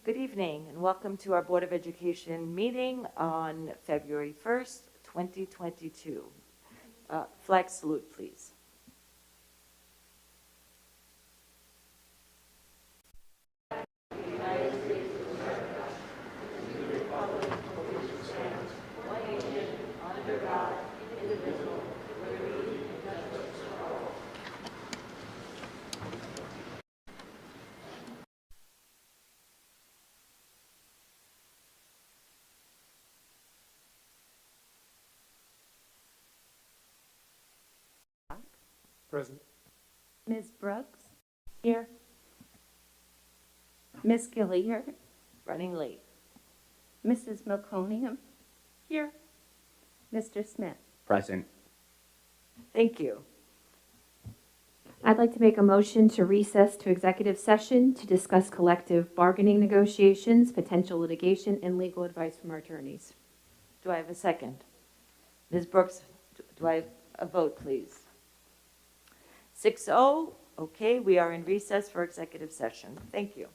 Good evening and welcome to our Board of Education meeting on February 1st, 2022. Flag salute, please. Present. Ms. Brooks? Here. Ms. Gilliard? Running late. Mrs. Melconium? Here. Mr. Smith? Present. Thank you. I'd like to make a motion to recess to executive session to discuss collective bargaining negotiations, potential litigation, and legal advice from our attorneys. Do I have a second? Ms. Brooks, do I have a vote, please? 6-0. Okay, we are in recess for executive session. Thank you.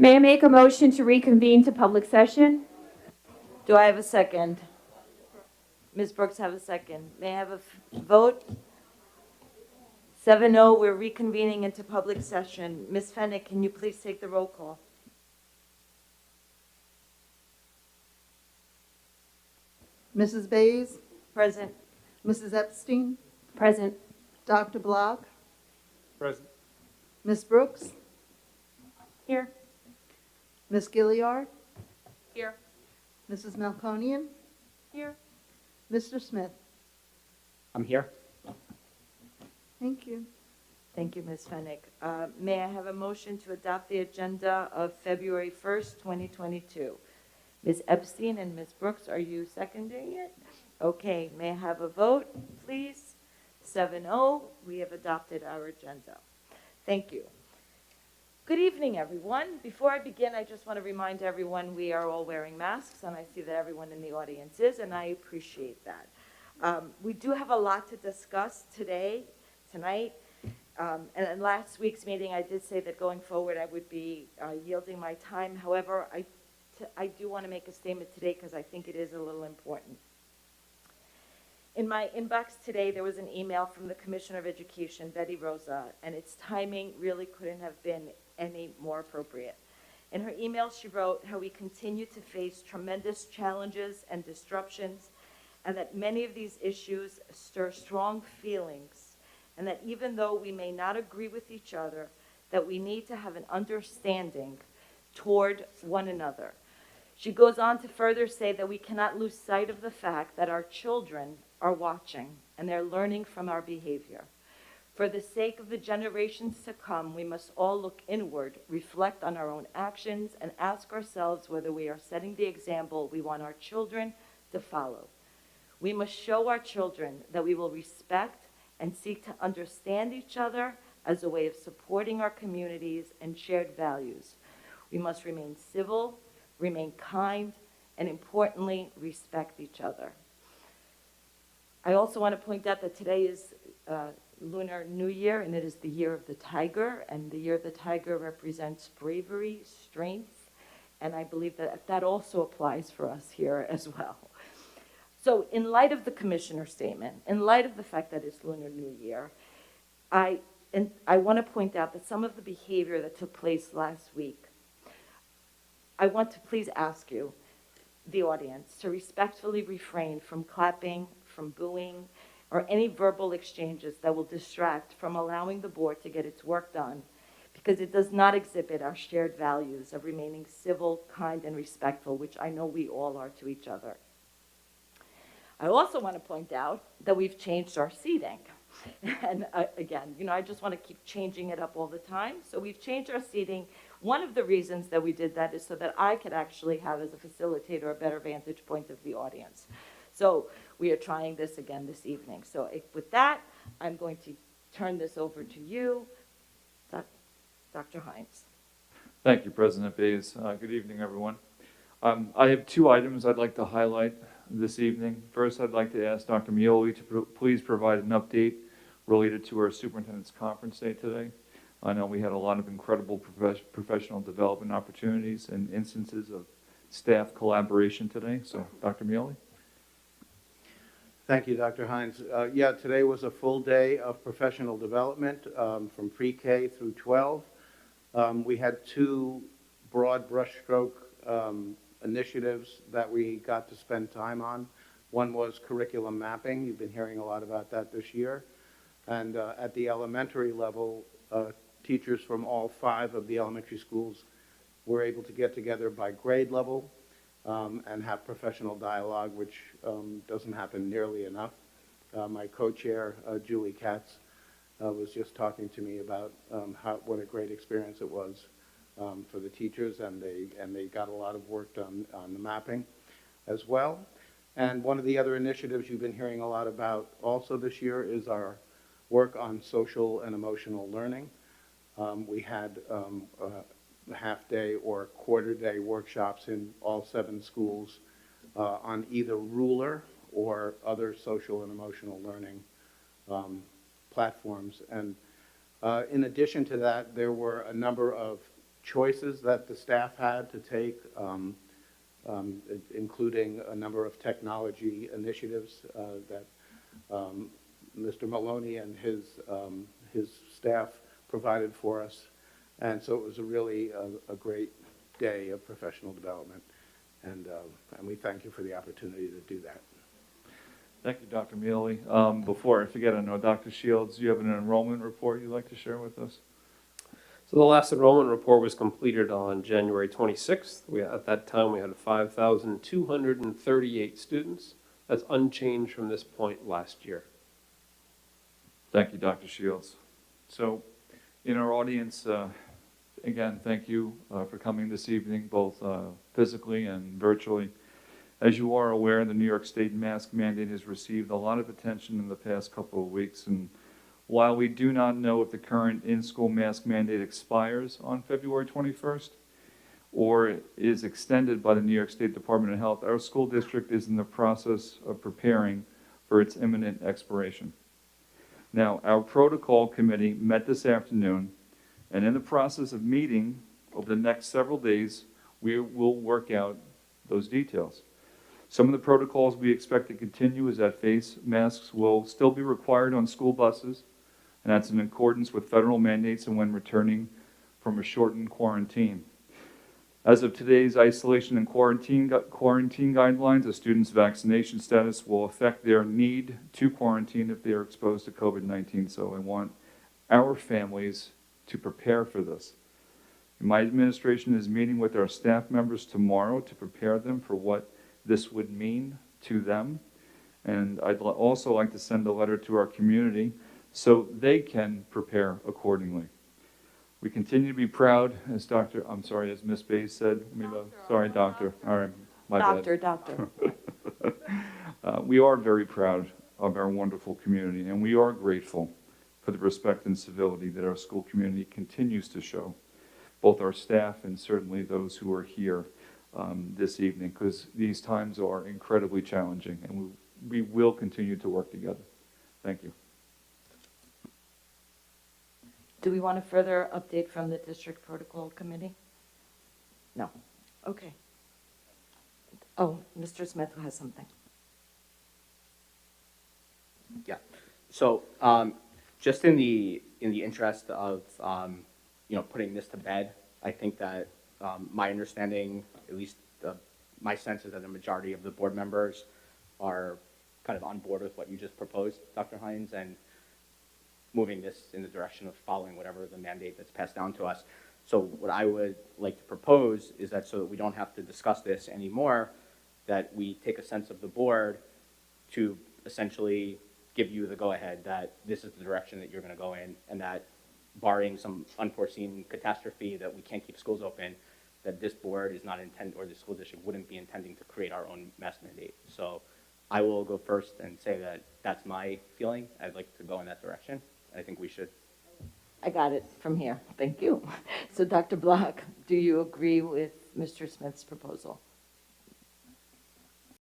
May I make a motion to reconvene to public session? Do I have a second? Ms. Brooks, have a second. May I have a vote? 7-0, we're reconvening into public session. Ms. Fennick, can you please take the roll call? Mrs. Bays, Present. Mrs. Epstein, Present. Dr. Block, Present. Ms. Brooks, Here. Ms. Gilliard, Here. Mrs. Melconian, Here. Mr. Smith. I'm here. Thank you. Thank you, Ms. Fennick. May I have a motion to adopt the agenda of February 1st, 2022? Ms. Epstein and Ms. Brooks, are you seconding it? Okay, may I have a vote, please? 7-0, we have adopted our agenda. Thank you. Good evening, everyone. Before I begin, I just want to remind everyone we are all wearing masks, and I see that everyone in the audience is, and I appreciate that. We do have a lot to discuss tonight. And in last week's meeting, I did say that going forward, I would be yielding my time. However, I do want to make a statement today because I think it is a little important. In my inbox today, there was an email from the Commissioner of Education, Betty Rosa, and its timing really couldn't have been any more appropriate. In her email, she wrote how we continue to face tremendous challenges and disruptions, and that many of these issues stir strong feelings, and that even though we may not agree with each other, that we need to have an understanding toward one another. She goes on to further say that we cannot lose sight of the fact that our children are watching and they're learning from our behavior. For the sake of the generations to come, we must all look inward, reflect on our own actions, and ask ourselves whether we are setting the example we want our children to follow. We must show our children that we will respect and seek to understand each other as a way of supporting our communities and shared values. We must remain civil, remain kind, and importantly, respect each other. I also want to point out that today is Lunar New Year, and it is the year of the tiger, and the year of the tiger represents bravery, strength, and I believe that that also applies for us here as well. So in light of the commissioner's statement, in light of the fact that it's Lunar New Year, I want to point out that some of the behavior that took place last week, I want to please ask you, the audience, to respectfully refrain from clapping, from booing, or any verbal exchanges that will distract from allowing the board to get its work done, because it does not exhibit our shared values of remaining civil, kind, and respectful, which I know we all are to each other. I also want to point out that we've changed our seating. And again, I just want to keep changing it up all the time. So we've changed our seating. One of the reasons that we did that is so that I could actually have, as a facilitator, a better vantage point of the audience. So we are trying this again this evening. So with that, I'm going to turn this over to you, Dr. Hines. Thank you, President Bays. Good evening, everyone. I have two items I'd like to highlight this evening. First, I'd like to ask Dr. Mioli to please provide an update related to our superintendent's conference day today. I know we had a lot of incredible professional development opportunities and instances of staff collaboration today. So, Dr. Mioli. Thank you, Dr. Hines. Yeah, today was a full day of professional development from pre-K through 12. We had two broad brushstroke initiatives that we got to spend time on. One was curriculum mapping. You've been hearing a lot about that this year. And at the elementary level, teachers from all 5 of the elementary schools were able to get together by grade level and have professional dialogue, which doesn't happen nearly enough. My co-chair, Julie Katz, was just talking to me about what a great experience it was for the teachers, and they got a lot of work done on the mapping as well. And one of the other initiatives you've been hearing a lot about also this year is our work on social and emotional learning. We had half-day or quarter-day workshops in all 7 schools on either Ruler or other social and emotional learning platforms. And in addition to that, there were a number of choices that the staff had to take, including a number of technology initiatives that Mr. Maloney and his staff provided for us. And so it was a really a great day of professional development, and we thank you for the opportunity to do that. Thank you, Dr. Mealy. Before I forget, I know Dr. Shields, you have an enrollment report you'd like to share with us? So the last enrollment report was completed on January 26th. At that time, we had 5,238 students. That's unchanged from this point last year. Thank you, Dr. Shields. So, in our audience, again, thank you for coming this evening, both physically and virtually. As you are aware, the New York State mask mandate has received a lot of attention in the past couple of weeks, and while we do not know if the current in-school mask mandate expires on February 21st or is extended by the New York State Department of Health, our school district is in the process of preparing for its imminent expiration. Now, our protocol committee met this afternoon, and in the process of meeting over the next several days, we will work out those details. Some of the protocols we expect to continue is that face masks will still be required on school buses, and that's in accordance with federal mandates and when returning from a shortened quarantine. As of today's isolation and quarantine guidelines, a student's vaccination status will affect their need to quarantine if they are exposed to COVID-19. So I want our families to prepare for this. My administration is meeting with our staff members tomorrow to prepare them for what this would mean to them. And I'd also like to send a letter to our community so they can prepare accordingly. We continue to be proud, as Ms. Bays said. Doctor. All right, my bad. Doctor. We are very proud of our wonderful community, and we are grateful for the respect and civility that our school community continues to show, both our staff and certainly those who are here this evening, because these times are incredibly challenging, and we will continue to work together. Thank you. Do we want a further update from the district protocol committee? No. Okay. Oh, Mr. Smith has something. Yeah. So just in the interest of putting this to bed, I think that my understanding, at least my sense is that the majority of the board members are kind of on board with what you just proposed, Dr. Hines, and moving this in the direction of following whatever the mandate that's passed down to us. So what I would like to propose is that so that we don't have to discuss this anymore, that we take a sense of the board to essentially give you the go-ahead that this is the direction that you're going to go in, and that barring some unforeseen catastrophe that we can't keep schools open, that this board is not or the school district wouldn't be intending to create our own mask mandate. So I will go first and say that that's my feeling. I'd like to go in that direction. I think we should. I got it from here. Thank you. So, Dr. Block, do you agree with Mr. Smith's proposal?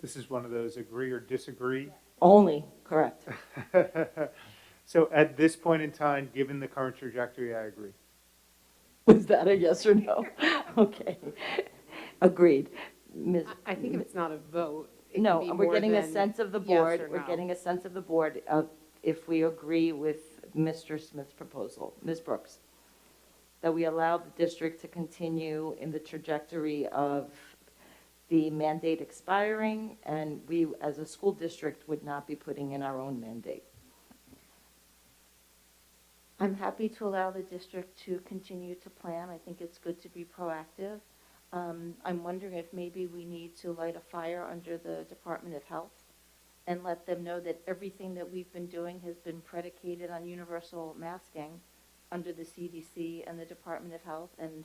This is one of those agree or disagree. Only, correct. So at this point in time, given the current trajectory, I agree. Was that a yes or no? Okay. Agreed. Ms. I think if it's not a vote, it No, can be we're more getting a than sense of the yes board. or We're no. getting a sense of the board of if we agree with Mr. Smith's proposal. Ms. Brooks, that we allow the district to continue in the trajectory of the mandate expiring, and we, as a school district, would not be putting in our own mandate. I'm happy to allow the district to continue to plan. I think it's good to be proactive. I'm wondering if maybe we need to light a fire under the Department of Health and let them know that everything that we've been doing has been predicated on universal masking under the CDC and the Department of Health, and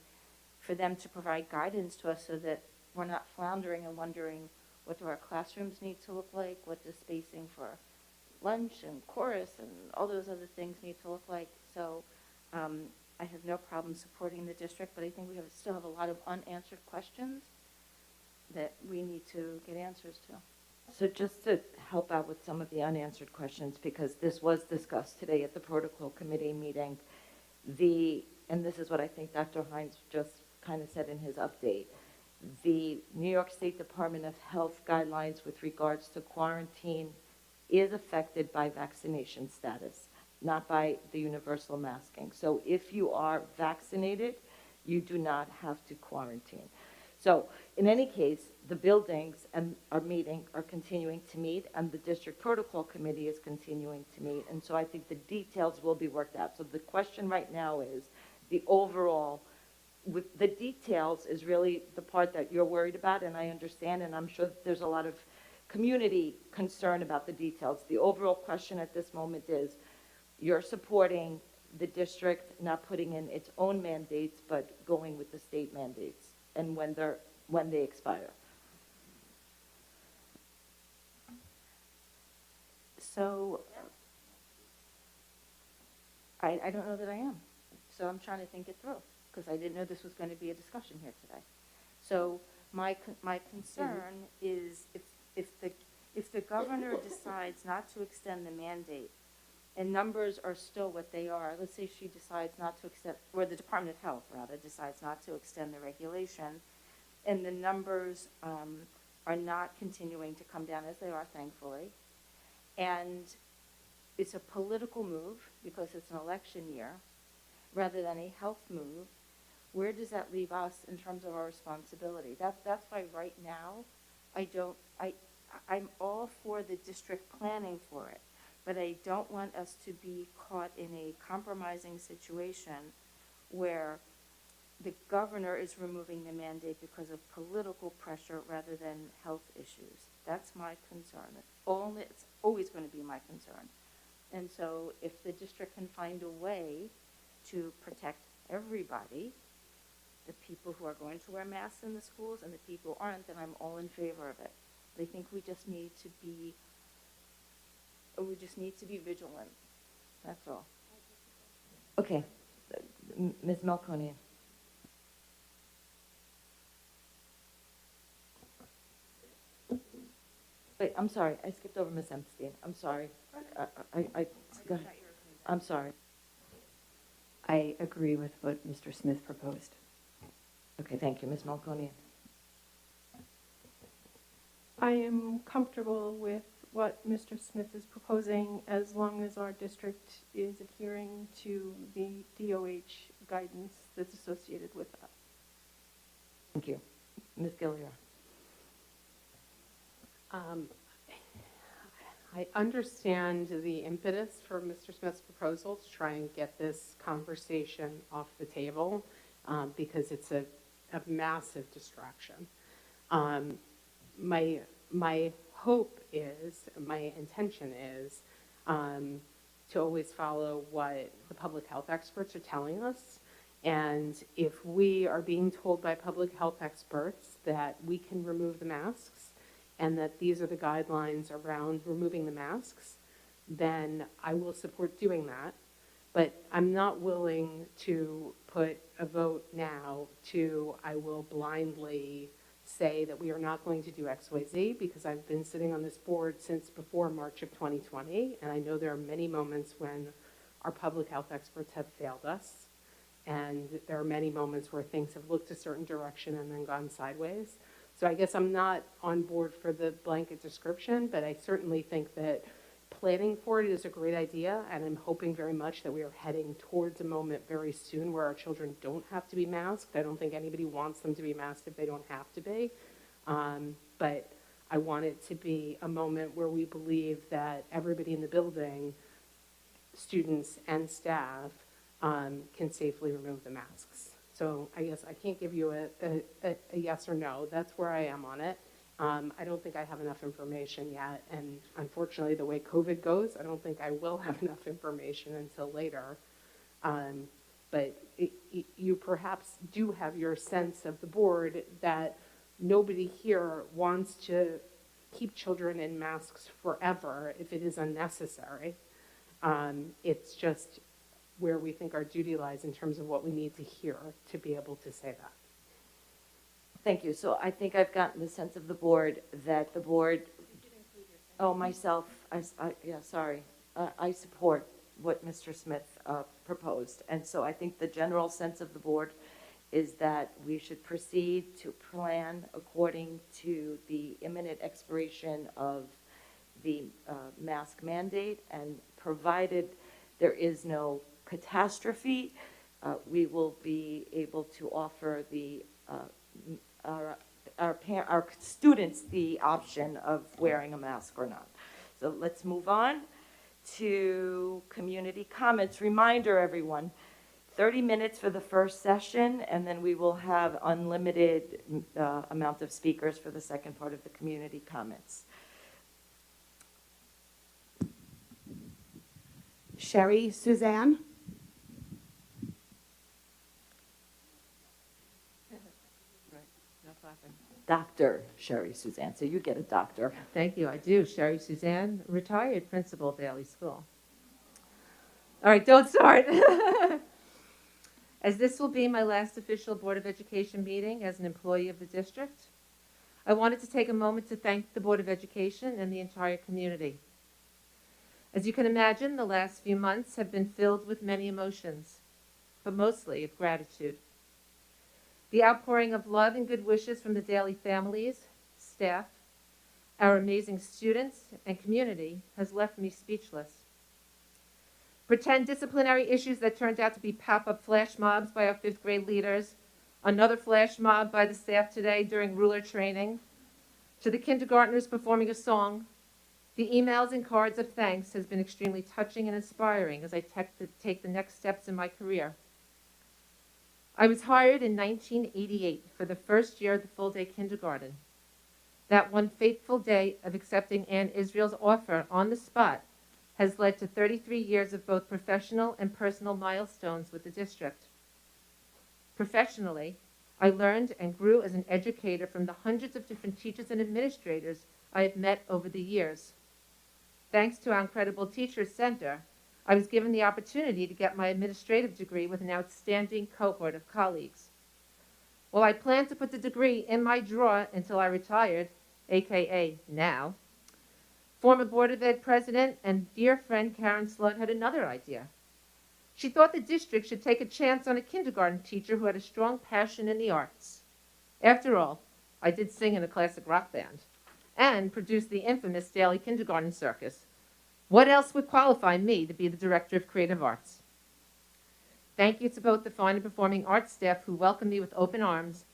for them to provide guidance to us so that we're not floundering and wondering what do our classrooms need to look like, what does spacing for lunch and chorus and all those other things need to look like. So I have no problem supporting the district, but I think we still have a lot of unanswered questions that we need to get answers to. So just to help out with some of the unanswered questions, because this was discussed today at the protocol committee meeting, and this is what I think Dr. Hines just kind of said in his update, the New York State Department of Health guidelines with regards to quarantine is affected by vaccination status, not by the universal masking. So if you are vaccinated, you do not have to quarantine. So in any case, the buildings are continuing to meet, and the district protocol committee is continuing to meet. And so I think the details will be worked out. So the question right now is the overall, with the details is really the part that you're worried about, and I understand, and I'm sure that there's a lot of community concern about the details. The overall question at this moment is, you're supporting the district not putting in its own mandates, but going with the state mandates, and when they expire. So, I don't know that I am. So I'm trying to think it through, because I didn't know this was going to be a discussion here today. So my concern is if the governor decides not to extend the mandate, and numbers are still what they are, let's say she decides not to extend, or the Department of Health, rather, decides not to extend the regulation, and the numbers are not continuing to come down as they are, thankfully, and it's a political move because it's an election year, rather than a health move, where does that leave us in terms of our responsibility? That's why right now, I'm all for the district planning for it, but I don't want us to be caught in a compromising situation where the governor is removing the mandate because of political pressure rather than health issues. That's my concern. It's always going to be my concern. And so if the district can find a way to protect everybody, the people who are going to wear masks in the schools and the people who aren't, then I'm all in favor of it. But I think we just need to be vigilant. That's all. Okay, Ms. Melconian. Wait, I'm sorry, I skipped over Ms. Epstein. I'm sorry. Go ahead. I'm sorry. I agree with what Mr. Smith proposed. Okay, thank you, Ms. Melconian. I am comfortable with what Mr. Smith is proposing as long as our district is adhering to the DOH guidance that's associated with that. Thank you. Ms. Gilliar. I understand the impetus for Mr. Smith's proposal to try and get this conversation off the table because it's a massive distraction. My hope is, my intention is to always follow what the public health experts are telling us. And if we are being told by public health experts that we can remove the masks and that these are the guidelines around removing the masks, then I will support doing that. But I'm not willing to put a vote now to, I will blindly say that we are not going to do X, Y, Z, because I've been sitting on this board since before March of 2020, and I know there are many moments when our public health experts have failed us, and there are many moments where things have looked a certain direction and then gone sideways. So I guess I'm not on board for the blanket description, but I certainly think that planning for it is a great idea, and I'm hoping very much that we are heading towards a moment very soon where our children don't have to be masked. I don't think anybody wants them to be masked if they don't have to be, but I want it to be a moment where we believe that everybody in the building, students and staff, can safely remove the masks. So I guess I can't give you a yes or no. That's where I am on it. I don't think I have enough information yet, and unfortunately, the way COVID goes, I don't think I will have enough information until later. But you perhaps do have your sense of the board that nobody here wants to keep children in masks forever if it is unnecessary. It's just where we think our duty lies in terms of what we need to hear to be able to say that. Thank you. So I think I've gotten the sense of the board that the board, myself, sorry. I support what Mr. Smith proposed. And so I think the general sense of the board is that we should proceed to plan according to the imminent expiration of the mask mandate, and provided there is no catastrophe, we will be able to offer our students the option of wearing a mask or not. So let's move on to community comments. Reminder, everyone, 30 minutes for the first session, and then we will have unlimited amount of speakers for the second part of the community comments. Sherry Suzanne. Dr. Sherry Suzanne, so you get a doctor. Thank you, I do. Sherry Suzanne, retired principal, Daly School. All right, don't start. As this will be my last official Board of Education meeting as an employee of the district, I wanted to take a moment to thank the Board of Education and the entire community. As you can imagine, the last few months have been filled with many emotions, but mostly of gratitude. The outpouring of love and good wishes from the Daly families, staff, our amazing students, and community has left me speechless. Pretend disciplinary issues that turned out to be pop-up flash mobs by our 5th grade leaders, another flash mob by the staff today during ruler training, to the kindergartners performing a song. The emails and cards of thanks has been extremely touching and inspiring as I take the next steps in my career. I was hired in 1988 for the first year of the full-day kindergarten. That one fateful day of accepting Ann Israel's offer on the spot has led to 33 years of both professional and personal milestones with the district. Professionally, I learned and grew as an educator from the hundreds of different teachers and administrators I have met over the years. Thanks to our incredible Teachers Center, I was given the opportunity to get my administrative degree with an outstanding cohort of colleagues. While I planned to put the degree in my drawer until I retired, AKA now, former Board of Ed President and dear friend Karen Sloat had another idea. She thought the district should take a chance on a kindergarten teacher who had a strong passion in the arts. After all, I did sing in a classic rock band and produced the infamous Daly Kindergarten Circus. What else would qualify me to be the Director of Creative Arts? Thank you to both the fine and performing arts staff who welcomed me with open arms,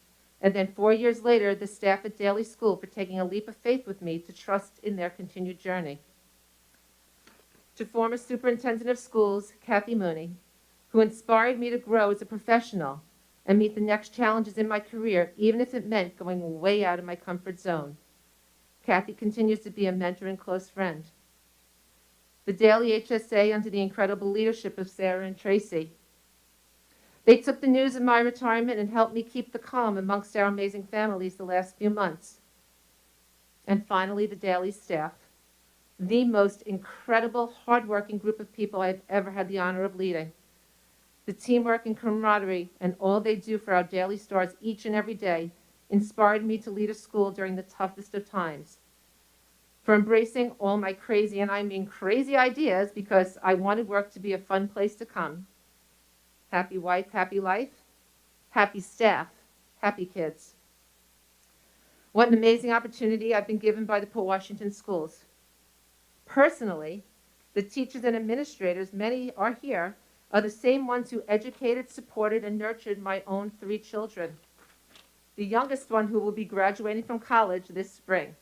and then 4 years later, the staff at Daly School for taking a leap of faith with me to trust in their continued journey. To former Superintendent of Schools, Kathy Mooney, who inspired me to grow as a professional and meet the next challenges in my career, even if it meant going way out of my comfort zone. Kathy continues to be a mentor and close friend. The Daly HSA under the incredible leadership of Sarah and Tracy. They took the news of my retirement and helped me keep the calm amongst our amazing families the last few months. And finally, the Daly staff, the most incredible, hardworking group of people I've ever had the honor of leading. The teamwork and camaraderie and all they do for our Daly stars each and every day inspired me to lead a school during the toughest of times. For embracing all my crazy, and I mean crazy ideas, because I wanted work to be a fun place to come. Happy wife, happy life, happy staff, happy kids. What an amazing opportunity I've been given by the Port Washington schools. Personally, the teachers and administrators, many are here, are the same ones who educated, supported, and nurtured my own 3 children. The youngest one who will be graduating from college this spring.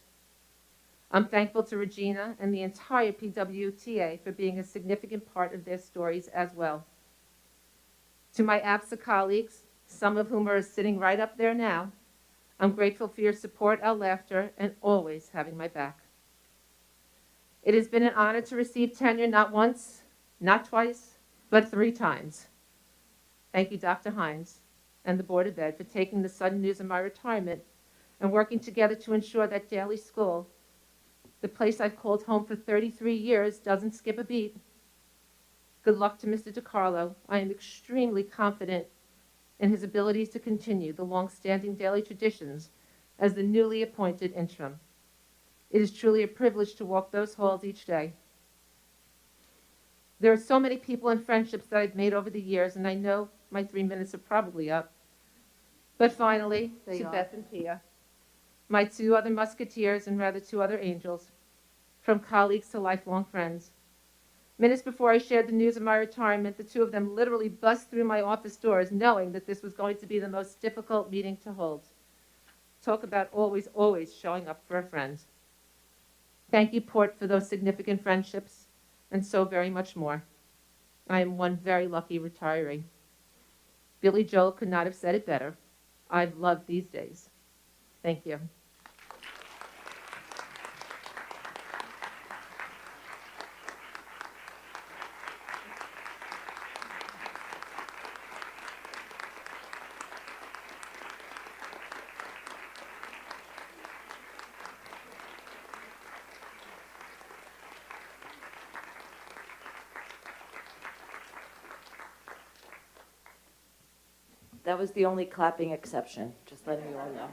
I'm thankful to Regina and the entire PWTA for being a significant part of their stories as well. To my APSA colleagues, some of whom are sitting right up there now, I'm grateful for your support, our laughter, and always having my back. It has been an honor to receive tenure not once, not twice, but 3 times. Thank you, Dr. Hines and the Board of Ed for taking the sudden news of my retirement and working together to ensure that Daly School, the place I've called home for 33 years, doesn't skip a beat. Good luck to Mr. DiCarlo. I am extremely confident in his abilities to continue the long-standing Daly traditions as the newly appointed interim. It is truly a privilege to walk those halls each day. There are so many people and friendships that I've made over the years, and I know my 3 minutes are probably up, But finally, They to are. Beth and Pia, my two other musketeers and rather two other angels, from colleagues to lifelong friends. Minutes before I shared the news of my retirement, the two of them literally bust through my office doors knowing that this was going to be the most difficult meeting to hold. Talk about always, always showing up for a friend. Thank you, Port, for those significant friendships and so very much more. I am one very lucky retiree. Billy Joel could not have said it better. I've loved these days. Thank you. That was the only clapping exception, just letting you all know.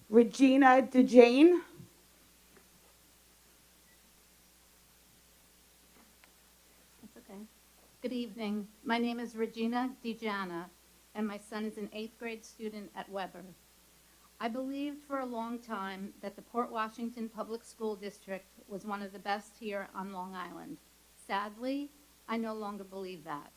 Regina DeJane. That's okay. Good evening. My name is Regina DeJana, and my son is an 8th grade student at Weber. I believed for a long time that the Port Washington Public School District was one of the best here on Long Island. Sadly, I no longer believe that.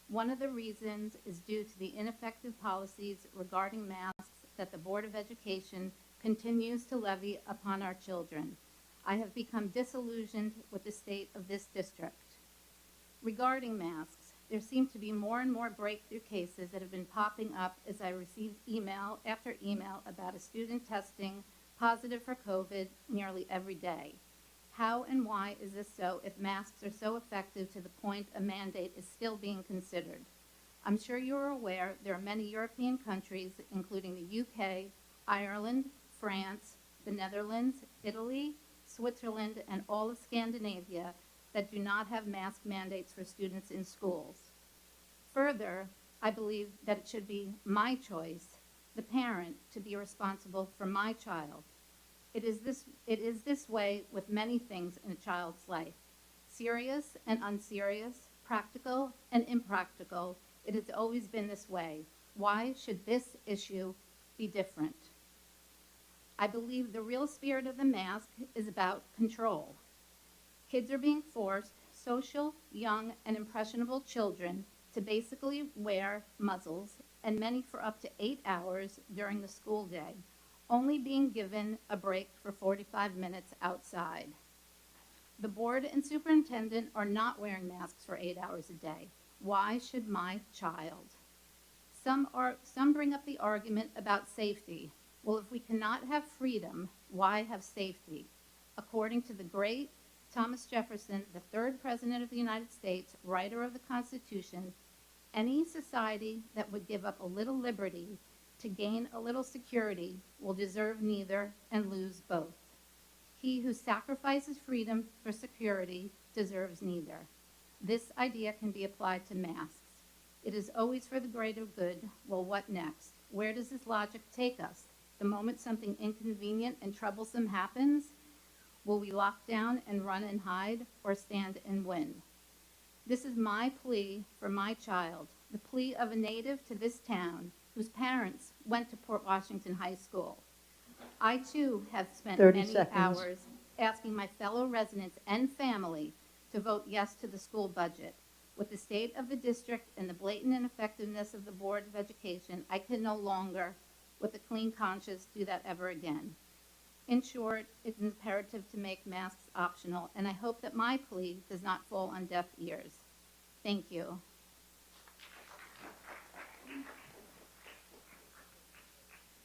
One of the reasons is due to the ineffective policies regarding masks that the Board of Education continues to levy upon our children. I have become disillusioned with the state of this district. Regarding masks, there seem to be more and more breakthrough cases that have been popping up as I receive email after email about a student testing positive for COVID nearly every day. How and why is this so if masks are so effective to the point a mandate is still being considered? I'm sure you are aware there are many European countries, including the UK, Ireland, France, the Netherlands, Italy, Switzerland, and all of Scandinavia that do not have mask mandates for students in schools. Further, I believe that it should be my choice, the parent, to be responsible for my child. It is this way with many things in a child's life. Serious and unserious, practical and impractical, it has always been this way. Why should this issue be different? I believe the real spirit of the mask is about control. Kids are being forced, social, young, and impressionable children, to basically wear muzzles, and many for up to 8 hours during the school day, only being given a break for 45 minutes outside. The board and superintendent are not wearing masks for 8 hours a day. Why should my child? Some bring up the argument about safety. Well, if we cannot have freedom, why have safety? According to the great Thomas Jefferson, the 3rd President of the United States, writer of the Constitution, any society that would give up a little liberty to gain a little security will deserve neither and lose both. He who sacrifices freedom for security deserves neither. This idea can be applied to masks. It is always for the greater good. Well, what next? Where does this logic take us? The moment something inconvenient and troublesome happens, will we lock down and run and hide, or stand and win? This is my plea for my child, the plea of a native to this town whose parents went to Port Washington High School. I, too, have spent 30 many seconds. hours asking my fellow residents and family to vote yes to the school budget. With the state of the district and the blatant ineffectiveness of the Board of Education, I can no longer, with a clean conscience, do that ever again. In short, it's imperative to make masks optional, and I hope that my plea does not fall on deaf ears. Thank you.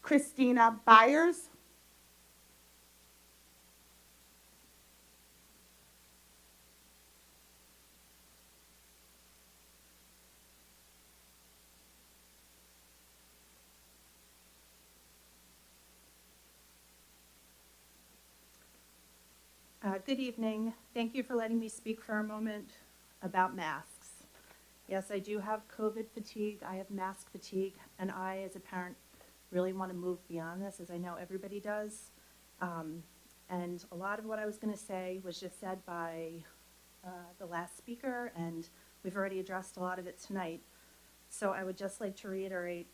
Christina Byers. Good evening. Thank you for letting me speak for a moment about masks. Yes, I do have COVID fatigue. I have mask fatigue, and I, as a parent, really want to move beyond this, as I know everybody does. And a lot of what I was going to say was just said by the last speaker and we've already addressed a lot of it tonight. So I would just like to reiterate,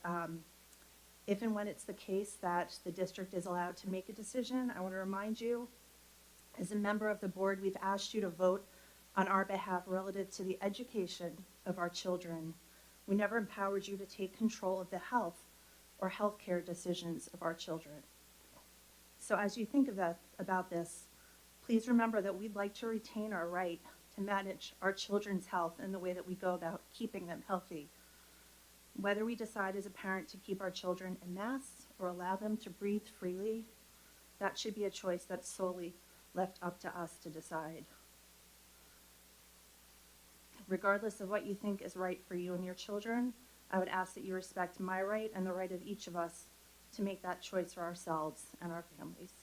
if and when it's the case that the district is allowed to make a decision, I want to remind you, as a member of the board, we've asked you to vote on our behalf relative to the education of our children. We never empowered you to take control of the health or healthcare decisions of our children. So as you think about this, please remember that we'd like to retain our right to manage our children's health in the way that we go about keeping them healthy. Whether we decide as a parent to keep our children in masks or allow them to breathe freely, that should be a choice that's solely left up to us to decide. Regardless of what you think is right for you and your children, I would ask that you respect my right and the right of each of us to make that choice for ourselves and our families.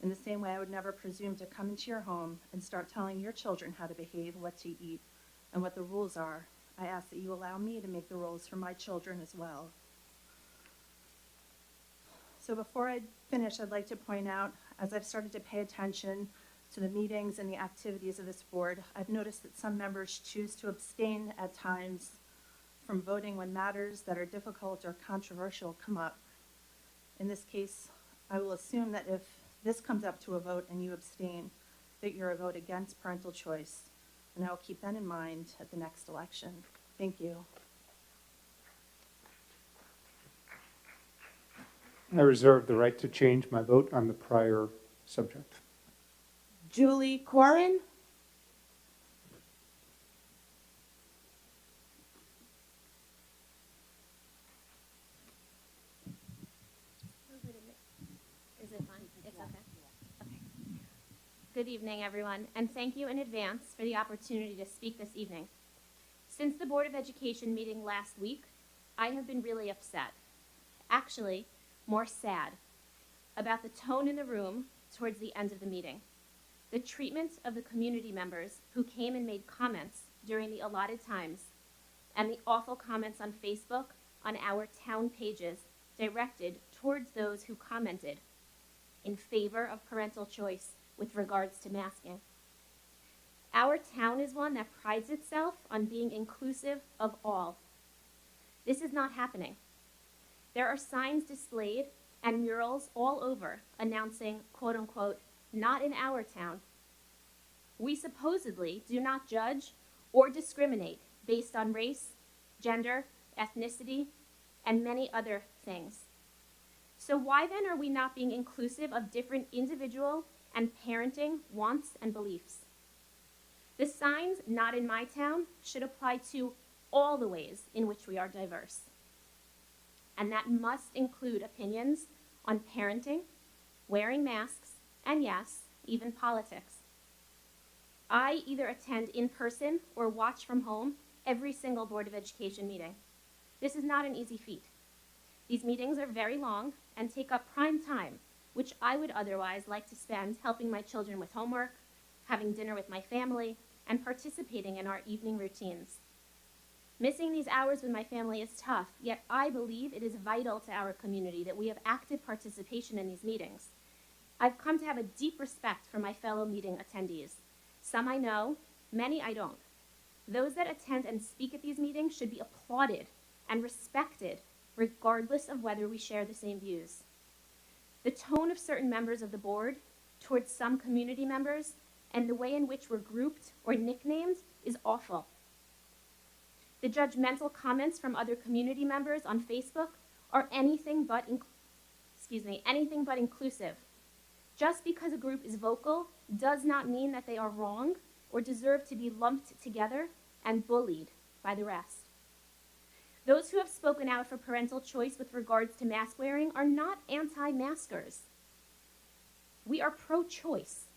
In the same way, I would never presume to come into your home and start telling your children how to behave, what to eat, and what the rules are. I ask that you allow me to make the rules for my children as well. So before I finish, I'd like to point out, as I've started to pay attention to the meetings and the activities of this board, I've noticed that some members choose to abstain at times from voting when matters that are difficult or controversial come up. In this case, I will assume that if this comes up to a vote and you abstain, that you're a vote against parental choice, and I will keep that in mind at the next election. Thank you. I reserve the right to change my vote on the prior subject. Julie Corin. Is it fine? It's okay. Okay. Good evening, everyone, and thank you in advance for the opportunity to speak this evening. Since the Board of Education meeting last week, I have been really upset. Actually, more sad about the tone in the room towards the end of the meeting. The treatment of the community members who came and made comments during the allotted times, and the awful comments on Facebook on our town pages directed towards those who commented in favor of parental choice with regards to masking. Our town is one that prides itself on being inclusive of all. This is not happening. There are signs displayed and murals all over announcing, quote unquote, not in our town. We supposedly do not judge or discriminate based on race, gender, ethnicity, and many other things. So why then are we not being inclusive of different individual and parenting wants and beliefs? The signs, not in my town, should apply to all the ways in which we are diverse. And that must include opinions on parenting, wearing masks, and yes, even politics. I either attend in person or watch from home every single Board of Education meeting. This is not an easy feat. These meetings are very long and take up prime time, which I would otherwise like to spend helping my children with homework, having dinner with my family, and participating in our evening routines. Missing these hours with my family is tough, yet I believe it is vital to our community that we have active participation in these meetings. I've come to have a deep respect for my fellow meeting attendees. Some I know, many I don't. Those that attend and speak at these meetings should be applauded and respected, regardless of whether we share the same views. The tone of certain members of the board towards some community members and the way in which we're grouped or nicknamed is awful. The judgmental comments from other community members on Facebook are anything but inclusive. Just because a group is vocal does not mean that they are wrong or deserve to be lumped together and bullied by the rest. Those who have spoken out for parental choice with regards to mask wearing are not anti-maskers. We are pro-choice,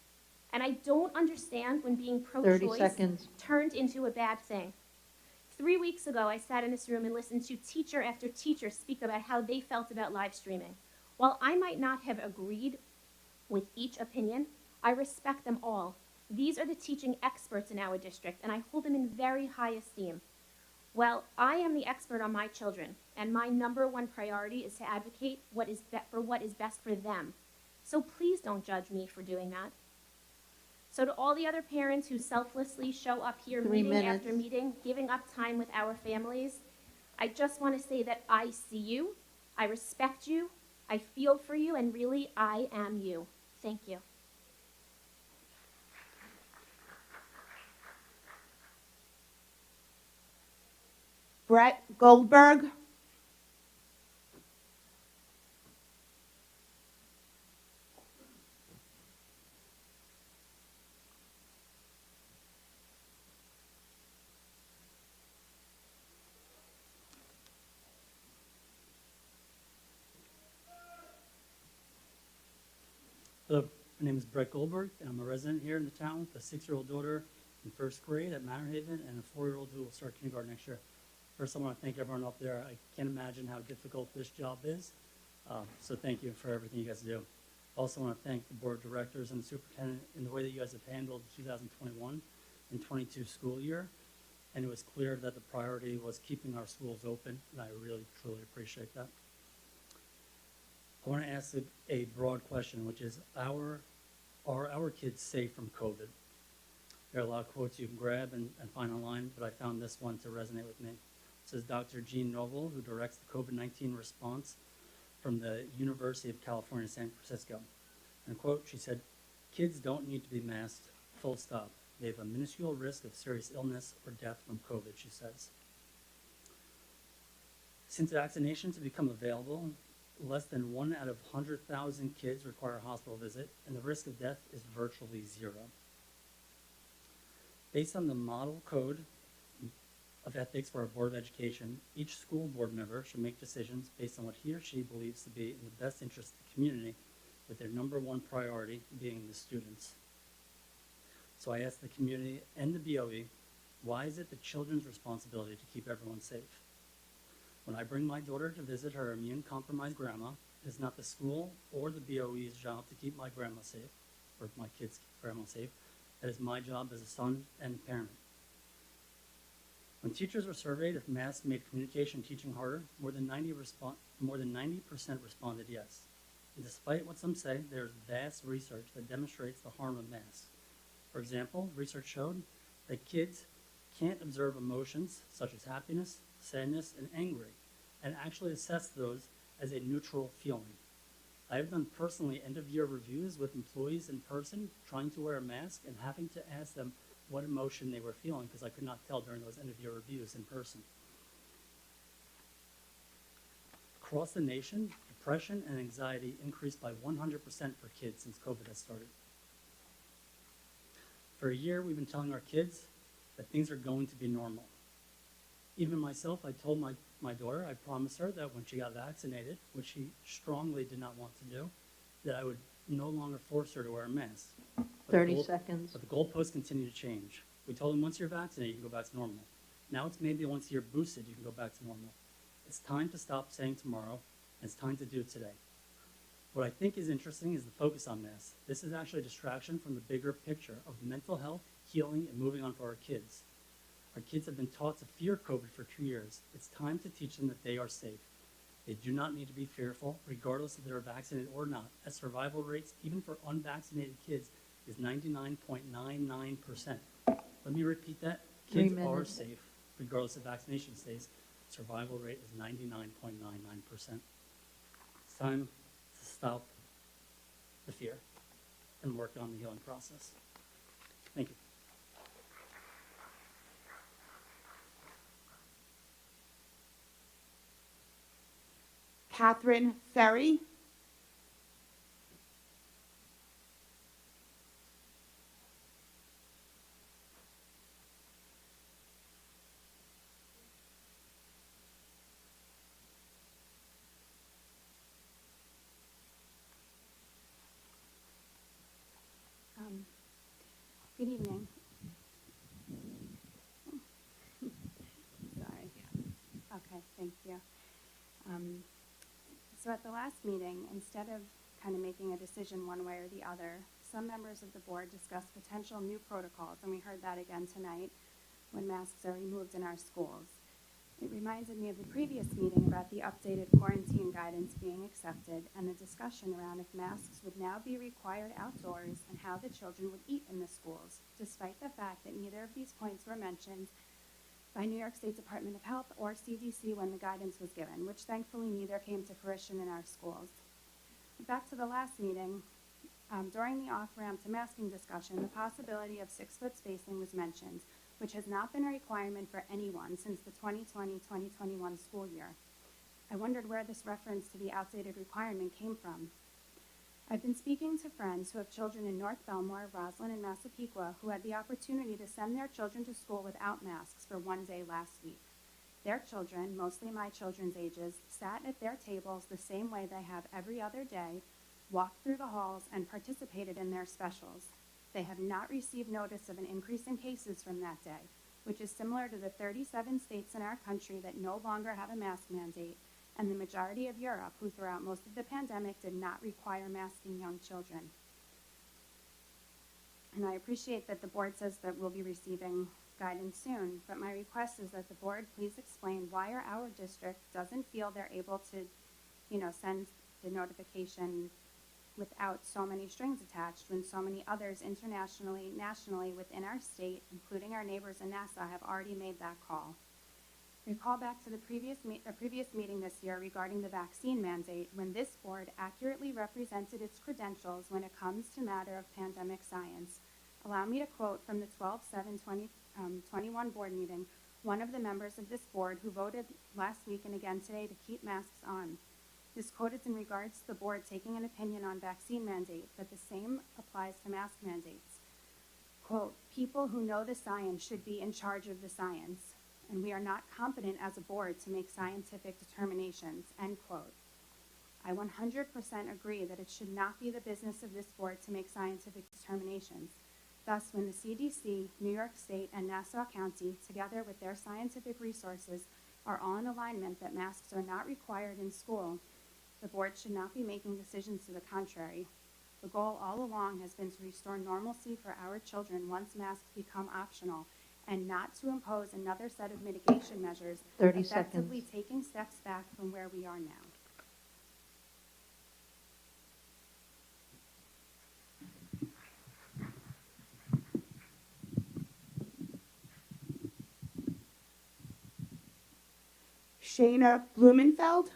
and I don't understand when being 30 pro-choice seconds. turned into a bad thing. 3 weeks ago, I sat in this room and listened to teacher after teacher speak about how they felt about live streaming. While I might not have agreed with each opinion, I respect them all. These are the teaching experts in our district, and I hold them in very high esteem. Well, I am the expert on my children, and my number one priority is to advocate for what is best for them. So please don't judge me for doing that. So to all the other parents who selflessly show up here 3 meeting after minutes. meeting, giving up time with our families, I just want to say that I see you, I respect you, I feel for you, and really, I am you. Thank you. Brett Goldberg. Hello, my name is Brett Goldberg, and I'm a resident here in the town with a 6-year-old daughter in first grade at Manor Haven and a 4-year-old who will start kindergarten next year. First, I want to thank everyone up there. I can't imagine how difficult this job is, so thank you for everything you guys do. Also want to thank the board of directors and the superintendent in the way that you guys have handled the 2021 and 22 school year, and it was clear that the priority was keeping our schools open, and I really, truly appreciate that. I want to ask a broad question, which is, are our kids safe from COVID? There are a lot of quotes you can grab and find online, but I found this one to resonate with me. This is Dr. Jean Noble, who directs the COVID-19 response from the University of California, San Francisco. And quote, she said, "Kids don't need to be masked, full stop. They have a minuscule risk of serious illness or death from COVID," she says. Since vaccinations have become available, less than 1 out of 100,000 kids require a hospital visit, and the risk of death is virtually 0. Based on the model code of ethics for our Board of Education, each school board member should make decisions based on what he or she believes to be in the best interest of the community, with their #1 priority being the students. So I ask the community and the BOE, why is it the children's responsibility to keep everyone safe? When I bring my daughter to visit her immune-compromised grandma, it is not the school or the BOE's job to keep my grandma safe, or my kids' grandma safe. That is my job as a son and parent. When teachers were surveyed if masks made communication and teaching harder, more than 90% responded yes. And despite what some say, there is vast research that demonstrates the harm of masks. For example, research showed that kids can't observe emotions such as happiness, sadness, and angry, and actually assess those as a neutral feeling. I have done personally end-of-year reviews with employees in person trying to wear a mask and having to ask them what emotion they were feeling because I could not tell during those end-of-year reviews in person. Across the nation, depression and anxiety increased by 100% for kids since COVID has started. For a year, we've been telling our kids that things are going to be normal. Even myself, I told my daughter, I promised her that when she got vaccinated, which she strongly did not want to do, that I would no longer force her to wear a mask. 30 seconds. But the goalposts continue to change. We told them once you're vaccinated, you can go back to normal. Now it's maybe once you're boosted, you can go back to normal. It's time to stop saying tomorrow, and it's time to do it today. What I think is interesting is the focus on masks. This is actually a distraction from the bigger picture of mental health, healing, and moving on for our kids. Our kids have been taught to fear COVID for 2 years. It's time to teach them that they are safe. They do not need to be fearful, regardless if they're vaccinated or not, as survival rates, even for unvaccinated kids, is 99.99%. Let me repeat that. 3 Kids are minutes. safe, regardless of vaccination status. Survival rate is 99.99%. It's time to stop the fear and work on the healing process. Thank you. Catherine Ferry. Good evening. Sorry. Okay, thank you. So at the last meeting, instead of kind of making a decision one way or the other, some members of the board discussed potential new protocols, and we heard that again tonight when masks are removed in our schools. It reminded me of the previous meeting about the updated quarantine guidance being accepted and the discussion around if masks would now be required outdoors and how the children would eat in the schools, despite the fact that neither of these points were mentioned by New York State Department of Health or CDC when the guidance was given, which thankfully neither came to fruition in our schools. Back to the last meeting, during the off-ramp to masking discussion, the possibility of 6-foot spacing was mentioned, which has not been a requirement for anyone since the 2020-2021 school year. I wondered where this reference to the outdated requirement came from. I've been speaking to friends who have children in North Belmore, Roslyn, and Massapequa who had the opportunity to send their children to school without masks for one day last week. Their children, mostly my children's ages, sat at their tables the same way they have every other day, walked through the halls, and participated in their specials. They have not received notice of an increase in cases from that day, which is similar to the 37 states in our country that no longer have a mask mandate, and the majority of Europe, who throughout most of the pandemic did not require masking young children. And I appreciate that the board says that we'll be receiving guidance soon, but my request is that the board please explain why our district doesn't feel they're able to, send the notification without so many strings attached when so many others internationally, nationally within our state, including our neighbors in Nassau, have already made that call. Recall back to the previous meeting this year regarding the vaccine mandate when this board accurately represented its credentials when it comes to matter of pandemic science. Allow me to quote from the 12/7/2021 board meeting, one of the members of this board who voted last week and again today to keep masks on. This quote is in regards to the board taking an opinion on vaccine mandate, but the same applies to mask mandates. Quote, people who know the science should be in charge of the science, and we are not competent as a board to make scientific determinations, end quote. I 100% agree that it should not be the business of this board to make scientific determinations. Thus, when the CDC, New York State, and Nassau County, together with their scientific resources, are all in alignment that masks are not required in school, the board should not be making decisions to the contrary. The goal all along has been to restore normalcy for our children once masks become optional, and not to impose another set of mitigation measures, 30 effectively seconds. taking steps back from where we are now. Shayna Blumenfeld.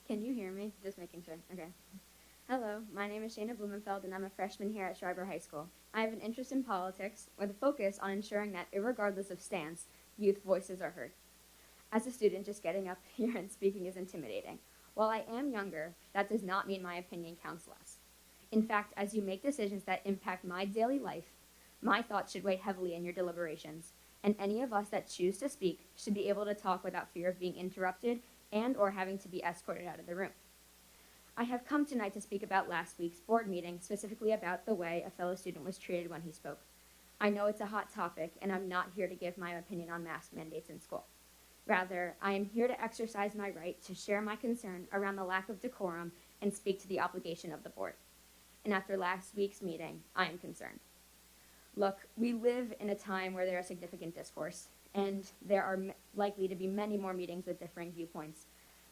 Can you hear me? Just making sure. Okay. Hello, my name is Shayna Blumenfeld, and I'm a freshman here at Shriver High School. I have an interest in politics with a focus on ensuring that, irregardless of stance, youth voices are heard. As a student, just getting up here and speaking is intimidating. While I am younger, that does not mean my opinion counts less. In fact, as you make decisions that impact my daily life, my thoughts should weigh heavily in your deliberations, and any of us that choose to speak should be able to talk without fear of being interrupted and or having to be escorted out of the room. I have come tonight to speak about last week's board meeting, specifically about the way a fellow student was treated when he spoke. I know it's a hot topic, and I'm not here to give my opinion on mask mandates in school. Rather, I am here to exercise my right to share my concern around the lack of decorum and speak to the obligation of the board. And after last week's meeting, I am concerned. Look, we live in a time where there is significant discourse, and there are likely to be many more meetings with differing viewpoints.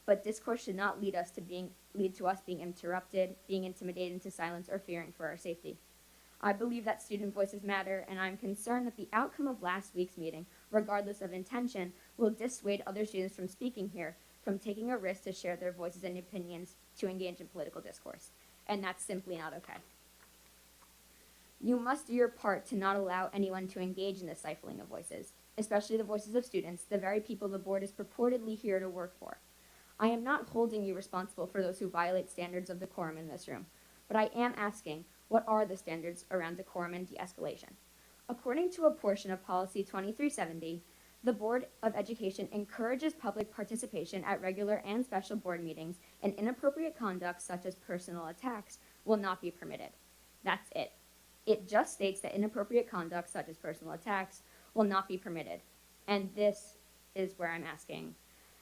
But discourse should not lead to us being interrupted, being intimidated into silence, or fearing for our safety. I believe that student voices matter, and I'm concerned that the outcome of last week's meeting, regardless of intention, will dissuade other students from speaking here, from taking a risk to share their voices and opinions to engage in political discourse. And that's simply not okay. You must do your part to not allow anyone to engage in the stifling of voices, especially the voices of students, the very people the board is purportedly here to work for. I am not holding you responsible for those who violate standards of decorum in this room, but I am asking, what are the standards around decorum and de-escalation? According to a portion of Policy 2370, the Board of Education encourages public participation at regular and special board meetings, and inappropriate conduct such as personal attacks will not be permitted. That's it. It just states that inappropriate conduct such as personal attacks will not be permitted. And this is where I'm asking.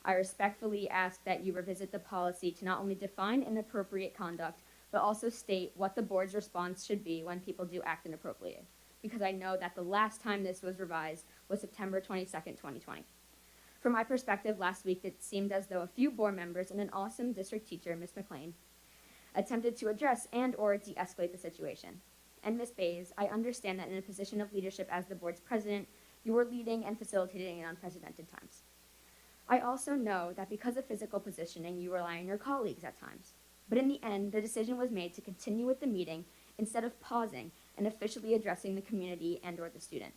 I respectfully ask that you revisit the policy to not only define inappropriate conduct, but also state what the board's response should be when people do act inappropriately, because I know that the last time this was revised was September 22nd, 2020. From my perspective, last week it seemed as though a few board members and an awesome district teacher, Ms. McLean, attempted to address and or de-escalate the situation. And Ms. Bays, I understand that in a position of leadership as the board's president, you were leading and facilitating in unprecedented times. I also know that because of physical positioning, you rely on your colleagues at times. But in the end, the decision was made to continue with the meeting instead of pausing and officially addressing the community and or the student.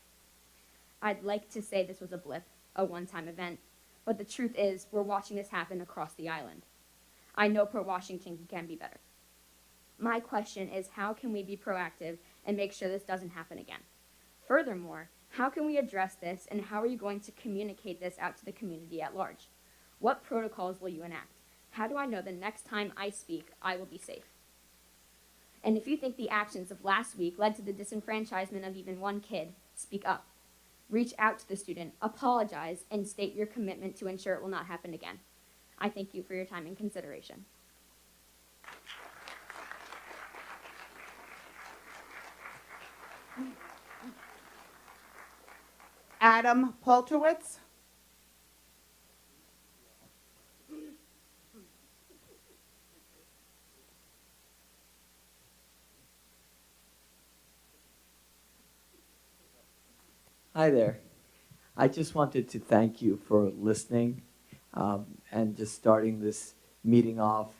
I'd like to say this was a blip, a one-time event, but the truth is we're watching this happen across the island. I know Port Washington can be better. My question is, how can we be proactive and make sure this doesn't happen again? Furthermore, how can we address this, and how are you going to communicate this out to the community at large? What protocols will you enact? How do I know the next time I speak, I will be safe? And if you think the actions of last week led to the disenfranchisement of even one kid, speak up. Reach out to the student, apologize, and state your commitment to ensure it will not happen again. I thank you for your time and consideration. Adam Polterwitz. Hi there. I just wanted to thank you for listening and just starting this meeting off,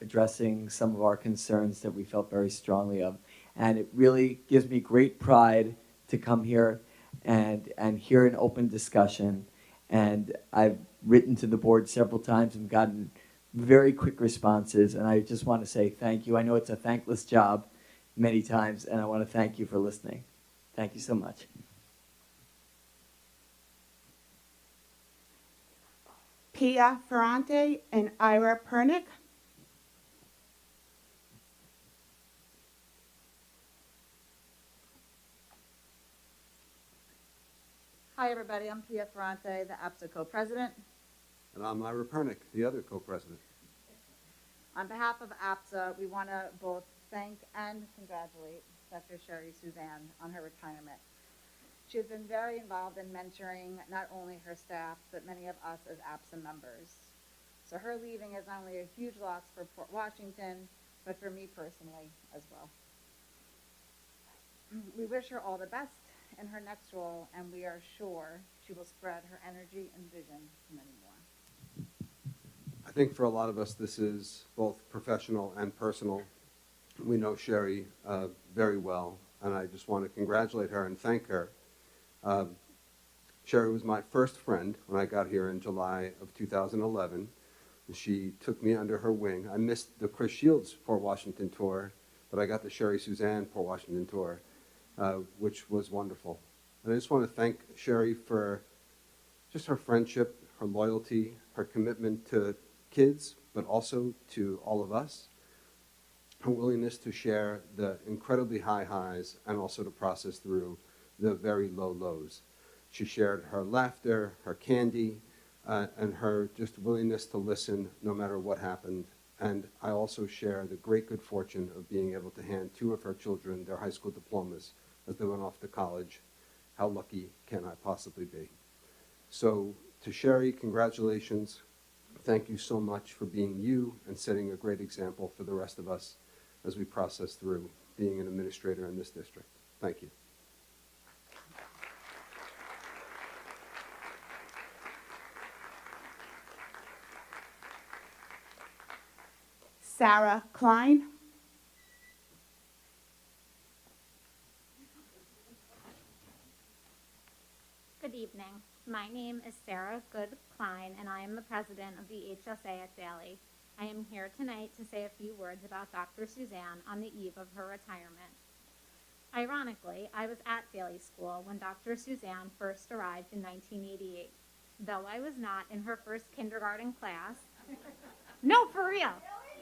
addressing some of our concerns that we felt very strongly of. And it really gives me great pride to come here and hear an open discussion. And I've written to the board several times and gotten very quick responses. And I just want to say thank you. I know it's a thankless job many times, and I want to thank you for listening. Thank you so much. Pia Ferrante and Ira Pernick. Hi, everybody. I'm Pia Ferrante, the APSA co-president. And I'm Ira Pernick, the other co-president. On behalf of APSA, we want to both thank and congratulate Dr. Sherry Suzanne on her retirement. She has been very involved in mentoring not only her staff, but many of us as APSA members. So her leaving is not only a huge loss for Port Washington, but for me personally as well. We wish her all the best in her next role, and we are sure she will spread her energy and vision to many more. I think for a lot of us, this is both professional and personal. We know Sherry very well, and I just want to congratulate her and thank her. Sherry was my first friend when I got here in July of 2011. She took me under her wing. I missed the Chris Shields Port Washington tour, but I got the Sherry Suzanne Port Washington tour, which was wonderful. And I just want to thank Sherry for just her friendship, her loyalty, her commitment to kids, but also to all of us, her willingness to share the incredibly high highs and also to process through the very low lows. She shared her laughter, her candy, and her just willingness to listen no matter what happened. And I also share the great good fortune of being able to hand two of her children their high school diplomas as they went off to college. How lucky can I possibly be? So to Sherry, congratulations. Thank you so much for being you and setting a great example for the rest of us as we process through being an administrator in this district. Thank you. Sarah Klein. Good evening. My name is Sarah Good Klein, and I am the president of the HSA at Daly. I am here tonight to say a few words about Dr. Suzanne on the eve of her retirement. Ironically, I was at Daly School when Dr. Suzanne first arrived in 1988. Though I was not in her first kindergarten class. No, for real.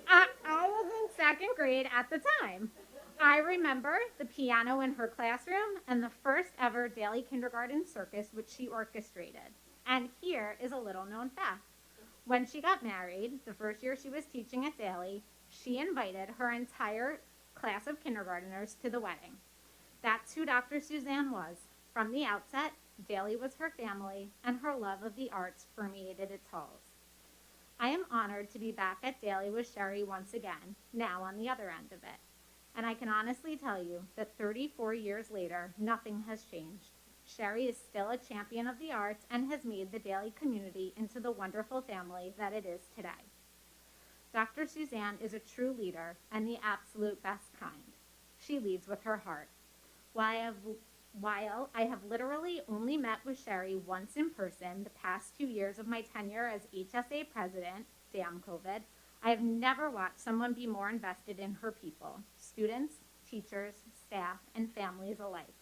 I was in second grade at the time. I remember the piano in her classroom and the first ever Daly Kindergarten Circus, which she orchestrated. And here is a little known fact. When she got married, the first year she was teaching at Daly, she invited her entire class of kindergarteners to the wedding. That's who Dr. Suzanne was. From the outset, Daly was her family, and her love of the arts permeated its halls. I am honored to be back at Daly with Sherry once again, now on the other end of it. And I can honestly tell you that 34 years later, nothing has changed. Sherry is still a champion of the arts and has made the Daly community into the wonderful family that it is today. Dr. Suzanne is a true leader and the absolute best kind. She leads with her heart. While I have literally only met with Sherry once in person the past 2 years of my tenure as HSA president, damn COVID, I have never watched someone be more invested in her people, students, teachers, staff, and families alike.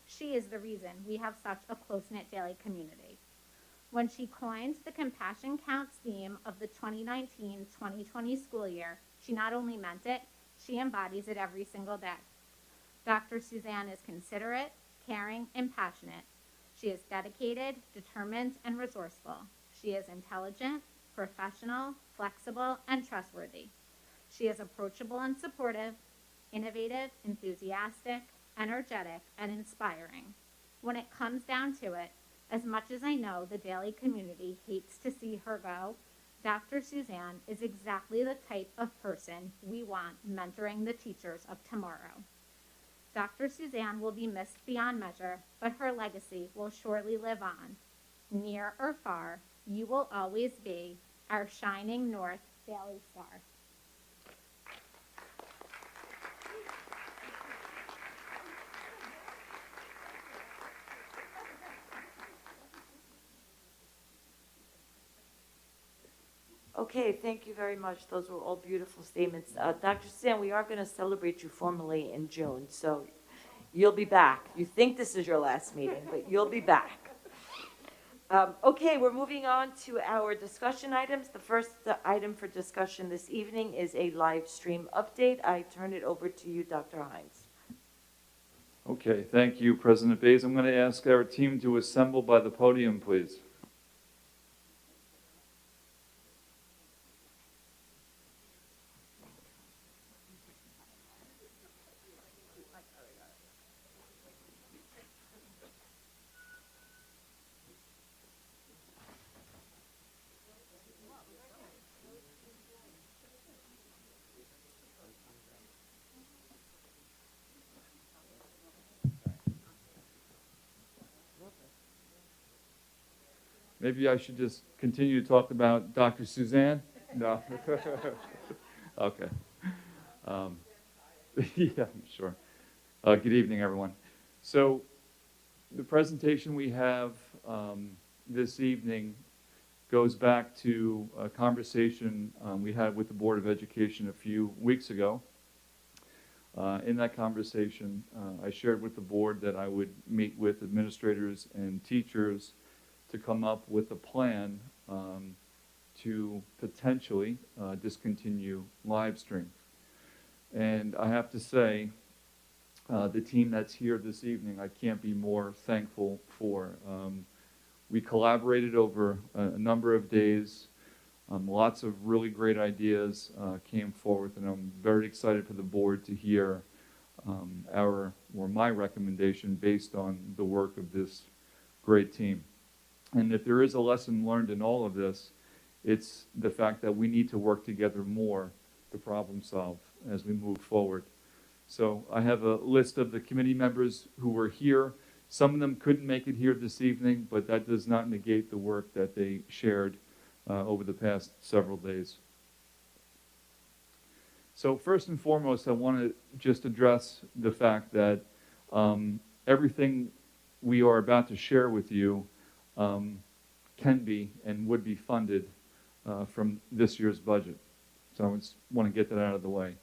She is the reason we have such a close-knit Daly community. When she coined the Compassion Counts theme of the 2019-2020 school year, she not only meant it, she embodies it every single day. Dr. Suzanne is considerate, caring, and passionate. She is dedicated, determined, and resourceful. She is intelligent, professional, flexible, and trustworthy. She is approachable and supportive, innovative, enthusiastic, energetic, and inspiring. When it comes down to it, as much as I know the Daly community hates to see her go, Dr. Suzanne is exactly the type of person we want mentoring the teachers of tomorrow. Dr. Suzanne will be missed beyond measure, but her legacy will surely live on. Near or far, you will always be our shining north Daly star. Okay, thank you very much. Those were all beautiful statements. Dr. Suzanne, we are going to celebrate you formally in June, so you'll be back. You think this is your last meeting, but you'll be back. Okay, we're moving on to our discussion items. The first item for discussion this evening is a live stream update. I turn it over to you, Dr. Hines. Okay, thank you, President Bays. I'm going to ask our team to assemble by the podium, please. Maybe I should just continue to talk about Dr. Suzanne? No. Okay. Yeah, sure. Good evening, everyone. So the presentation we have this evening goes back to a conversation we had with the Board of Education a few weeks ago. In that conversation, I shared with the board that I would meet with administrators and teachers to come up with a plan to potentially discontinue live stream. And I have to say, the team that's here this evening, I can't be more thankful for. We collaborated over a number of days. Lots of really great ideas came forth, and I'm very excited for the board to hear my recommendation based on the work of this great team. And if there is a lesson learned in all of this, it's the fact that we need to work together more to problem solve as we move forward. So I have a list of the committee members who were here. Some of them couldn't make it here this evening, but that does not negate the work that they shared over the past several days. So first and foremost, I want to just address the fact that everything we are about to share with you can be and would be funded from this year's budget. So I just want to get that out of the way.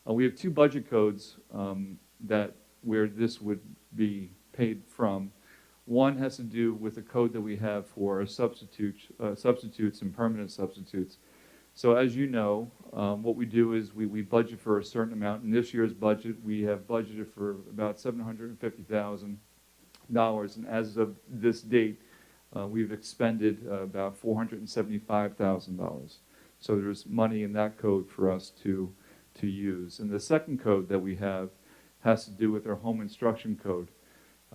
We have two budget codes where this would be paid from. One has to do with the code that we have for substitutes and permanent substitutes. So as you know, what we do is we budget for a certain amount. In this year's budget, we have budgeted for about $750,000. And as of this date, we've expended about $475,000. So there's money in that code for us to use. And the second code that we have has to do with our home instruction code.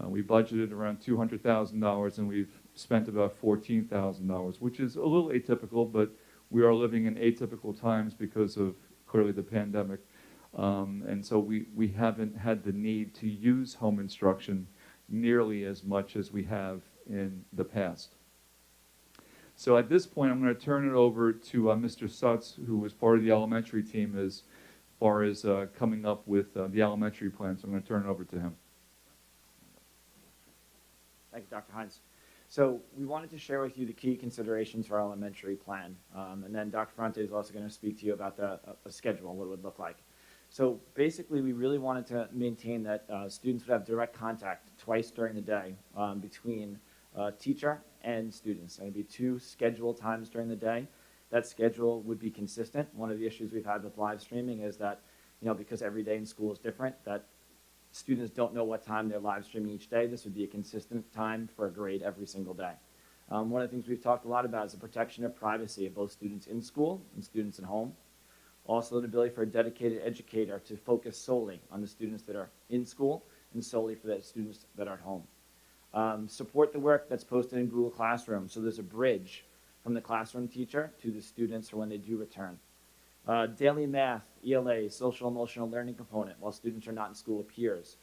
We budgeted around $200,000 and we've spent about $14,000, which is a little atypical, but we are living in atypical times because of clearly the pandemic. And so we haven't had the need to use home instruction nearly as much as we have in the past. So at this point, I'm going to turn it over to Mr. Sutz, who was part of the elementary team as far as coming up with the elementary plan. So I'm going to turn it over to him. Thank you, Dr. Hines. So we wanted to share with you the key considerations for our elementary plan. And then Dr. Ferrante is also going to speak to you about a schedule, what it would look like. So basically, we really wanted to maintain that students would have direct contact twice during the day between teacher and students. And it'd be 2 scheduled times during the day. That schedule would be consistent. One of the issues we've had with live streaming is that, because every day in school is different, that students don't know what time they're live streaming each day. This would be a consistent time for a grade every single day. One of the things we've talked a lot about is the protection of privacy of both students in school and students at home. Also, the ability for a dedicated educator to focus solely on the students that are in school and solely for the students that are at home. Support the work that's posted in Google Classroom, so there's a bridge from the classroom teacher to the students for when they do return. Daily math, ELA, social emotional learning component while students are not in school appears.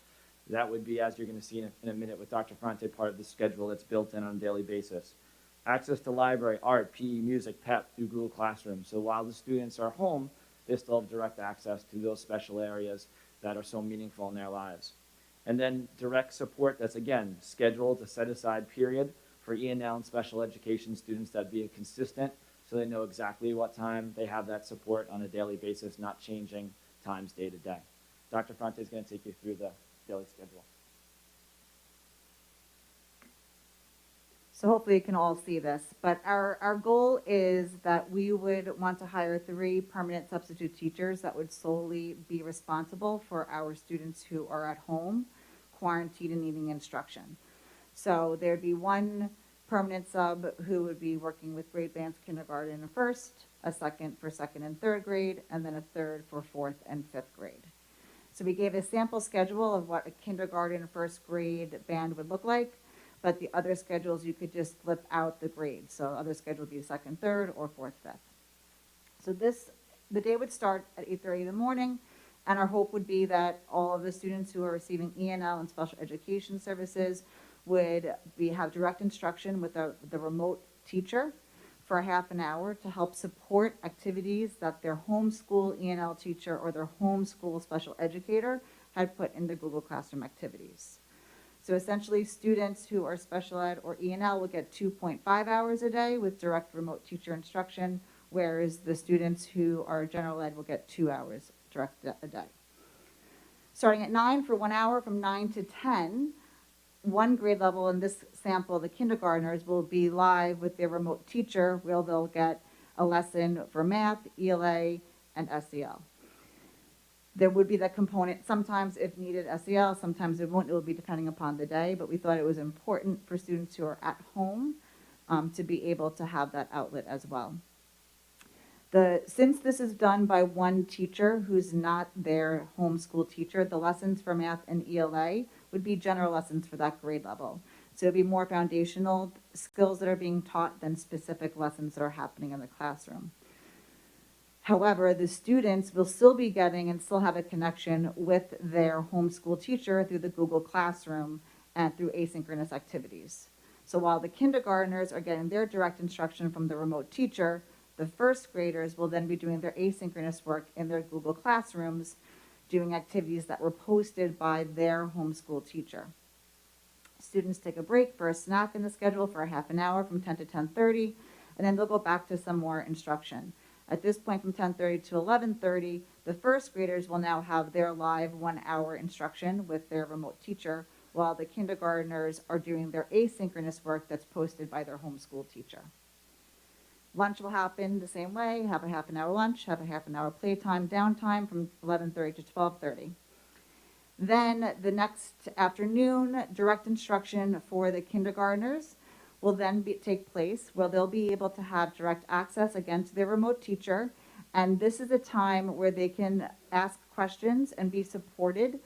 That would be, as you're going to see in a minute with Dr. Ferrante, part of the schedule that's built in on a daily basis. Access to library, art, PE, music, PEP through Google Classroom. So while the students are home, they still have direct access to those special areas that are so meaningful in their lives. And then direct support that's, again, scheduled, a set-aside period for E&L and special education students that be consistent so they know exactly what time they have that support on a daily basis, not changing times day to day. Dr. Ferrante is going to take you through the daily schedule. So hopefully you can all see this, but our goal is that we would want to hire 3 permanent substitute teachers that would solely be responsible for our students who are at home, quarantined and needing instruction. So there'd be 1 permanent sub who would be working with grade bands kindergarten and first, a second for 2nd and 3rd grade, and then a third for 4th and 5th grade. So we gave a sample schedule of what a kindergarten and 1st grade band would look like. But the other schedules, you could just flip out the grades. So other schedule would be 2nd, 3rd, or 4th, 5th. So the day would start at 8:30 in the morning, and our hope would be that all of the students who are receiving E&L and special education services would have direct instruction with the remote teacher for a half an hour to help support activities that their homeschool E&L teacher or their homeschool special educator had put in the Google Classroom activities. So essentially, students who are special ed or E&L will get 2.5 hours a day with direct remote teacher instruction, whereas the students who are general ed will get 2 hours direct a day. Starting at 9 for 1 hour from 9 to 10, 1 grade level in this sample, the kindergartners, will be live with their remote teacher where they'll get a lesson for math, ELA, and SEL. There would be that component, sometimes if needed SEL, sometimes it won't, it will be depending upon the day, but we thought it was important for students who are at home to be able to have that outlet as well. Since this is done by 1 teacher who's not their homeschool teacher, the lessons for math and ELA would be general lessons for that grade level. So it'd be more foundational skills that are being taught than specific lessons that are happening in the classroom. However, the students will still be getting and still have a connection with their homeschool teacher through the Google Classroom and through asynchronous activities. So while the kindergartners are getting their direct instruction from the remote teacher, the 1st graders will then be doing their asynchronous work in their Google Classrooms, doing activities that were posted by their homeschool teacher. Students take a break for a snack in the schedule for a half an hour from 10 to 10:30, and then they'll go back to some more instruction. At this point, from 10:30 to 11:30, the 1st graders will now have their live 1 hour instruction with their remote teacher, while the kindergartners are doing their asynchronous work that's posted by their homeschool teacher. Lunch will happen the same way, have a half an hour lunch, have a half an hour playtime, downtime from 11:30 to 12:30. Then the next afternoon, direct instruction for the kindergartners will then take place where they'll be able to have direct access again to their remote teacher. And this is a time where they can ask questions and be supported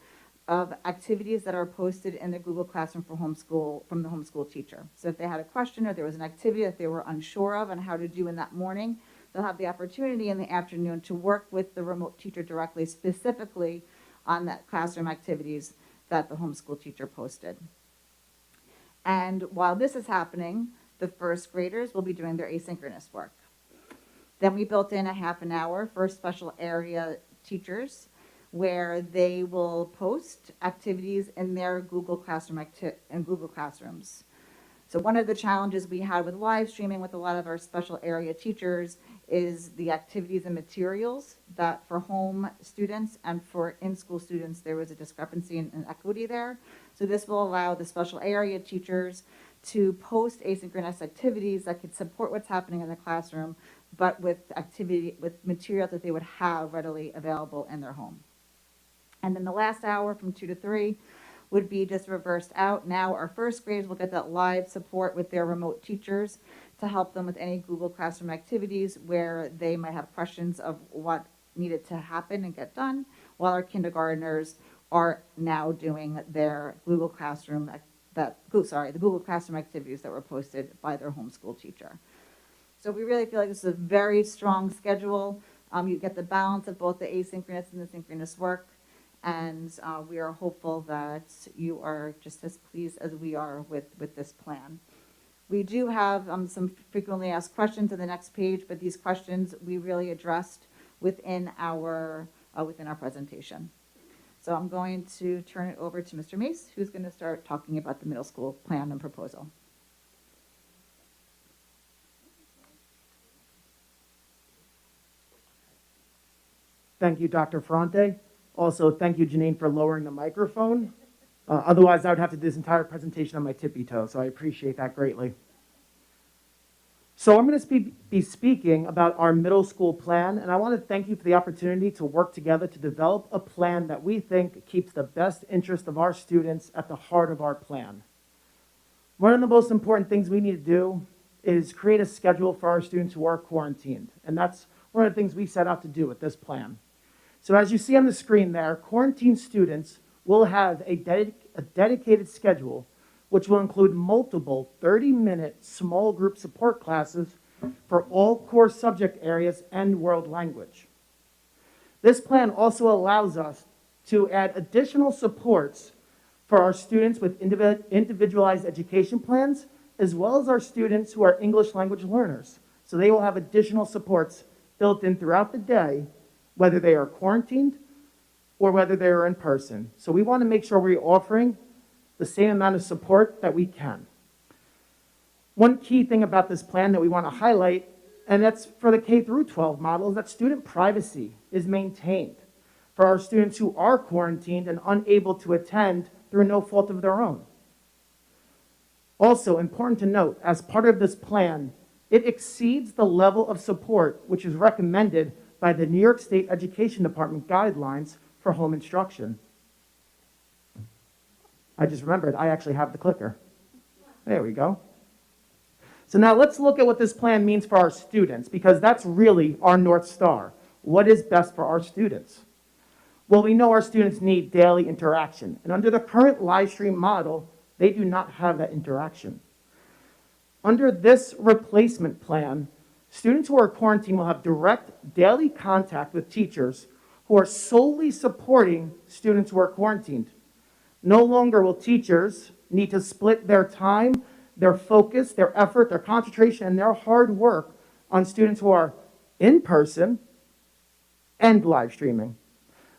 of activities that are posted in the Google Classroom for homeschool from the homeschool teacher. So if they had a question or there was an activity that they were unsure of and how to do in that morning, they'll have the opportunity in the afternoon to work with the remote teacher directly, specifically on that classroom activities that the homeschool teacher posted. And while this is happening, the first graders will be doing their asynchronous work. Then we built in a half an hour for special area teachers where they will post activities in their Google Classroom in Google Classrooms. So one of the challenges we had with live streaming with a lot of our special area teachers is the activities and materials that for home students and for in-school students, there was a discrepancy in equity there. So this will allow the special area teachers to post asynchronous activities that could support what's happening in the classroom, but with materials that they would have readily available in their home. And then the last hour from 2 to 3 would be just reversed out. Now our first graders will get that live support with their remote teachers to help them with any Google Classroom activities where they might have questions of what needed to happen and get done, while our kindergartners are now doing their Google Classroom, the Google Classroom activities that were posted by their homeschool teacher. So we really feel like this is a very strong schedule. You get the balance of both the asynchronous and the synchronous work. And we are hopeful that you are just as pleased as we are with this plan. We do have some frequently asked questions on the next page, but these questions we really addressed within our presentation. So I'm going to turn it over to Mr. Mace, who's going to start talking about the middle school plan and proposal. Thank you, Dr. Ferrante. Also, thank you, Janine, for lowering the microphone. Otherwise, I would have to do this entire presentation on my tippy toe, so I appreciate that greatly. So I'm going to be speaking about our middle school plan, and I want to thank you for the opportunity to work together to develop a plan that we think keeps the best interest of our students at the heart of our plan. One of the most important things we need to do is create a schedule for our students who are quarantined, and that's one of the things we set out to do with this plan. So as you see on the screen there, quarantine students will have a dedicated schedule, which will include multiple 30-minute small group support classes for all core subject areas and world language. This plan also allows us to add additional supports for our students with individualized education plans, as well as our students who are English language learners. So they will have additional supports built in throughout the day, whether they are quarantined or whether they are in person. So we want to make sure we're offering the same amount of support that we can. One key thing about this plan that we want to highlight, and that's for the K through 12 model, is that student privacy is maintained for our students who are quarantined and unable to attend through no fault of their own. Also, important to note, as part of this plan, it exceeds the level of support which is recommended by the New York State Education Department guidelines for home instruction. I just remembered I actually have the clicker. There we go. So now let's look at what this plan means for our students, because that's really our North Star. What is best for our students? Well, we know our students need daily interaction, and under the current live stream model, they do not have that interaction. Under this replacement plan, students who are quarantined will have direct daily contact with teachers who are solely supporting students who are quarantined. No longer will teachers need to split their time, their focus, their effort, their concentration, and their hard work on students who are in person and live streaming.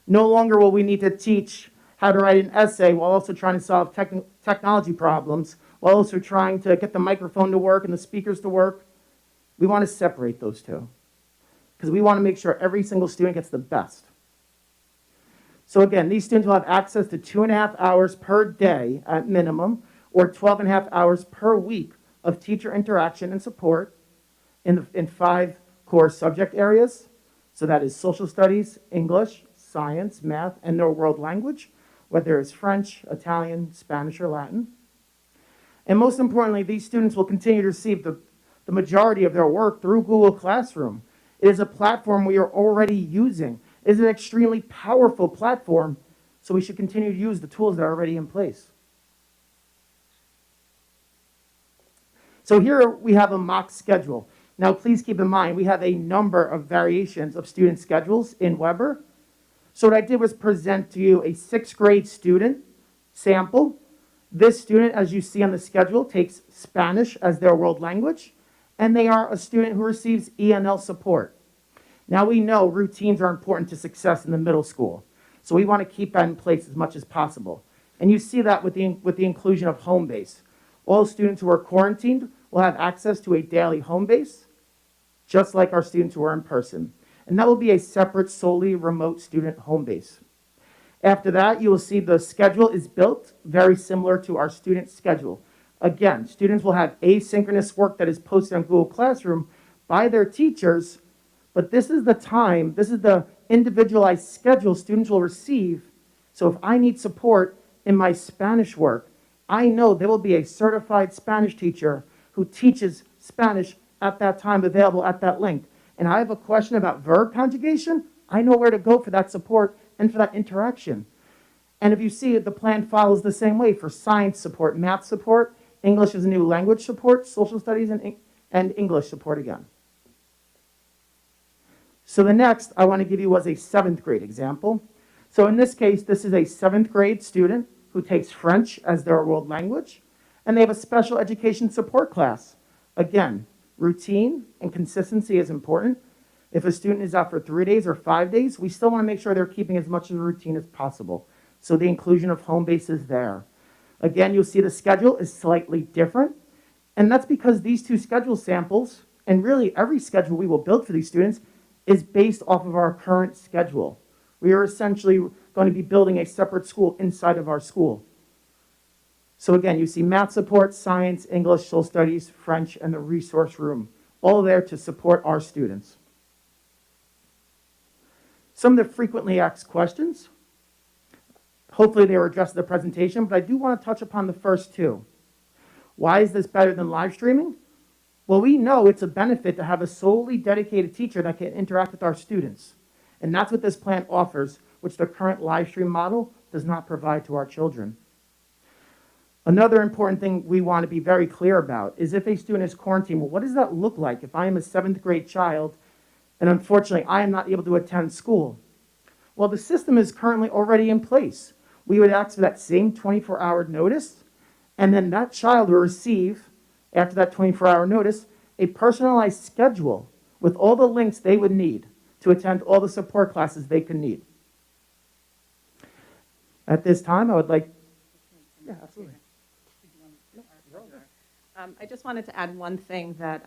No longer will we need to teach how to write an essay while also trying to solve technology problems, while also trying to get the microphone to work and the speakers to work. We want to separate those two because we want to make sure every single student gets the best. So again, these students will have access to 2.5 hours per day at minimum, or 12.5 hours per week of teacher interaction and support in 5 core subject areas. So that is social studies, English, science, math, and their world language, whether it's French, Italian, Spanish, or Latin. And most importantly, these students will continue to receive the majority of their work through Google Classroom. It is a platform we are already using. It is an extremely powerful platform, so we should continue to use the tools that are already in place. So here we have a mock schedule. Now please keep in mind, we have a number of variations of student schedules in Weber. So what I did was present to you a 6th grade student sample. This student, as you see on the schedule, takes Spanish as their world language, and they are a student who receives ENL support. Now we know routines are important to success in the middle school, so we want to keep that in place as much as possible. And you see that with the inclusion of home base. All students who are quarantined will have access to a daily home base, just like our students who are in person. And that will be a separate, solely remote student home base. After that, you will see the schedule is built very similar to our student schedule. Again, students will have asynchronous work that is posted on Google Classroom by their teachers, but this is the time, this is the individualized schedule students will receive. So if I need support in my Spanish work, I know there will be a certified Spanish teacher who teaches Spanish at that time available at that link. And I have a question about verb conjugation, I know where to go for that support and for that interaction. And if you see it, the plan follows the same way for science support, math support, English as a new language support, social studies, and English support again. So the next I want to give you was a 7th grade example. So in this case, this is a 7th grade student who takes French as their world language, and they have a special education support class. Again, routine and consistency is important. If a student is out for 3 days or 5 days, we still want to make sure they're keeping as much of a routine as possible. So the inclusion of home base is there. Again, you'll see the schedule is slightly different, and that's because these two schedule samples, and really every schedule we will build for these students, is based off of our current schedule. We are essentially going to be building a separate school inside of our school. So again, you see math support, science, English, social studies, French, and the resource room, all there to support our students. Some of the frequently asked questions. Hopefully they were addressed in the presentation, but I do want to touch upon the first two. Why is this better than live streaming? Well, we know it's a benefit to have a solely dedicated teacher that can interact with our students. And that's what this plan offers, which the current live stream model does not provide to our children. Another important thing we want to be very clear about is if a student is quarantined, well, what does that look like if I am a 7th grade child and unfortunately I am not able to attend school? Well, the system is currently already in place. We would ask for that same 24-hour notice, and then that child will receive, after that 24-hour notice, a personalized schedule with all the links they would need to attend all the support classes they could need. At this time, I would like... Yeah, absolutely. I just wanted to add one thing that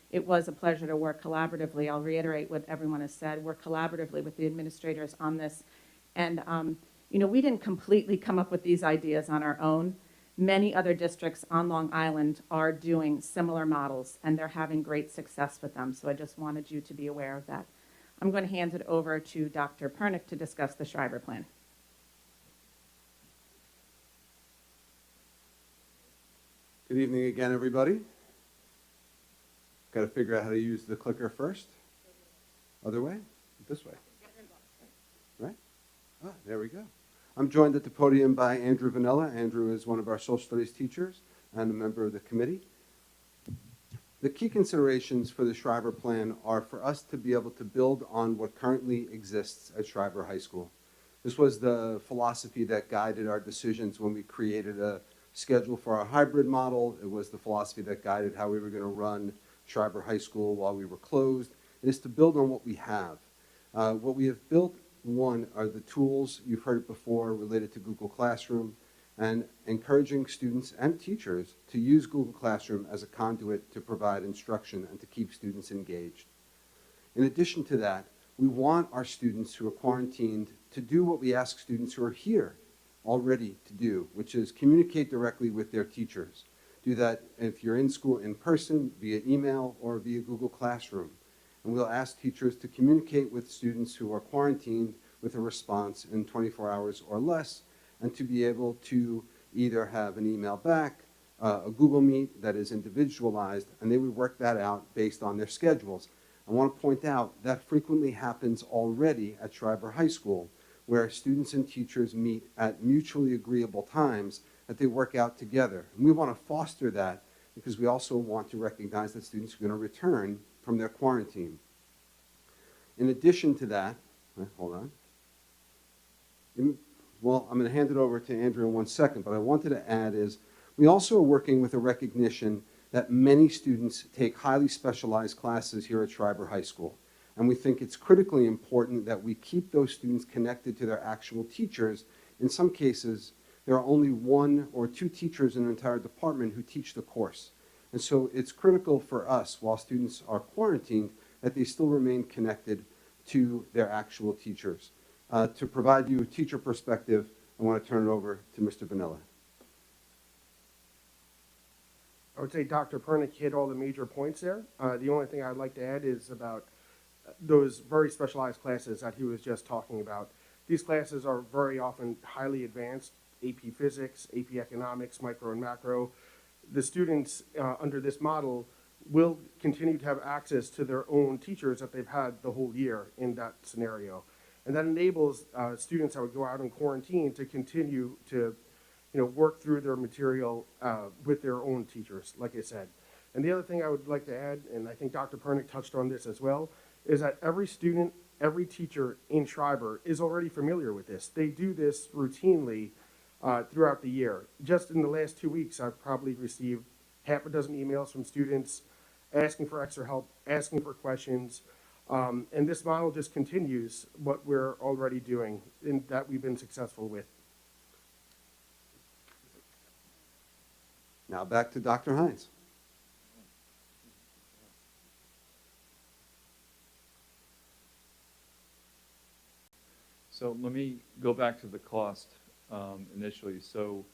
it was a pleasure to work collaboratively. I'll reiterate what everyone has said. Work collaboratively with the administrators on this. And, you know, we didn't completely come up with these ideas on our own. Many other districts on Long Island are doing similar models, and they're having great success with them. So I just wanted you to be aware of that. I'm going to hand it over to Dr. Pernick to discuss the Shriver Plan. Good evening again, everybody. Got to figure out how to use the clicker first. Other way? This way. Right? Ah, there we go. I'm joined at the podium by Andrew Vanella. Andrew is one of our social studies teachers and a member of the committee. The key considerations for the Shriver Plan are for us to be able to build on what currently exists at Shriver High School. This was the philosophy that guided our decisions when we created a schedule for our hybrid model. It was the philosophy that guided how we were going to run Shriver High School while we were closed. It is to build on what we have. What we have built, one, are the tools, you've heard it before, related to Google Classroom, and encouraging students and teachers to use Google Classroom as a conduit to provide instruction and to keep students engaged. In addition to that, we want our students who are quarantined to do what we ask students who are here already to do, which is communicate directly with their teachers. Do that if you're in school in person, via email or via Google Classroom. And we'll ask teachers to communicate with students who are quarantined with a response in 24 hours or less, and to be able to either have an email back, a Google Meet that is individualized, and they would work that out based on their schedules. I want to point out that frequently happens already at Shriver High School, where students and teachers meet at mutually agreeable times that they work out together. And we want to foster that because we also want to recognize that students are going to return from their quarantine. In addition to that, hold on. Well, I'm going to hand it over to Andrew in 1 second, but I wanted to add is we also are working with a recognition that many students take highly specialized classes here at Shriver High School. And we think it's critically important that we keep those students connected to their actual teachers. In some cases, there are only 1 or 2 teachers in an entire department who teach the course. And so it's critical for us, while students are quarantined, that they still remain connected to their actual teachers. To provide you a teacher perspective, I want to turn it over to Mr. Vanilla. I would say Dr. Pernick hit all the major points there. The only thing I'd like to add is about those very specialized classes that he was just talking about. These classes are very often highly advanced, AP Physics, AP Economics, Micro and Macro. The students under this model will continue to have access to their own teachers that they've had the whole year in that scenario. And that enables students that would go out in quarantine to continue to work through their material with their own teachers, like I said. And the other thing I would like to add, and I think Dr. Pernick touched on this as well, is that every student, every teacher in Shriver is already familiar with this. They do this routinely throughout the year. Just in the last 2 weeks, I've probably received half a dozen emails from students asking for extra help, asking for questions. And this model just continues what we're already doing and that we've been successful with. Now back to Dr. Hines. So let me go back to the cost initially. So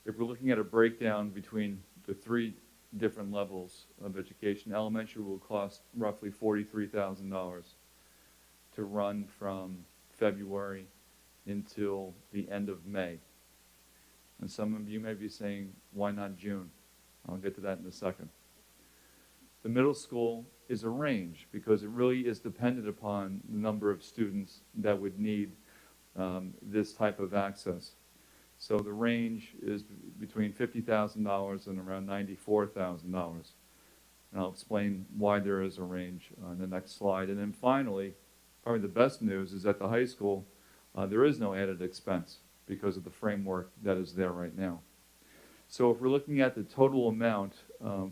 if we're looking at a breakdown between the 3 different levels of education, elementary will cost roughly $43,000 to run from February until the end of May. And some of you may be saying, why not June? I'll get to that in a second. The middle school is a range because it really is dependent upon the number of students that would need this type of access. So the range is between $50,000 and around $94,000. And I'll explain why there is a range on the next slide. And then finally, probably the best news is at the high school, there is no added expense because of the framework that is there right now. So if we're looking at the total amount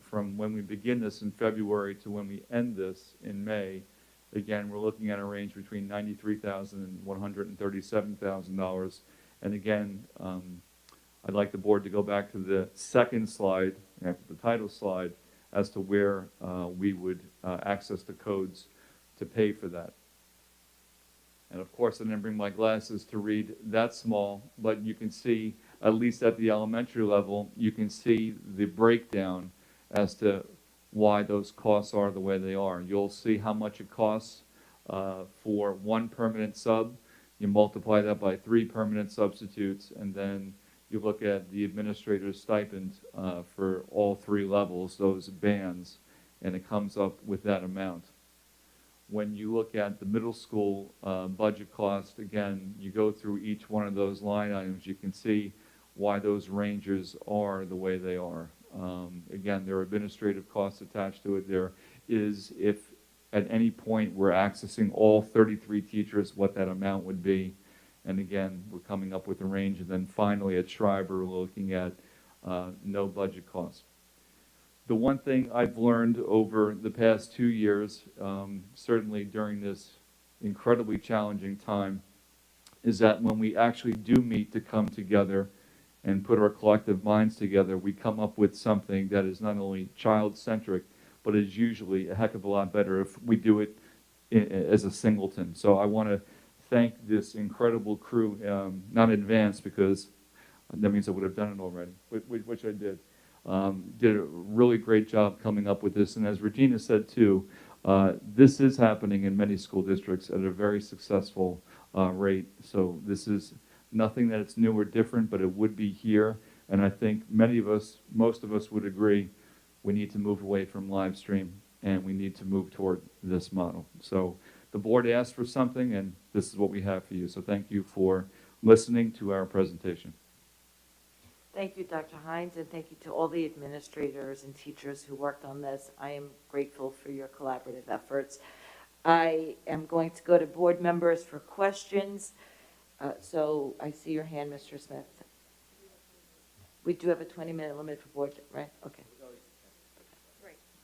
from when we begin this in February to when we end this in May, again, we're looking at a range between $93,000 and $137,000. And again, I'd like the board to go back to the second slide, after the title slide, as to where we would access the codes to pay for that. And of course, I didn't bring my glasses to read that small, but you can see, at least at the elementary level, you can see the breakdown as to why those costs are the way they are. You'll see how much it costs for 1 permanent sub. You multiply that by 3 permanent substitutes, and then you look at the administrator's stipend for all 3 levels, those bands, and it comes up with that amount. When you look at the middle school budget cost, again, you go through each one of those line items, you can see why those ranges are the way they are. Again, there are administrative costs attached to it. There is, if at any point we're accessing all 33 teachers, what that amount would be. And again, we're coming up with a range. And then finally at Shriver, we're looking at no budget costs. The one thing I've learned over the past 2 years, certainly during this incredibly challenging time, is that when we actually do meet to come together and put our collective minds together, we come up with something that is not only child-centric, but is usually a heck of a lot better if we do it as a singleton. So I want to thank this incredible crew, not in advance because that means I would have done it already, which I did. Did a really great job coming up with this. And as Regina said too, this is happening in many school districts at a very successful rate. So this is nothing that it's new or different, but it would be here And I think many of us, most of us would agree, we need to move away from live stream and we need to move toward this model. So the board asked for something and this is what we have for you. So thank you for listening to our presentation. Thank you, Dr. Hines, and thank you to all the administrators and teachers who worked on this. I am grateful for your collaborative efforts. I am going to go to board members for questions. So I see your hand, Mr. Smith. We do have a 20-minute limit for board, right? Okay.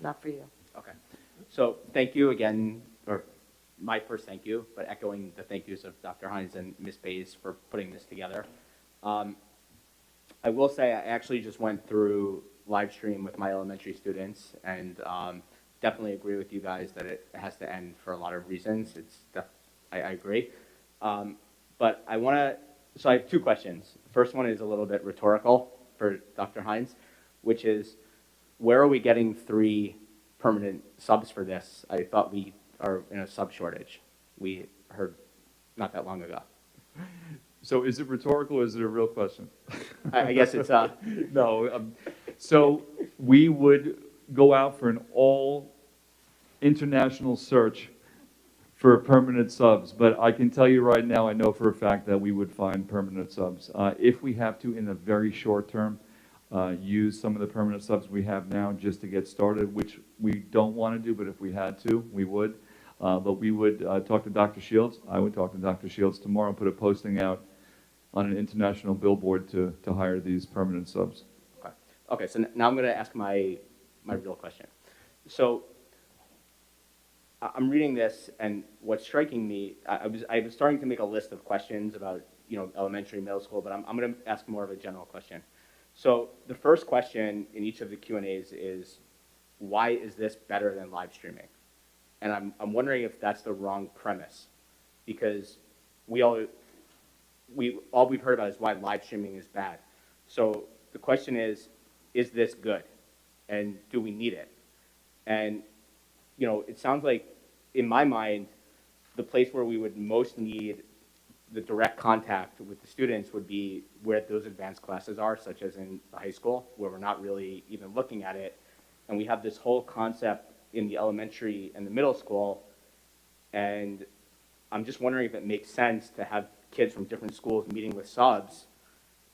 Not for you. Okay. So thank you again, or my first thank you, but echoing the thank yous of Dr. Hines and Ms. Bays for putting this together. I will say I actually just went through live stream with my elementary students and definitely agree with you guys that it has to end for a lot of reasons. I agree. But I want to, so I have two questions. The first one is a little bit rhetorical for Dr. Hines, which is, where are we getting 3 permanent subs for this? I thought we are in a sub shortage. We heard not that long ago. So is it rhetorical or is it a real question? I guess it's no. So we would go out for an all international search for permanent subs, but I can tell you right now, I know for a fact that we would find permanent subs. If we have to, in the very short term, use some of the permanent subs we have now just to get started, which we don't want to do, but if we had to, we would. But we would talk to Dr. Shields. I would talk to Dr. Shields tomorrow, put a posting out on an international billboard to hire these permanent subs. Okay. Okay, so now I'm going to ask my real question. So I'm reading this, and what's striking me, I was starting to make a list of questions about, you know, elementary, middle school, but I'm going to ask more of a general question. So the first question in each of the Q&As is, why is this better than live streaming? And I'm wondering if that's the wrong premise, because all we've heard about is why live streaming is bad. So the question is this good? And do we need it? And, you know, it sounds like, in my mind, the place where we would most need the direct contact with the students would be where those advanced classes are, such as in the high school, where we're not really even looking at it. And we have this whole concept in the elementary and the middle school. And I'm just wondering if it makes sense to have kids from different schools meeting with subs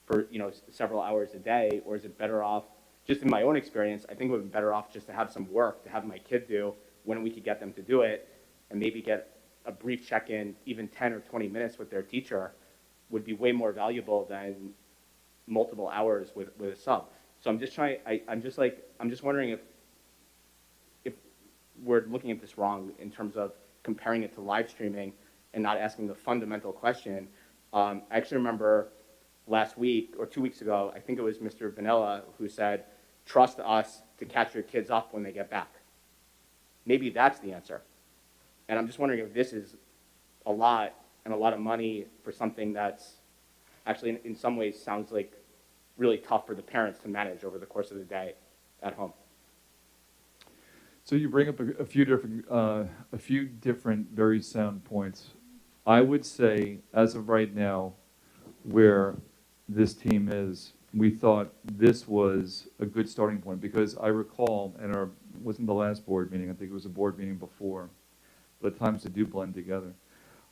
for, you know, several hours a day, or is it better off, just in my own experience, I think it would be better off just to have some work to have my kid do when we could get them to do it, and maybe get a brief check-in, even 10 or 20 minutes with their teacher would be way more valuable than multiple hours with a sub. So I'm just trying, I'm just wondering if we're looking at this wrong in terms of comparing it to live streaming and not asking the fundamental question. I actually remember last week or 2 weeks ago, I think it was Mr. Vanilla who said, trust us to catch your kids up when they get back. Maybe that's the answer. And I'm just wondering if this is a lot of money for something that's actually in some ways sounds like really tough for the parents to manage over the course of the day at home. So you bring up a few different very sound points. I would say, as of right now, where this team is, we thought this was a good starting point, because I recall, and wasn't the last board meeting, I think it was a board meeting before, but at times they do blend together.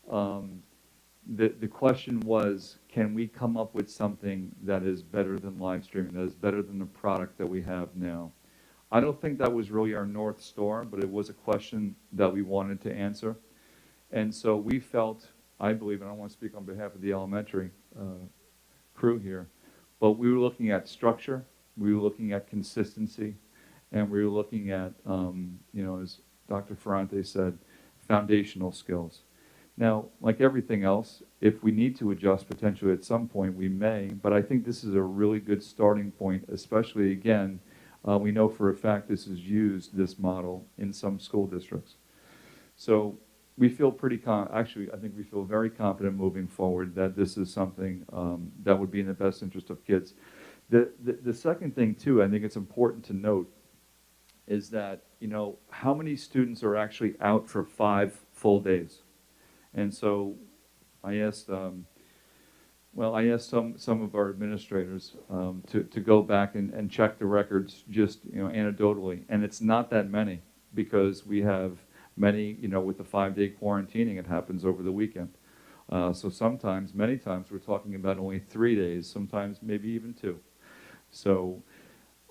The question was, can we come up with something that is better than live streaming, that is better than the product that we have now? I don't think that was really our North Star, but it was a question that we wanted to answer. And so we felt, I believe, and I don't want to speak on behalf of the elementary crew here, but we were looking at structure, we were looking at consistency, and we were looking at, you know, as Dr. Ferrante said, foundational skills. Now, like everything else, if we need to adjust potentially at some point, we may, but I think this is a really good starting point, especially, again, we know for a fact this is used, this model, in some school districts. So we feel actually, I think we feel very confident moving forward that this is something that would be in the best interest of kids. The second thing, too, I think it's important to note, is that, you know, how many students are actually out for 5 full days? And so I asked Well, I asked some of our administrators to go back and check the records just, anecdotally, and it's not that many because we have many, with the 5-day quarantining, it happens over the weekend. So sometimes, many times, we're talking about only 3 days, sometimes maybe even 2. So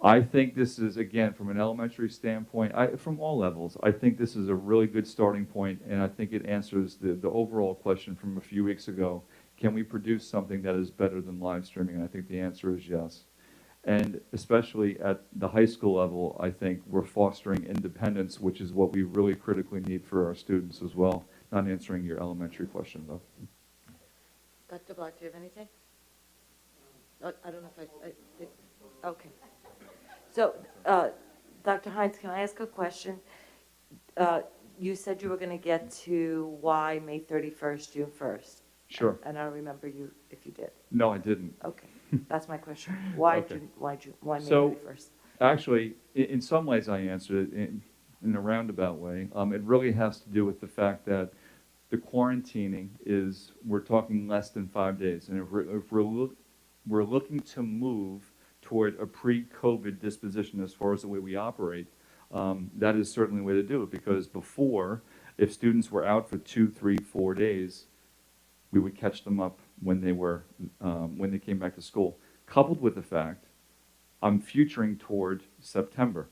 I think this is, again, from an elementary standpoint, from all levels, I think this is a really good starting point, and I think it answers the overall question from a few weeks ago. Can we produce something that is better than live streaming? And I think the answer is yes. And especially at the high school level, I think we're fostering independence, which is what we really critically need for our students as well. Not answering your elementary question, though. Dr. Block, do you have anything? I don't know if I did. Okay. So, Dr. Hines, can I ask a question? You said you were going to get to why May 31st, June 1st. Sure. And I don't remember you if you did. No, I didn't. Okay, that's my question. Why Okay. why May So, 31st? actually, in some ways I answered it in a roundabout way. It really has to do with the fact that the quarantining is, we're talking less than 5 days. And if we're looking to move toward a pre-COVID disposition as far as the way we operate, that is certainly the way to do it. Because before, if students were out for 2, 3, 4 days, we would catch them up when they came back to school. Coupled with the fact, I'm futuring toward September,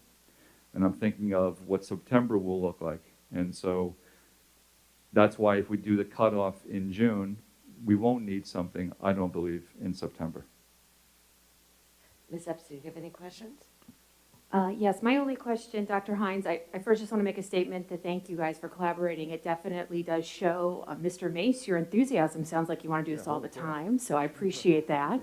and I'm thinking of what September will look like. And so that's why if we do the cutoff in June, we won't need something, I don't believe, in September. Ms. Epstein, do you have any questions? Yes, my only question, Dr. Hines, I first just want to make a statement to thank you guys for collaborating. It definitely does show, Mr. Mace, your enthusiasm sounds like you want to do this all the time, so I appreciate that.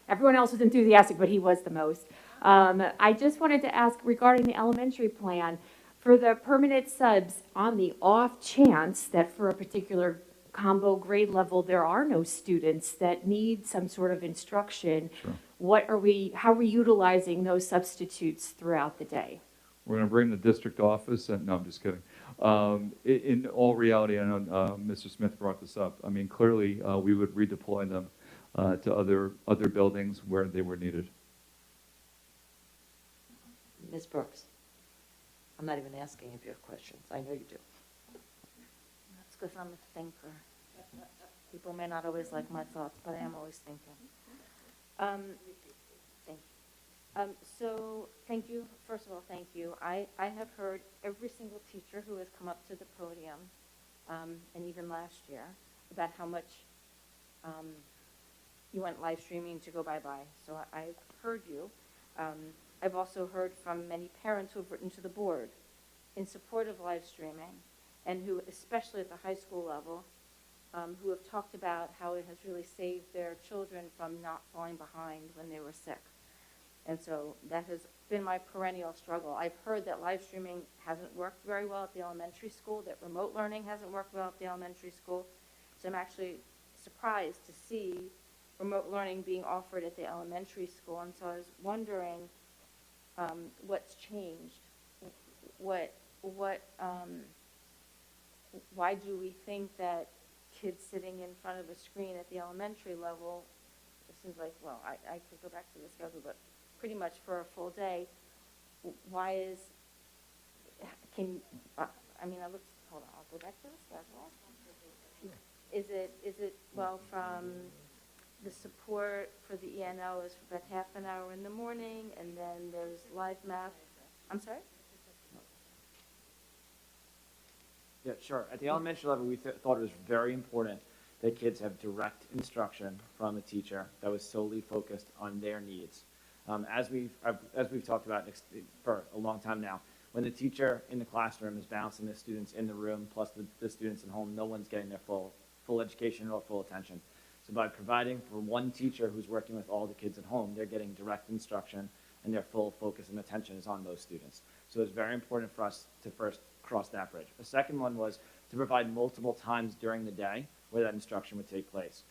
Everyone else was enthusiastic, but he was the most. I just wanted to ask regarding the elementary plan, for the permanent subs, on the off chance that for a particular combo grade level, there are no students that need some sort of instruction. Sure. How are we utilizing those substitutes throughout the day? We're going to bring the district office, and no, I'm just kidding. In all reality, I know Mr. Smith brought this up. I mean, clearly, we would redeploy them to other buildings where they were needed. Ms. Brooks? I'm not even asking if you have questions. I know you do. That's because I'm a thinker. People may not always like my thoughts, but I am always thinking. Thank you. So, thank you. First of all, thank you. I have heard every single teacher who has come up to the podium, and even last year, about how much you want live streaming to go bye-bye. So I've heard you. I've also heard from many parents who have written to the board in support of live streaming, and who, especially at the high school level, who have talked about how it has really saved their children from not falling behind when they were sick. And so that has been my perennial struggle. I've heard that live streaming hasn't worked very well at the elementary school, that remote learning hasn't worked well at the elementary school. So I'm actually surprised to see remote learning being offered at the elementary school. And so I was wondering what's changed. Why do we think that kids sitting in front of a screen at the elementary level, it seems like, well, I could go back to the schedule, but pretty much for a full day, why is, I looked, hold on, I'll go back to the schedule. Is it, well, from the support for the ENO is for about half an hour in the morning, and then there's live math, I'm sorry? Yeah, sure. At the elementary level, we thought it was very important that kids have direct instruction from a teacher that was solely focused on their needs. As we've talked about for a long time now, when the teacher in the classroom is bouncing the students in the room plus the students at home, no one's getting their full education or full attention. So by providing for one teacher who's working with all the kids at home, they're getting direct instruction and their full focus and attention is on those students. So it's very important for us to first cross that bridge. The second one was to provide multiple times during the day where that instruction would take place.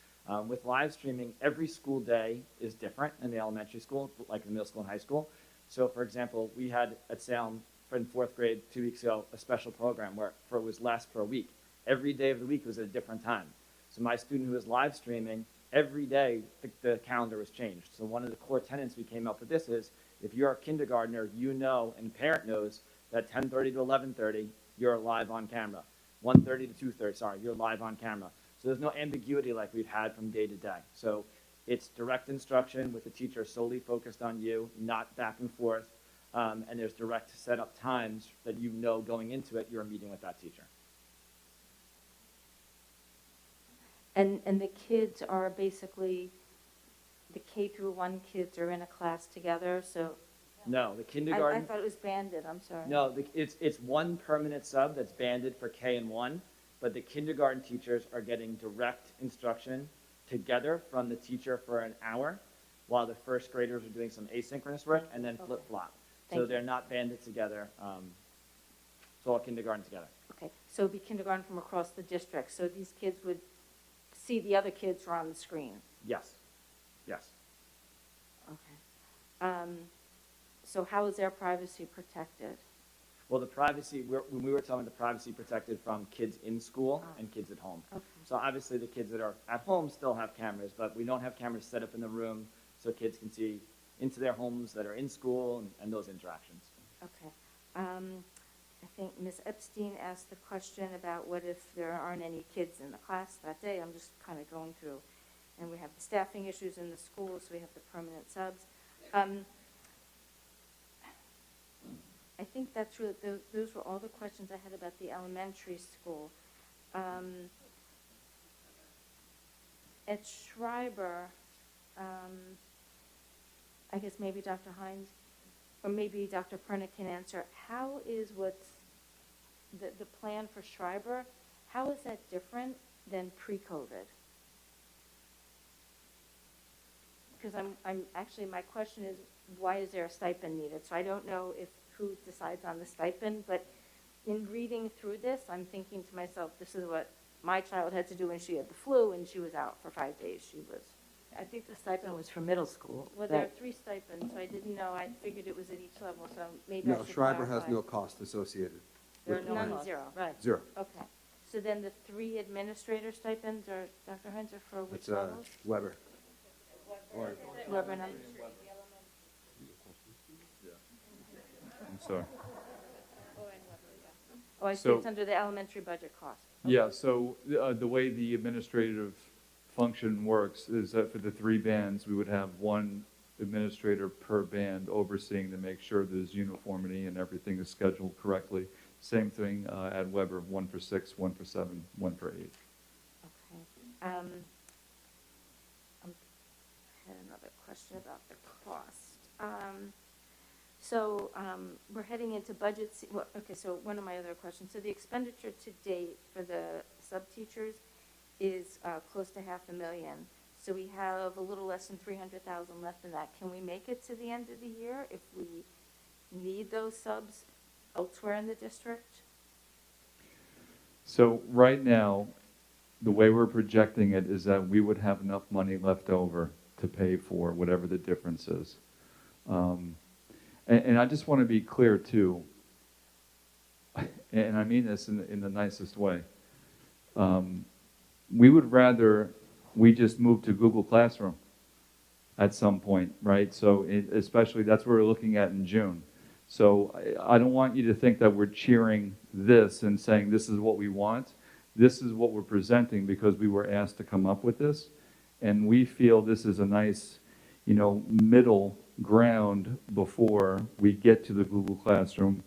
With live streaming, every school day is different in the elementary school, like in the middle school and high school. So for example, we had at Salem in 4th grade 2 weeks ago, a special program where it was less for a week. Every day of the week was at a different time. So my student who was live streaming every day the calendar was changed. So one of the core tenets we came up with this is, if you're a kindergartner, you know, and parent knows that 10:30 to 11:30, you're live on camera. 1:30 to 2:30, sorry, you're live on camera. So there's no ambiguity like we've had from day to day. So it's direct instruction with the teacher solely focused on you, not back and forth. And there's direct set up times that you know going into it, you're meeting with that teacher. And the kids are basically, the K through 1 kids are in a class together, so. No, the I kindergarten. thought it was banded, I'm sorry. No, it's one permanent sub that's banded for K and 1, but the kindergarten teachers are getting direct instruction together from the teacher for an hour, while the first graders are doing some asynchronous work and then flip-flop. Thank So you. they're not banded together. It's all kindergarten together. Okay, so it'd be kindergarten from across the district, so these kids would see the other kids who are on the screen? Yes, yes. Okay. So how is their privacy protected? Well, the privacy, when we were talking the privacy protected from kids in school and kids at home. Okay. So obviously the kids that are at home still have cameras, but we don't have cameras set up in the room so kids can see into their homes that are in school and those interactions. Okay. I think Ms. Epstein asked the question about what if there aren't any kids in the class that day. I'm just kind of going through. And we have the staffing issues in the schools, we have the permanent subs. I think that's really, those were all the questions I had about the elementary school. At Shriver, I guess maybe Dr. Hines, or maybe Dr. Pernick can answer, how is what's the plan for Shriver, how is that different than pre-COVID? Because I'm actually, my question is, why is there a stipend needed? So I don't know if who decides on the stipend, but in reading through this, I'm thinking to myself, this is what my child had to do when she had the flu and she was out for 5 days. She was. I think the stipend was for middle school. Well, there are 3 stipends, so I didn't know. I figured it was at each level, so maybe I No, should Shriver has clarify. no cost associated. There are with none, plans. 0. Right. Zero. Okay. So then the 3 administrator stipends are, Dr. Hines, are for which It's levels? Weber. Weber and I'm sorry. Oh, I see, So- it's under the elementary budget cost. Yeah, so the way the administrative function works is that for the 3 bands, we would have 1 administrator per band overseeing to make sure there's uniformity and everything is scheduled correctly. Same thing at Weber, 1 for 6, 1 for 7, 1 for 8. Okay. I had another question about the cost. So we're heading into budget, well, okay, so one of my other questions. So the expenditure to date for the sub-teachers is close to $500,000. So we have a little less than $300,000 left in that. Can we make it to the end of the year if we need those subs elsewhere in the district? So right now, the way we're projecting it is that we would have enough money left over to pay for whatever the difference is. And I just want to be clear too, and I mean this in the nicest way. We would rather we just move to Google Classroom at some point, right? So especially that's what we're looking at in June. So I don't want you to think that we're cheering this and saying this is what we want. This is what we're presenting because we were asked to come up with this. And we feel this is a nice, middle ground before we get to the Google Classroom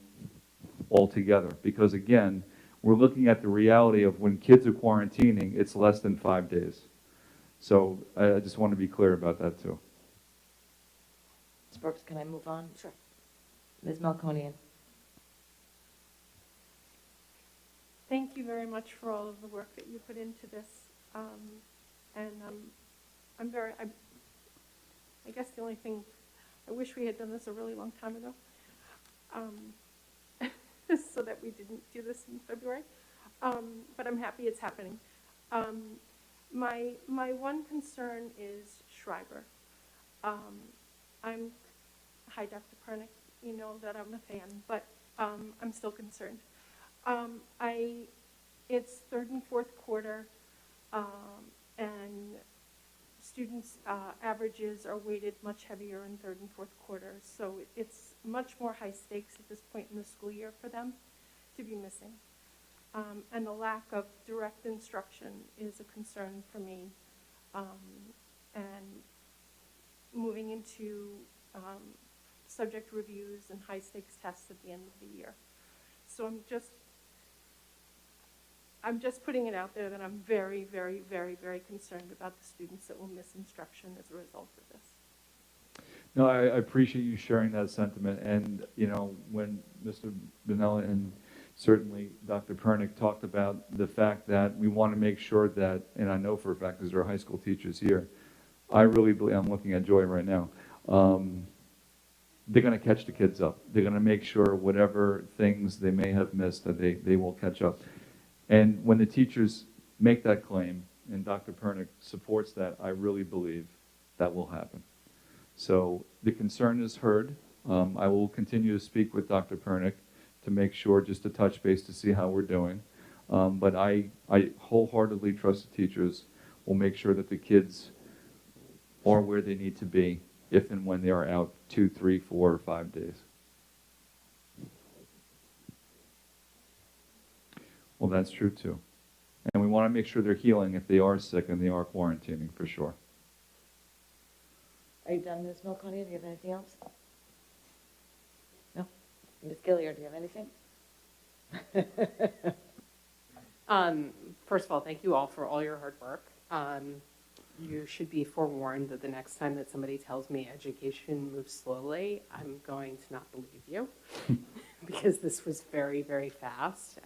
altogether. Because again, we're looking at the reality of when kids are quarantining, it's less than 5 days. So I just want to be clear about that too. Ms. Brooks, can I move on? Sure. Ms. Melkonian. Thank you very much for all of the work that you put into this. I guess the only thing, I wish we had done this a really long time ago, so that we didn't do this in February. But I'm happy it's happening. My one concern is Shriver. Hi, Dr. Pernick, you know that I'm a fan, but I'm still concerned. It's third and fourth quarter, and students' averages are weighted much heavier in third and fourth quarters. So it's much more high stakes at this point in the school year for them to be missing. And the lack of direct instruction is a concern for me. And moving into subject reviews and high stakes tests at the end of the year. So I'm just putting it out there that I'm very, very, very, very concerned about the students that will miss instruction as a result of this. No, I appreciate you sharing that sentiment. And, you know, when Mr. Bonella and certainly Dr. Pernick talked about the fact that we want to make sure that, and I know for a fact because there are high school teachers here, I really believe, I'm looking at Joy right now, they're going to catch the kids up. They're going to make sure whatever things they may have missed that they will catch up. And when the teachers make that claim, and Dr. Pernick supports that, I really believe that will happen. So the concern is heard. I will continue to speak with Dr. Pernick to make sure, just to touch base to see how we're doing. But I wholeheartedly trust the teachers will make sure that the kids are where they need to be if and when they are out 2, 3, 4, or 5 days. Well, that's true too. And we want to make sure they're healing if they are sick and they are quarantining for sure. Are you done, Ms. Milconi? Do you have anything else? No? Ms. Gilliard, do you have anything? First of all, thank you all for all your hard work. You should be forewarned that the next time that somebody tells me education moves slowly, I'm going to not believe you because this was very, very fast,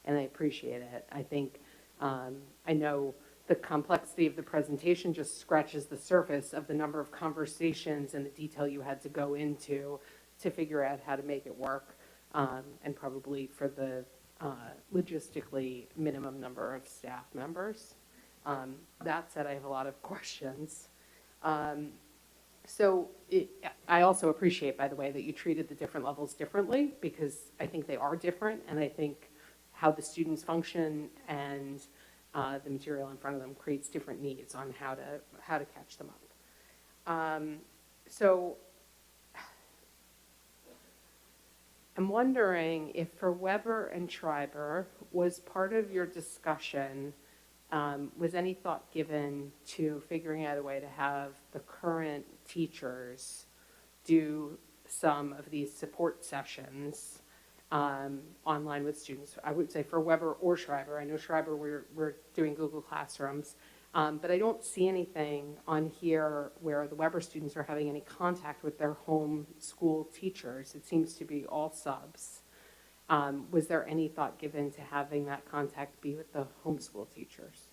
and I appreciate it. I think, I know the complexity of the presentation just scratches the surface of the number of conversations and the detail you had to go into to figure out how to make it work, and probably for the logistically minimum number of staff members. That said, I have a lot of questions. I also appreciate, by the way, that you treated the different levels differently because I think they are different, and I think how the students function and the material in front of them creates different needs on how to catch them up. So I'm wondering if for Weber and Shriver was part of your discussion, was any thought given to figuring out a way to have the current teachers do some of these support sessions online with students? I would say for Weber or Shriver. I know Shriver we're doing Google Classrooms, but I don't see anything on here where the Weber students are having any contact with their home school teachers. It seems to be all subs. Was there any thought given to having that contact be with the homeschool teachers?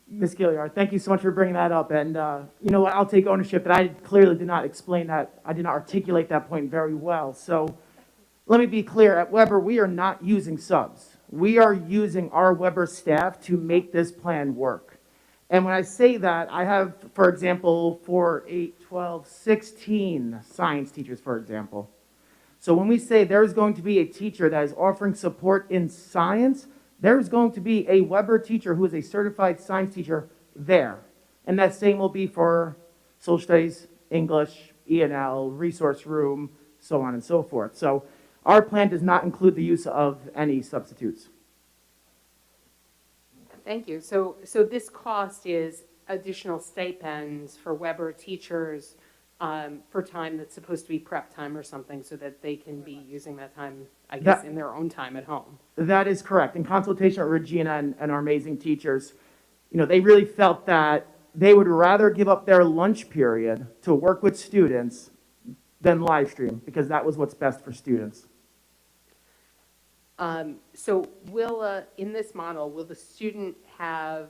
Ms. Gilliard, thank you so much for bringing that up. And you know what, I'll take ownership that I clearly did not explain that. I did not articulate that point very well. So let me be clear, at Weber, we are not using subs. We are using our Weber staff to make this plan work. And when I say that, I have, for example, 4, 8, 12, 16 science teachers, for example. So when we say there's going to be a teacher that is offering support in science, there's going to be a Weber teacher who is a certified science teacher there. And that same will be for social studies, English, E&L, resource room, so on and so forth. So our plan does not include the use of any substitutes. Thank you. So this cost is additional stipends for Weber teachers for time that's supposed to be prep time or something so that they can be using that time, I guess, in their own time at home. That is correct. In consultation with Regina and our amazing teachers, you know, they really felt that they would rather give up their lunch period to work with students than live stream because that was what's best for students. So will, in this model, will the student have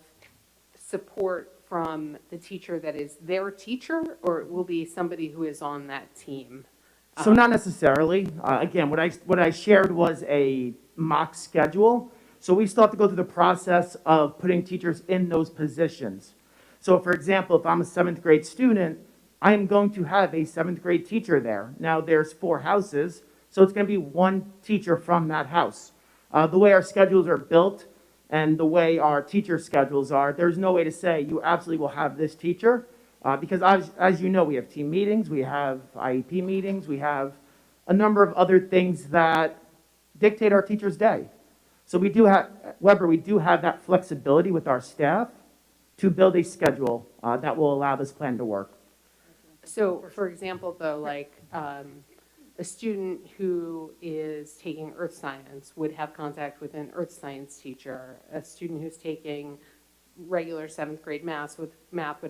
support from the teacher that is their teacher, or it will be somebody who is on that team? So not necessarily. Again, what I shared was a mock schedule. So we still have to go through the process of putting teachers in those positions. So for example, if I'm a 7th grade student, I am going to have a 7th grade teacher there. Now there's 4 houses, so it's going to be 1 teacher from that house. The way our schedules are built and the way our teacher schedules are, there's no way to say you absolutely will have this teacher. Because as you know, we have team meetings, we have IEP meetings, we have a number of other things that dictate our teacher's day. So we do have, Weber, we do have that flexibility with our staff to build a schedule that will allow this plan to work. So, for example, though, like, a student who is taking earth science would have contact with an earth science teacher. A student who's taking regular 7th grade math would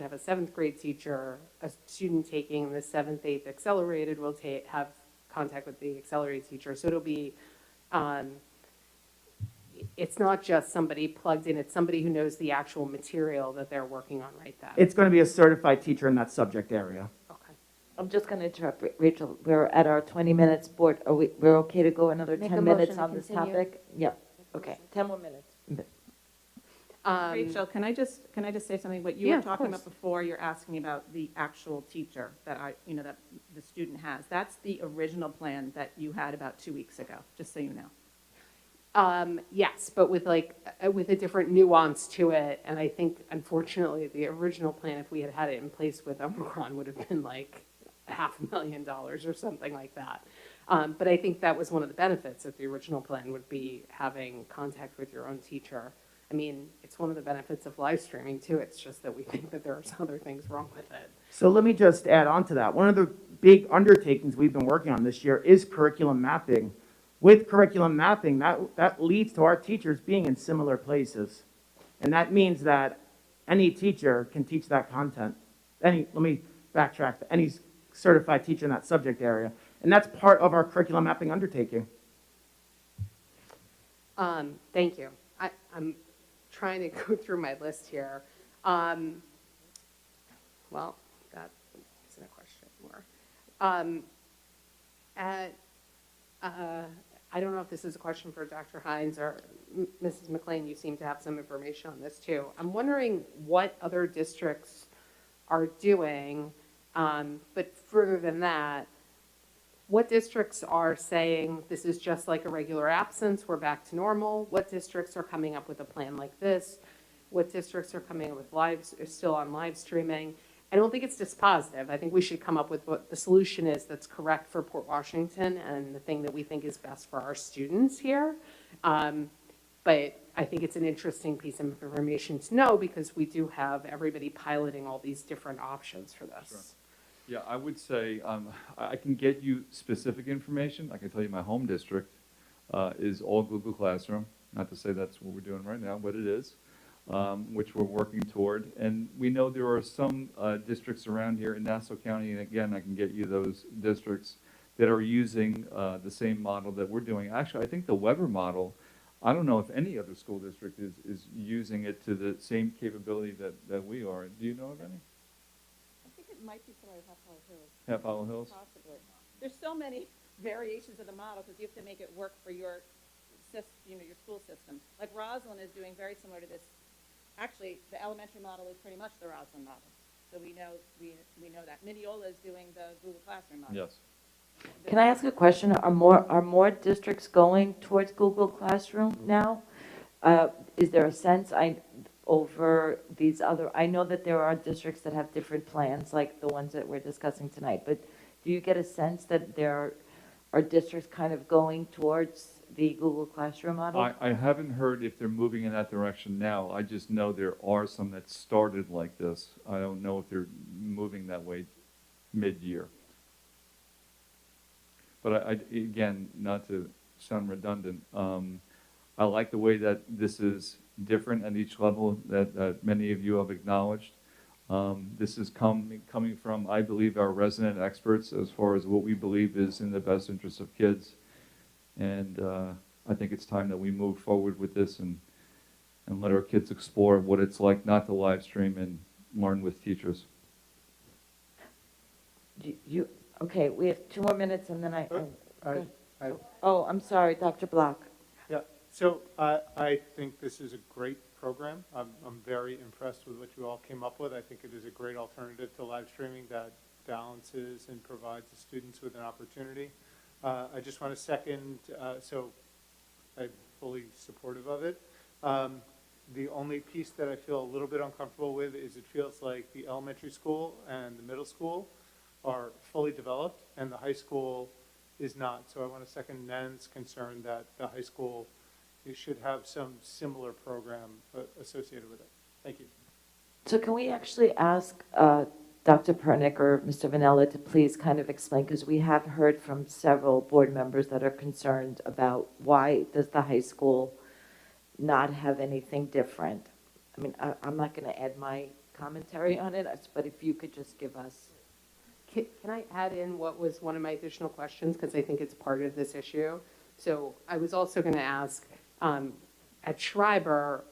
have a 7th grade teacher. A student taking the 7th, 8th accelerated will have contact with the accelerated teacher. So it'll be, it's not just somebody plugged in, it's somebody who knows the actual material that they're working on right then. It's going to be a certified teacher in that subject area. I'm just going to interrupt, Rachel. We're at our 20 minutes board. We're okay to go another Make 10 a minutes motion to on this continue. topic? Yep. Okay, 10 more minutes. Rachel, can I just say something? What you Yeah, were of talking course. about before, you're asking about the actual teacher that that the student has. That's the original plan that you had about 2 weeks ago, just so you know. Yes, but with with a different nuance to it. And I think, unfortunately, the original plan, if we had had it in place with Omicron, would have been like $500,000 or something like that. But I think that was one of the benefits of the original plan would be having contact with your own teacher. I mean, it's one of the benefits of live streaming too. It's just that we think that there are some other things wrong with it. So let me just add on to that. One of the big undertakings we've been working on this year is curriculum mapping. With curriculum mapping, that leads to our teachers being in similar places. And that means that any teacher can teach that content. Let me backtrack. Any certified teacher in that subject area. And that's part of our curriculum mapping undertaking. Thank you. I'm trying to go through my list here. Well, that isn't a question more. I don't know if this is a question for Dr. Hines or Mrs. McLean. You seem to have some information on this too. I'm wondering what other districts are doing, but further than that, what districts are saying this is just like a regular absence, we're back to normal? What districts are coming up with a plan like this? What districts are coming up with still on live streaming? I don't think it's dispositive. I think we should come up with what the solution is that's correct for Port Washington and the thing that we think is best for our students here. But I think it's an interesting piece of information to know because we do have everybody piloting all these different options for this. Sure. Yeah, I would say I can get you specific information. I can tell you my home district is all Google Classroom. Not to say that's what we're doing right now, but it is, which we're working toward. And we know there are some districts around here in Nassau County, and again, I can get you those districts that are using the same model that we're doing. Actually, I think the Weber model, I don't know if any other school district is using it to the same capability that we are. Do you know of any? I think it might be probably Half Hollow Hills. Half Hollow Hills? Possibly. There's so many variations of the model because you have to make it work for your your school system. Like Roslyn is doing very similar to this. Actually, the elementary model is pretty much the Roslyn model. So we know that. Mineola is doing the Google Classroom model. Yes. Can I ask a question? Are more districts going towards Google Classroom now? Is there a sense over these other, I know that there are districts that have different plans, like the ones that we're discussing tonight, but do you get a sense that there are districts kind of going towards the Google Classroom model? I haven't heard if they're moving in that direction now. I just know there are some that started like this. I don't know if they're moving that way mid-year. But again, not to sound redundant, I like the way that this is different at each level that many of you have acknowledged. This is coming from, I believe, our resident experts as far as what we believe is in the best interest of kids. And I think it's time that we move forward with this and let our kids explore what it's like not to live stream and learn with teachers. Okay, we have 2 more minutes and then oh, I'm sorry, Dr. Block. Yeah, so I think this is a great program. I'm very impressed with what you all came up with. I think it is a great alternative to live streaming that balances and provides the students with an opportunity. I just want to second, so I fully supportive of it. The only piece that I feel a little bit uncomfortable with is it feels like the elementary school and the middle school are fully developed and the high school is not. So I want to second Nan's concern that the high school should have some similar program associated with it. Thank you. So can we actually ask Dr. Pernick or Mr. Vanella to please kind of explain, because we have heard from several board members that are concerned about why does the high school not have anything different? I mean, I'm not going to add my commentary on it, but if you could just give us. Can I add in what was one of my additional questions, because I think it's part of this issue? So I was also going to ask, at Shriver,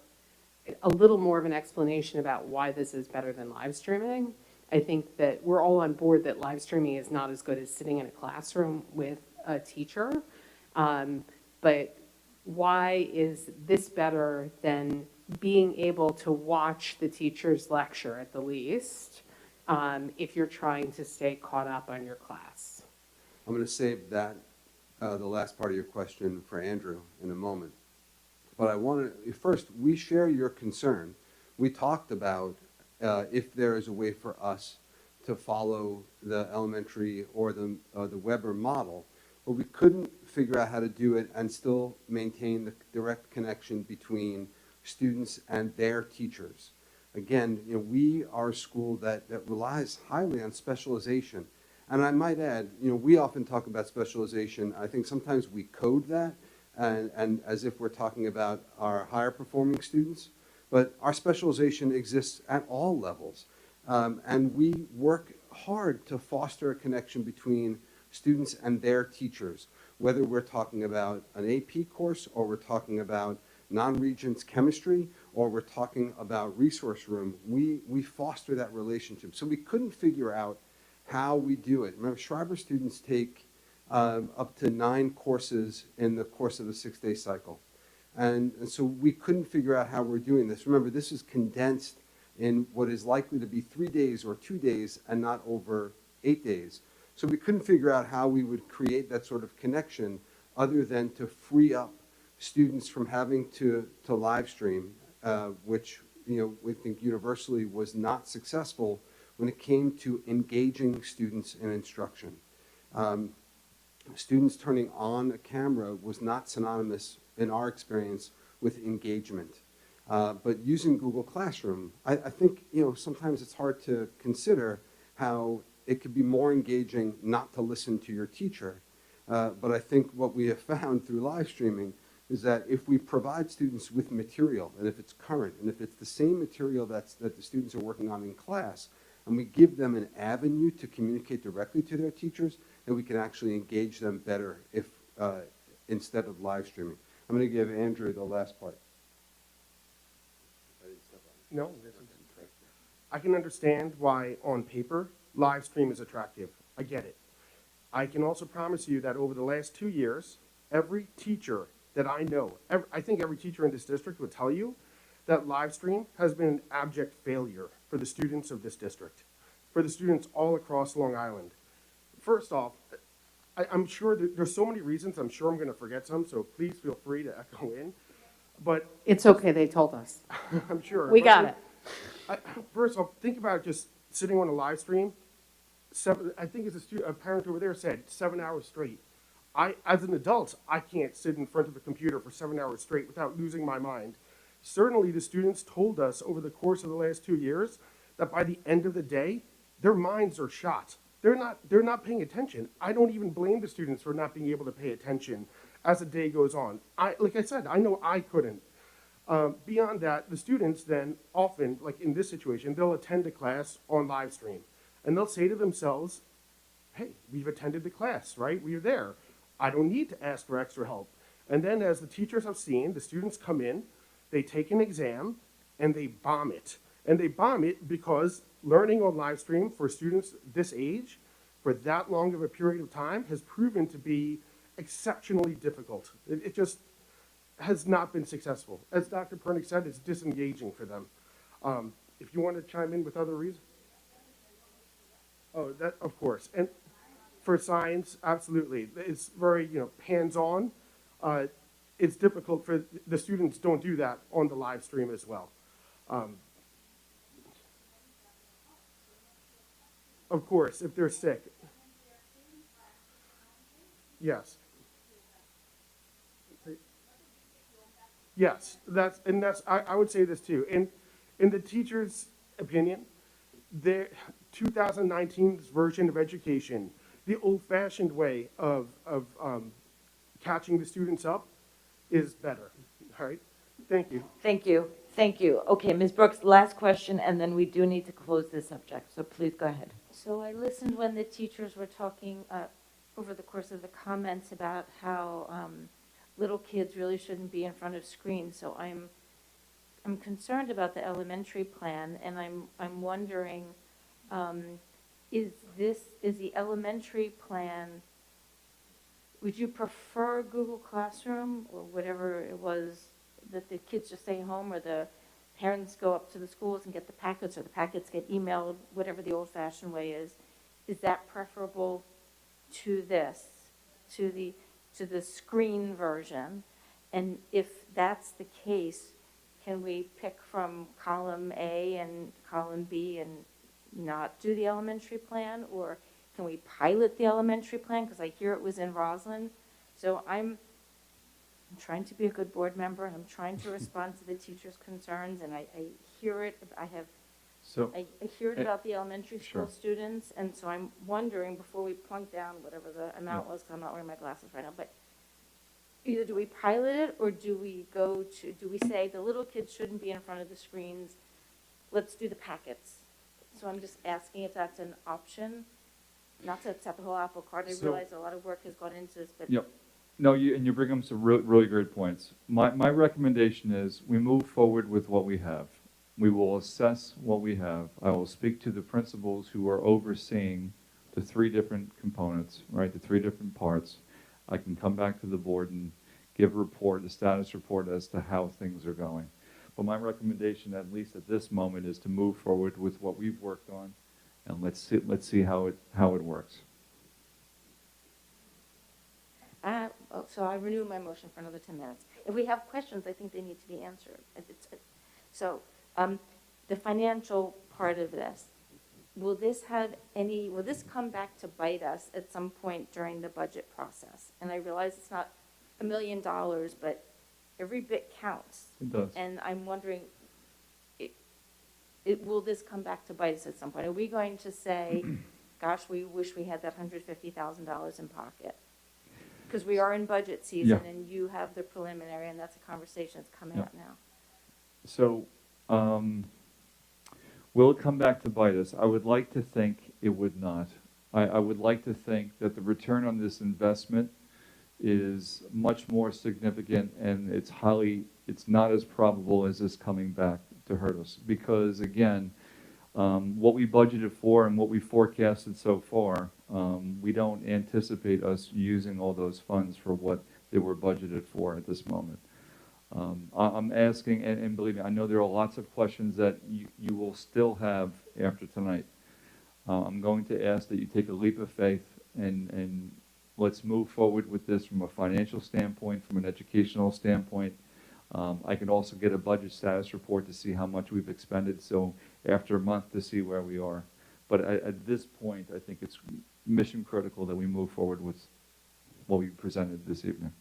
a little more of an explanation about why this is better than live streaming. I think that we're all on board that live streaming is not as good as sitting in a classroom with a teacher. But why is this better than being able to watch the teacher's lecture at the least, if you're trying to stay caught up on your class? I'm going to save that, the last part of your question for Andrew in a moment. But I want to, first, we share your concern. We talked about if there is a way for us to follow the elementary or the Weber model, but we couldn't figure out how to do it and still maintain the direct connection between students and their teachers. Again, we are a school that relies highly on specialization. And I might add, we often talk about specialization. I think sometimes we code that and as if we're talking about our higher performing students, but our specialization exists at all levels. And we work hard to foster a connection between students and their teachers, whether we're talking about an AP course or we're talking about non-regents chemistry or we're talking about resource room. We foster that relationship. So we couldn't figure out how we do it. Remember, Shriver students take up to 9 courses in the course of a 6-day cycle. And so we couldn't figure out how we're doing this. Remember, this is condensed in what is likely to be 3 days or 2 days and not over 8 days. So we couldn't figure out how we would create that sort of connection other than to free up students from having to live stream, which we think universally was not successful when it came to engaging students in instruction. Students turning on a camera was not synonymous, in our experience, with engagement. But using Google Classroom, I think sometimes it's hard to consider how it could be more engaging not to listen to your teacher. But I think what we have found through live streaming is that if we provide students with material, and if it's current, and if it's the same material that the students are working on in class, and we give them an avenue to communicate directly to their teachers, then we can actually engage them better if instead of live streaming. I'm going to give Andrew the last part. No, I can understand why on paper live stream is attractive. I get it. I can also promise you that over the last 2 years, every teacher that I know, I think every teacher in this district would tell you that live stream has been an abject failure for the students of this district, for the students all across Long Island. First off, I'm sure that there's so many reasons, I'm sure I'm going to forget some, so please feel free to echo in. But It's okay, they told us. I'm sure. We got it. First off, think about just sitting on a live stream. I think as a parent over there said, 7 hours straight. As an adult, I can't sit in front of a computer for 7 hours straight without losing my mind. Certainly, the students told us over the course of the last 2 years that by the end of the day, their minds are shot. They're not paying attention. I don't even blame the students for not being able to pay attention as the day goes on. Like I said, I know I couldn't. Beyond that, the students then often, like in this situation, they'll attend a class on live stream. And they'll say to themselves, hey, we've attended the class, right? We are there. I don't need to ask for extra help. And then as the teachers have seen, the students come in, they take an exam, and they bomb it. And they bomb it because learning on live stream for students this age, for that long of a period of time, has proven to be exceptionally difficult. It just has not been successful. As Dr. Pernick said, it's disengaging for them. If you want to chime in with other reasons. Oh, that, of course. And for science, absolutely. It's very, hands-on. it's difficult for the students don't do that on the live stream as well. Of course, if they're sick. Yes. Yes, I would say this too. In the teacher's opinion, the 2019's version of education, the old-fashioned way of catching the students up is better. All right, thank you. Thank you, thank you. Okay, Ms. Brooks, last question, and then we do need to close this subject, so please go ahead. So I listened when the teachers were talking over the course of the comments about how little kids really shouldn't be in front of screens. So I'm concerned about the elementary plan, and I'm wondering, is the elementary plan, would you prefer Google Classroom or whatever it was, that the kids just stay home, or the parents go up to the schools and get the packets, or the packets get emailed, whatever the old-fashioned way is? Is that preferable to this, to the screen version? And if that's the case, can we pick from column A and column B and not do the elementary plan? Or can we pilot the elementary plan? Because I hear it was in Roslyn. So I'm trying to be a good board member, and I'm trying to respond to the teachers' concerns, and I hear it. I hear it about the elementary school students, and so I'm wondering, before we plunk down whatever the amount was, because I'm not wearing my glasses right now, but either do we pilot it, or do we say the little kids shouldn't be in front of the screens, let's do the packets? So I'm just asking if that's an option, not to upset the whole apple cart. I realize a lot of work has gone into this, but. Yep. No, you bring up some really great points. My recommendation is we move forward with what we have. We will assess what we have. I will speak to the principals who are overseeing the three different components, right, the three different parts. I can come back to the board and give a report, a status report as to how things are going. But my recommendation, at least at this moment, is to move forward with what we've worked on, and let's see how it works. So I renew my motion for another 10 minutes. If we have questions, I think they need to be answered. So the financial part of this, will this come back to bite us at some point during the budget process? And I realize it's not $1 million, but every bit counts. It does. And I'm wondering, will this come back to bite us at some point? Are we going to say, gosh, we wish we had that $150,000 in pocket? Because we are in budget season, and you have the preliminary, and that's a conversation that's coming up now. So, will it come back to bite us? I would like to think it would not. I would like to think that the return on this investment is much more significant, and it's not as probable as this coming back to hurt us. Because again, what we budgeted for and what we forecasted so far, we don't anticipate us using all those funds for what they were budgeted for at this moment. I'm asking, and believe me, I know there are lots of questions that you will still have after tonight. I'm going to ask that you take a leap of faith and let's move forward with this from a financial standpoint, from an educational standpoint. I can also get a budget status report to see how much we've expended, so after a month to see where we are. But at this point, I think it's mission critical that we move forward with what we presented this evening.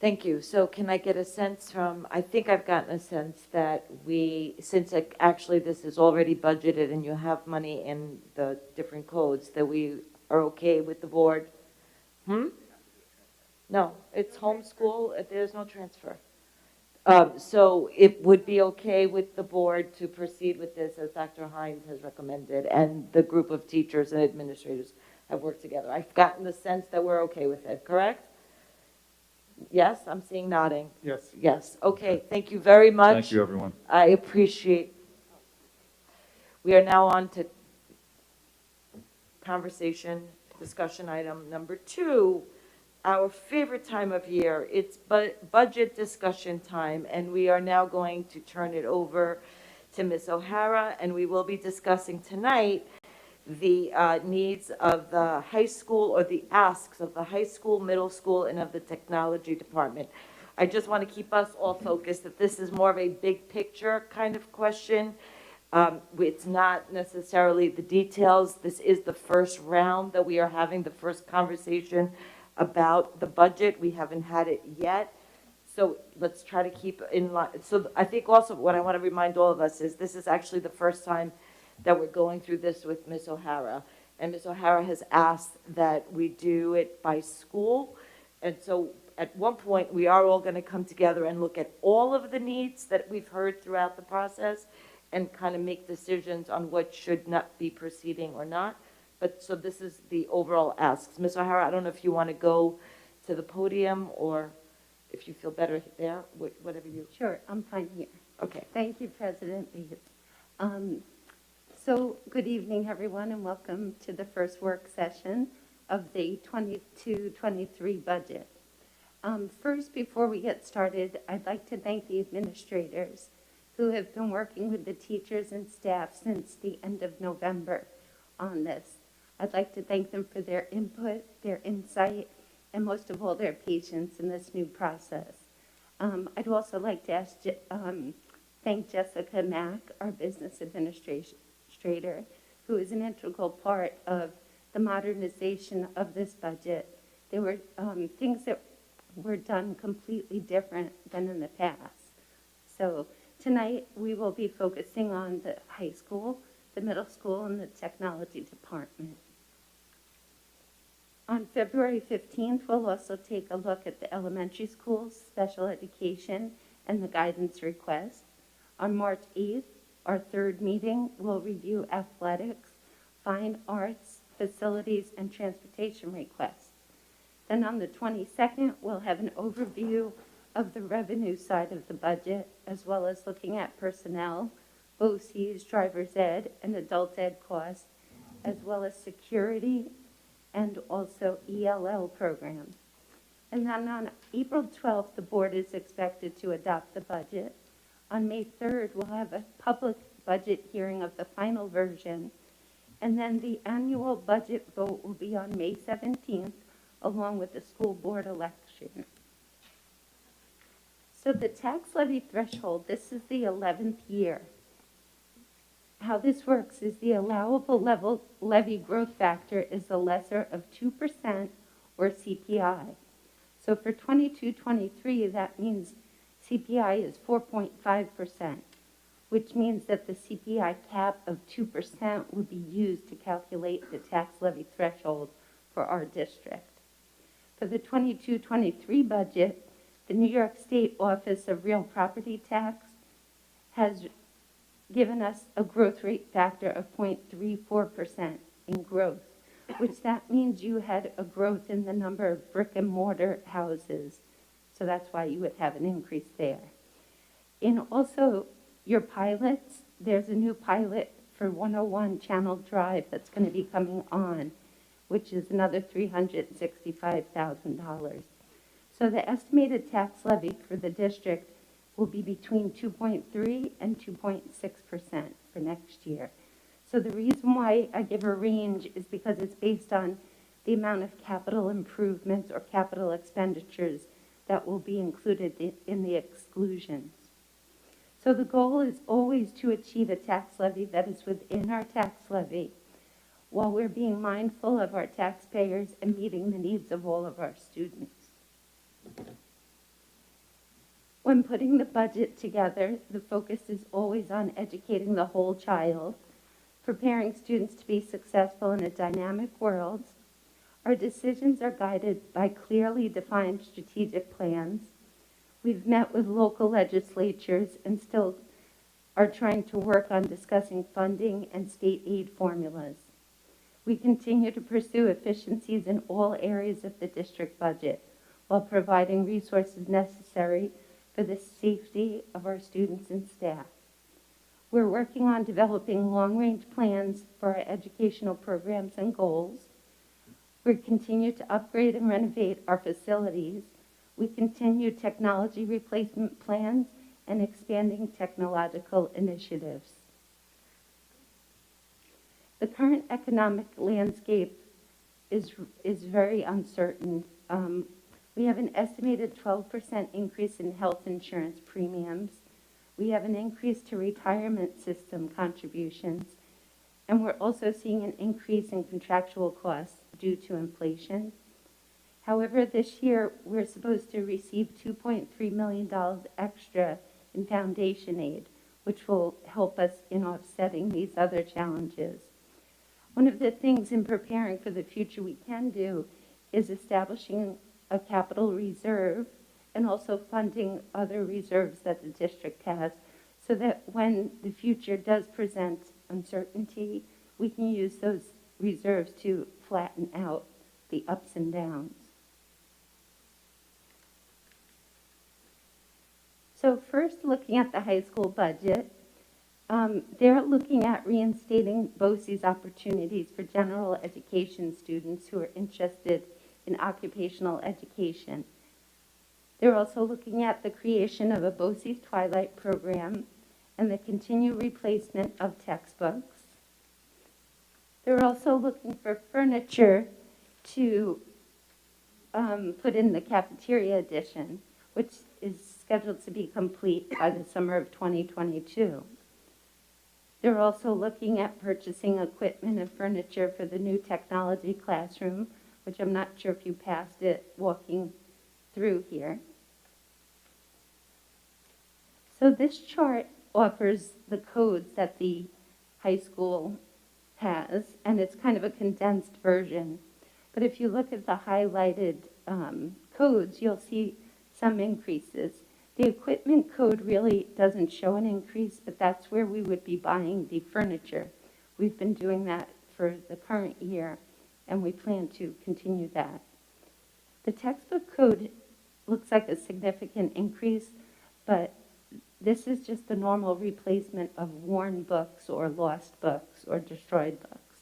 Thank you. So can I get a sense from, I think I've gotten a sense that since actually this is already budgeted and you have money in the different codes, that we are okay with the board? No, it's homeschool, there's no transfer. So it would be okay with the board to proceed with this as Dr. Hines has recommended, and the group of teachers and administrators have worked together. I've gotten the sense that we're okay with it, correct? Yes, I'm seeing nodding. Yes. Yes, okay, thank you very much. Thank you, everyone. I appreciate. We are now on to conversation, discussion item number 2. Our favorite time of year. It's budget discussion time, and we are now going to turn it over to Ms. O'Hara, and we will be discussing tonight the needs of the high school, or the asks of the high school, middle school, and of the technology department. I just want to keep us all focused that this is more of a big picture kind of question. It's not necessarily the details. This is the first round that we are having, the first conversation about the budget. We haven't had it yet. So let's try to keep in line. So I think also what I want to remind all of us is this is actually the first time that we're going through this with Ms. O'Hara. And Ms. O'Hara has asked that we do it by school. And so at one point, we are all going to come together and look at all of the needs that we've heard throughout the process and kind of make decisions on what should not be proceeding or not. But so this is the overall asks. Ms. O'Hara, I don't know if you want to go to the podium or if you feel better there, whatever you. Sure, I'm fine here. Okay. Thank you, President Beavis. So good evening, everyone, and welcome to the first work session of the 22-23 budget. First, before we get started, I'd like to thank the administrators who have been working with the teachers and staff since the end of November on this. I'd like to thank them for their input, their insight, and most of all, their patience in this new process. I'd also like to thank Jessica Mack, our business administrator, who is an integral part of the modernization of this budget. There were things that were done completely different than in the past. So tonight, we will be focusing on the high school, the middle school, and the technology department. On February 15th, we'll also take a look at the elementary schools, special education, and the guidance request. On March 8th, our third meeting, we'll review athletics, fine arts, facilities, and transportation requests. Then on the 22nd, we'll have an overview of the revenue side of the budget, as well as looking at personnel, BOCES, driver's ed, and adult ed costs, as well as security and also ELL programs. And then on April 12th, the board is expected to adopt the budget. On May 3rd, we'll have a public budget hearing of the final version. And then the annual budget vote will be on May 17th, along with the school board election. So the tax levy threshold, this is the 11th year. How this works is the allowable levy growth factor is the lesser of 2% or CPI. So for 22-23, that means CPI is 4.5%, which means that the CPI cap of 2% would be used to calculate the tax levy threshold for our district. For the 22-23 budget, the New York State Office of Real Property Tax has given us a growth rate factor of 0.34% in growth, which that means you had a growth in the number of brick and mortar houses. So that's why you would have an increase there. In also your pilots, there's a new pilot for 101 Channel Drive that's going to be coming on, which is another $365,000. So the estimated tax levy for the district will be between 2.3 and 2.6% for next year. So the reason why I give a range is because it's based on the amount of capital improvements or capital expenditures that will be included in the exclusions. So the goal is always to achieve a tax levy that is within our tax levy, while we're being mindful of our taxpayers and meeting the needs of all of our students. When putting the budget together, the focus is always on educating the whole child, preparing students to be successful in a dynamic world. Our decisions are guided by clearly defined strategic plans. We've met with local legislatures and still are trying to work on discussing funding and state aid formulas. We continue to pursue efficiencies in all areas of the district budget while providing resources necessary for the safety of our students and staff. We're working on developing long-range plans for our educational programs and goals. We continue to upgrade and renovate our facilities. We continue technology replacement plans and expanding technological initiatives. The current economic landscape is very uncertain. We have an estimated 12% increase in health insurance premiums. We have an increase to retirement system contributions. And we're also seeing an increase in contractual costs due to inflation. However, this year, we're supposed to receive $2.3 million extra in foundation aid, which will help us in offsetting these other challenges. One of the things in preparing for the future we can do is establishing a capital reserve and also funding other reserves that the district has so that when the future does present uncertainty, we can use those reserves to flatten out the ups and downs. So first, looking at the high school budget, they're looking at reinstating BOCES opportunities for general education students who are interested in occupational education. They're also looking at the creation of a BOCES Twilight program and the continued replacement of textbooks. They're also looking for furniture to put in the cafeteria addition, which is scheduled to be complete by the summer of 2022. They're also looking at purchasing equipment and furniture for the new technology classroom, which I'm not sure if you passed it walking through here. So this chart offers the codes that the high school has, and it's kind of a condensed version. But if you look at the highlighted codes, you'll see some increases. The equipment code really doesn't show an increase, but that's where we would be buying the furniture. We've been doing that for the current year, and we plan to continue that. The textbook code looks like a significant increase, but this is just the normal replacement of worn books or lost books or destroyed books.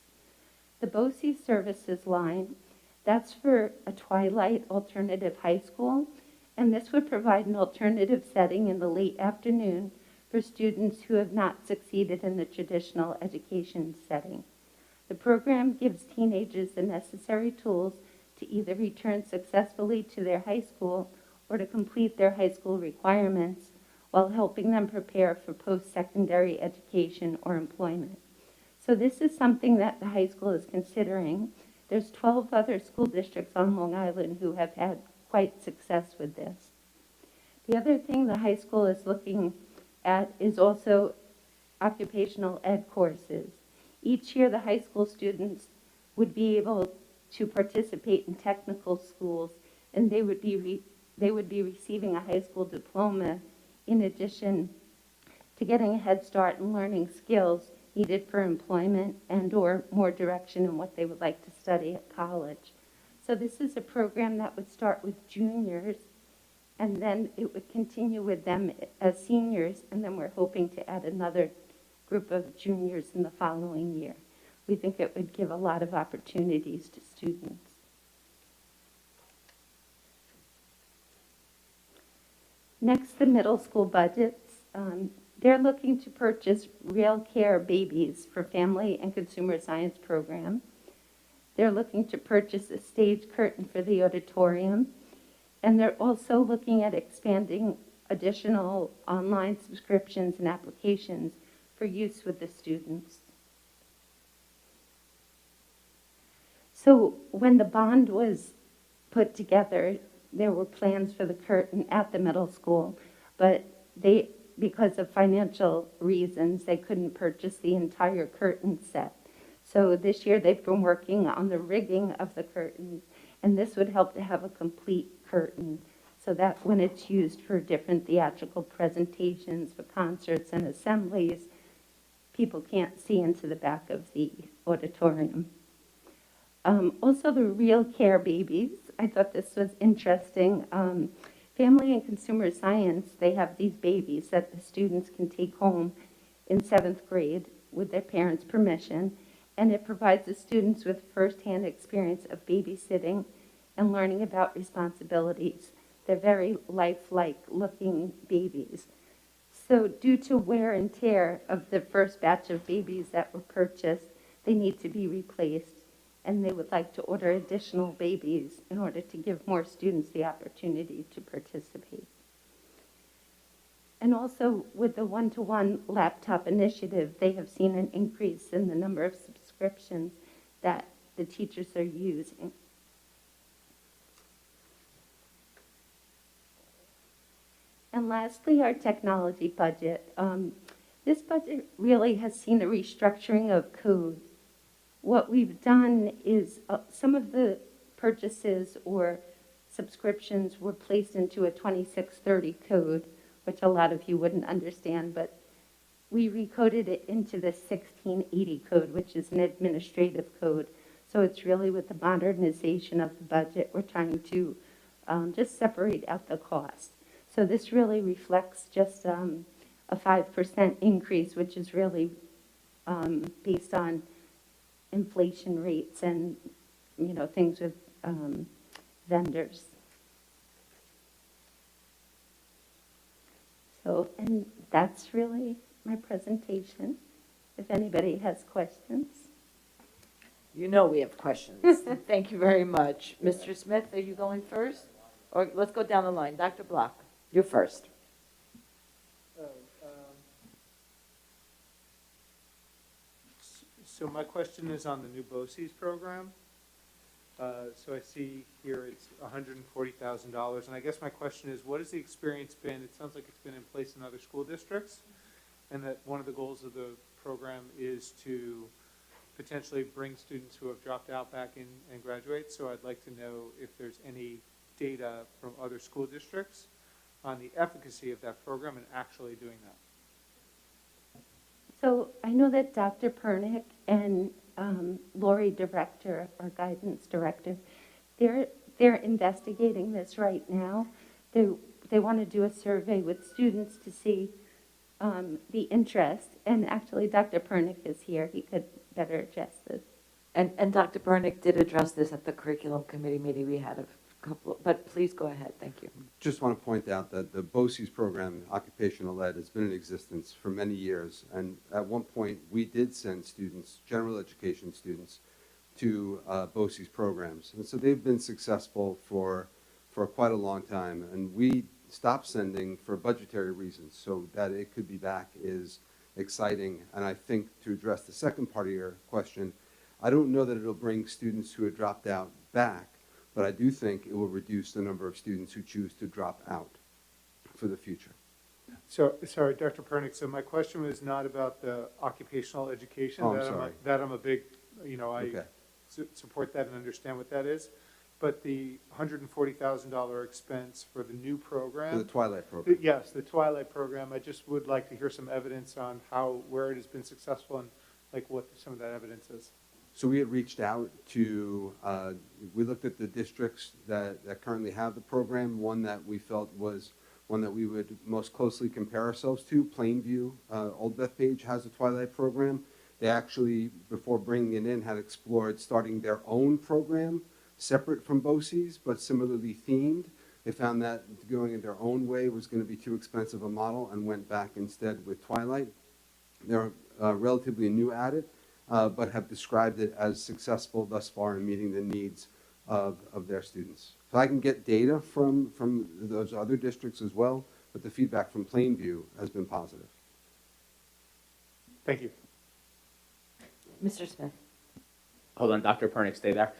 The BOCES services line, that's for a Twilight alternative high school, and this would provide an alternative setting in the late afternoon for students who have not succeeded in the traditional education setting. The program gives teenagers the necessary tools to either return successfully to their high school or to complete their high school requirements while helping them prepare for post-secondary education or employment. So this is something that the high school is considering. There's 12 other school districts on Long Island who have had quite success with this. The other thing the high school is looking at is also occupational ed courses. Each year, the high school students would be able to participate in technical schools, and they would be receiving a high school diploma in addition to getting a head start and learning skills needed for employment and or more direction in what they would like to study at college. So this is a program that would start with juniors, and then it would continue with them as seniors, and then we're hoping to add another group of juniors in the following year. We think it would give a lot of opportunities to students. Next, the middle school budgets. They're looking to purchase Real Care babies for family and consumer science program. They're looking to purchase a stage curtain for the auditorium. And they're also looking at expanding additional online subscriptions and applications for use with the students. So when the bond was put together, there were plans for the curtain at the middle school, but because of financial reasons, they couldn't purchase the entire curtain set. So this year they've been working on the rigging of the curtains, and this would help to have a complete curtain so that when it's used for different theatrical presentations, for concerts and assemblies, people can't see into the back of the auditorium. Also the Real Care babies, I thought this was interesting. Family and Consumer Science, they have these babies that the students can take home in 7th grade with their parents' permission, and it provides the students with firsthand experience of babysitting and learning about responsibilities. They're very lifelike looking babies. So due to wear and tear of the first batch of babies that were purchased, they need to be replaced. and they would like to order additional babies in order to give more students the opportunity to participate. And also with the one-to-one laptop initiative, they have seen an increase in the number of subscriptions that the teachers are using. And lastly, our technology budget. This budget really has seen a restructuring of code. What we've done is some of the purchases or subscriptions were placed into a 2630 code, which a lot of you wouldn't understand, but we recoded it into the 1680 code, which is an administrative code. So it's really with the modernization of the budget, we're trying to just separate out the cost. So this really reflects just a 5% increase, which is really based on inflation rates and, you know, things with vendors. So, and that's really my presentation. If anybody has questions. You know we have questions. Thank you very much. Mr. Smith, are you going first? Or let's go down the line. Dr. Block, you're first. So my question is on the new BOCES program. So I see here it's $140,000, and I guess my question is, what has the experience been? It sounds like it's been in place in other school districts, and that one of the goals of the program is to potentially bring students who have dropped out back in and graduate. So I'd like to know if there's any data from other school districts on the efficacy of that program and actually doing that. So I know that Dr. Pernick and Lori Director, our guidance director, they're investigating this right now. They want to do a survey with students to see the interest. And actually, Dr. Pernick is here. He could better address this. And Dr. Pernick did address this at the curriculum committee meeting we had a couple, but please go ahead. Thank you. Just want to point out that the BOCES program, Occupational Ed, has been in existence for many years. And at one point, we did send students, general education students, to BOCES programs. And so they've been successful for quite a long time. And we stopped sending for budgetary reasons, so that it could be back is exciting. And I think to address the second part of your question, I don't know that it'll bring students who had dropped out back, but I do think it will reduce the number of students who choose to drop out for the future. So, sorry, Dr. Pernick, so my question was not about the occupational education. Oh, I'm sorry. That I'm a big, you know, I Okay. support that and understand what that is. But the $140,000 expense for the new program. For the Twilight program. Yes, the Twilight program. I just would like to hear some evidence on where it has been successful and like what some of that evidence is. So we had reached out to, we looked at the districts that currently have the program. One that we felt was one that we would most closely compare ourselves to, Plainview. Old Bethpage has a Twilight program. They actually, before bringing it in, had explored starting their own program, separate from BOCES, but similarly themed. They found that going in their own way was going to be too expensive a model and went back instead with Twilight. They're relatively new at it, but have described it as successful thus far in meeting the needs of their students. So I can get data from those other districts as well, but the feedback from Plainview has been positive. Thank you. Mr. Smith. Hold on, Dr. Pernick, stay there.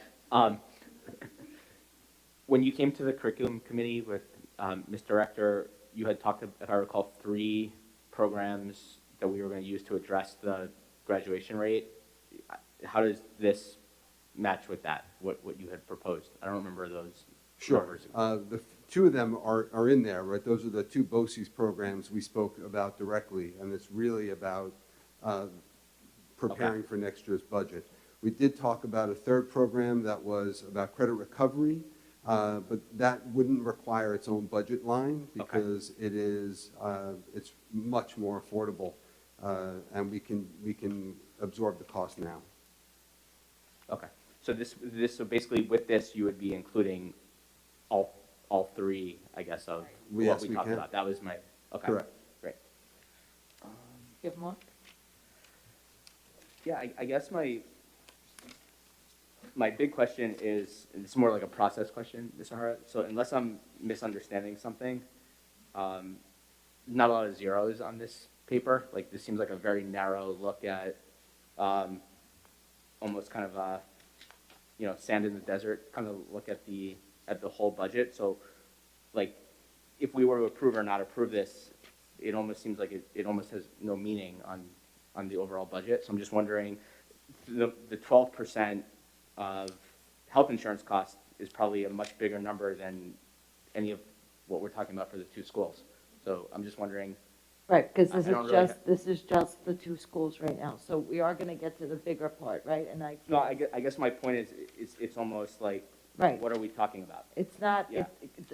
When you came to the curriculum committee with Ms. Director, you had talked, if I recall, 3 programs that we were going to use to address the graduation rate. How does this match with that, what you had proposed? I don't remember those numbers. The 2 of them are in there, right? Those are the 2 BOCES programs we spoke about directly, and it's really about preparing for next year's budget. We did talk about a 3rd program that was about credit recovery, but that wouldn't require its own budget line because it is it's much more affordable, and we can absorb the cost now. Okay, so so basically with this you would be including all 3, I guess, of what we talked about. That was my Correct. Great. You have more? Yeah, I guess my my big question is, it's more like a process question, Ms. O'Hara. So unless I'm misunderstanding something, not a lot of zeros on this paper. Like, this seems like a very narrow look at, almost kind of a, sand in the desert kind of look at the whole budget. So, like, if we were to approve or not approve this, it almost seems like it almost has no meaning on the overall budget. So I'm just wondering, the 12% of health insurance cost is probably a much bigger number than any of what we're talking about for the two schools. So I'm just wondering. Right, because this is just the two schools right now, so we are gonna get to the bigger part, right? And No, I guess my point is, it's almost like, Right. what are we talking about? It's not, Yeah.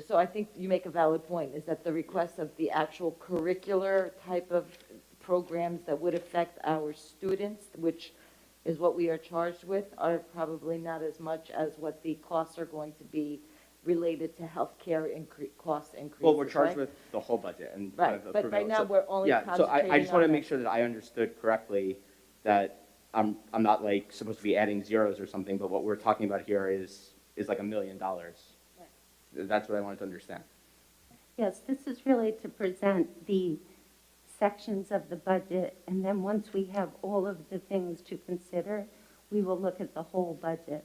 so I think you make a valid point, is that the request of the actual curricular type of programs that would affect our students, which is what we are charged with, are probably not as much as what the costs are going to be related to healthcare cost increases. Well, we're charged right? with the whole budget and. Right, kind of but approving right it. now, So- we're only Yeah, so I concentrating just want to on make it. sure that I understood correctly, that I'm not like supposed to be adding zeros or something, but what we're talking about here is like $1 million. That's what I wanted to understand. Yes, this is really to present the sections of the budget, and then once we have all of the things to consider, we will look at the whole budget.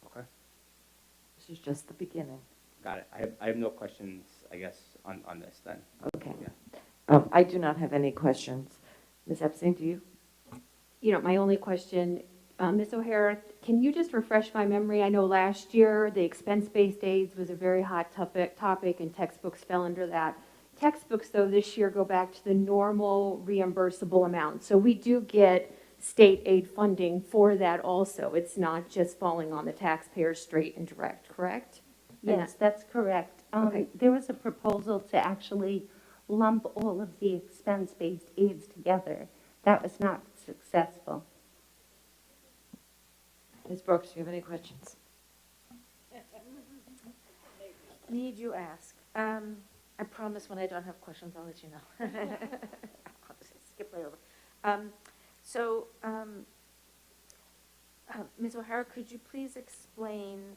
Okay. This is just the beginning. Got it. I have no questions, I guess, on this then. Okay. Yeah. I do not have any questions. Ms. Epstein, do you? My only question, Ms. O'Hara, can you just refresh my memory? I know last year, the expense-based aids was a very hot topic, and textbooks fell under that. Textbooks, though, this year go back to the normal reimbursable amount. So we do get state aid funding for that also. It's not just falling on the taxpayer straight and direct, correct? Yes, that's correct. Okay. There was a proposal to actually lump all of the expense-based aids together. That was not successful. Ms. Brooks, do you have any questions? Need you ask. I promise when I don't have questions, I'll let you know. I'll just skip right over. Ms. O'Hara, could you please explain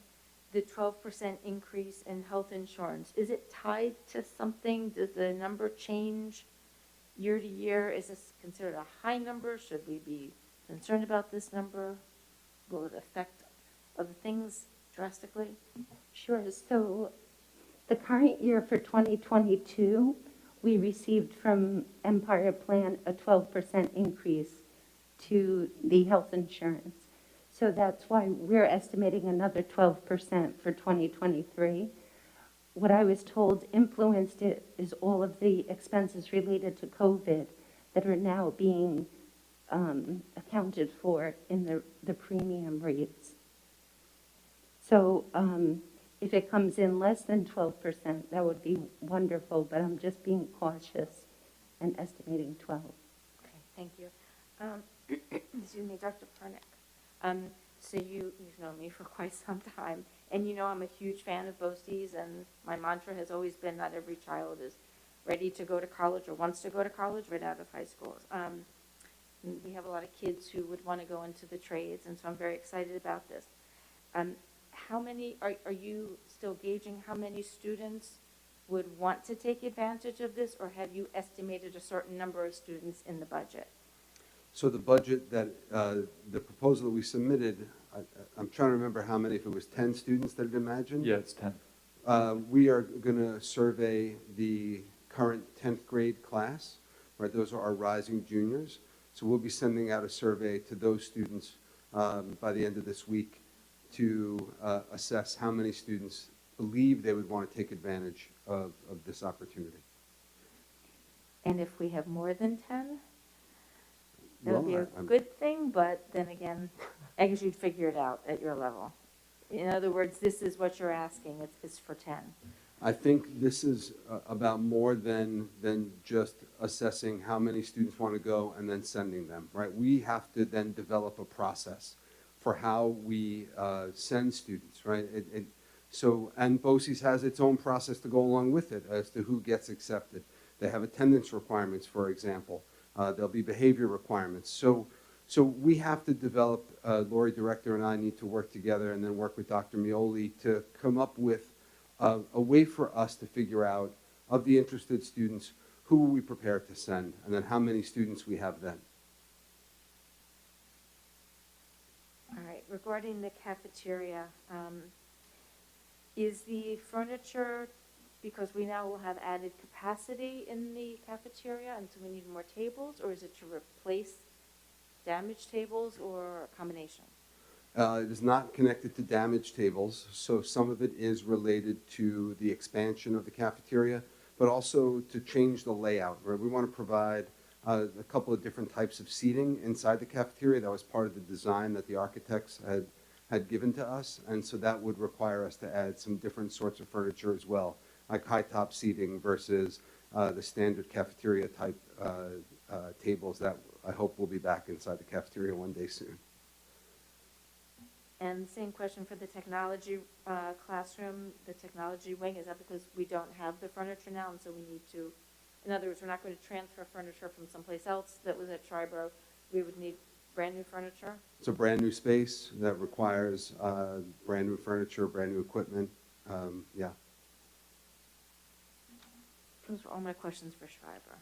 the 12% increase in health insurance? Is it tied to something? Does the number change year to year? Is this considered a high number? Should we be concerned about this number? Will it affect other things drastically? Sure. So the current year for 2022, we received from Empire Plan a 12% increase to the health insurance. So that's why we're estimating another 12% for 2023. What I was told influenced it is all of the expenses related to COVID that are now being accounted for in the premium rates. So if it comes in less than 12%, that would be wonderful, but I'm just being cautious and estimating 12. Okay, thank you. Excuse me, Dr. Pernick. So you've known me for quite some time, and you know I'm a huge fan of BOCES, and my mantra has always been not every child is ready to go to college or wants to go to college right out of high school. We have a lot of kids who would want to go into the trades, and so I'm very excited about this. How many, are you still gauging how many students would want to take advantage of this, or have you estimated a certain number of students in the budget? So the budget that, the proposal that we submitted, I'm trying to remember how many, if it was 10 students that had imagined? Yeah, it's 10. We are going to survey the current 10th grade class, right? Those are our rising juniors. So we'll be sending out a survey to those students by the end of this week to assess how many students believe they would want to take advantage of this opportunity. And if we have more than 10? That would be a Well, good thing, but then again, I guess you'd figure it out at your level. In other words, this is what you're asking, it's for 10. I think this is about more than just assessing how many students want to go and then sending them, right? We have to then develop a process for how we send students, right? And BOCES has its own process to go along with it as to who gets accepted. They have attendance requirements, for example. There'll be behavior requirements. So So we have to develop, Lori Director and I need to work together and then work with Dr. Mioli to come up with a way for us to figure out, of the interested students, who are we prepared to send, and then how many students we have then. All right, regarding the cafeteria, is the furniture, because we now will have added capacity in the cafeteria, and so we need more tables, or is it to replace damaged tables, or a combination? It is not connected to damaged tables, so some of it is related to the expansion of the cafeteria, but also to change the layout. Right? We want to provide a couple of different types of seating inside the cafeteria. That was part of the design that the architects had given to us, and so that would require us to add some different sorts of furniture as well, like high-top seating versus the standard cafeteria type tables that I hope will be back inside the cafeteria one day soon. And same question for the technology classroom, the technology wing, is that because we don't have the furniture now, and so we need to, in other words, we're not going to transfer furniture from someplace else that was at Triborough, we would need brand new furniture? It's a brand new space that requires brand new furniture, brand new equipment. Yeah. Those are all my questions for Shriver.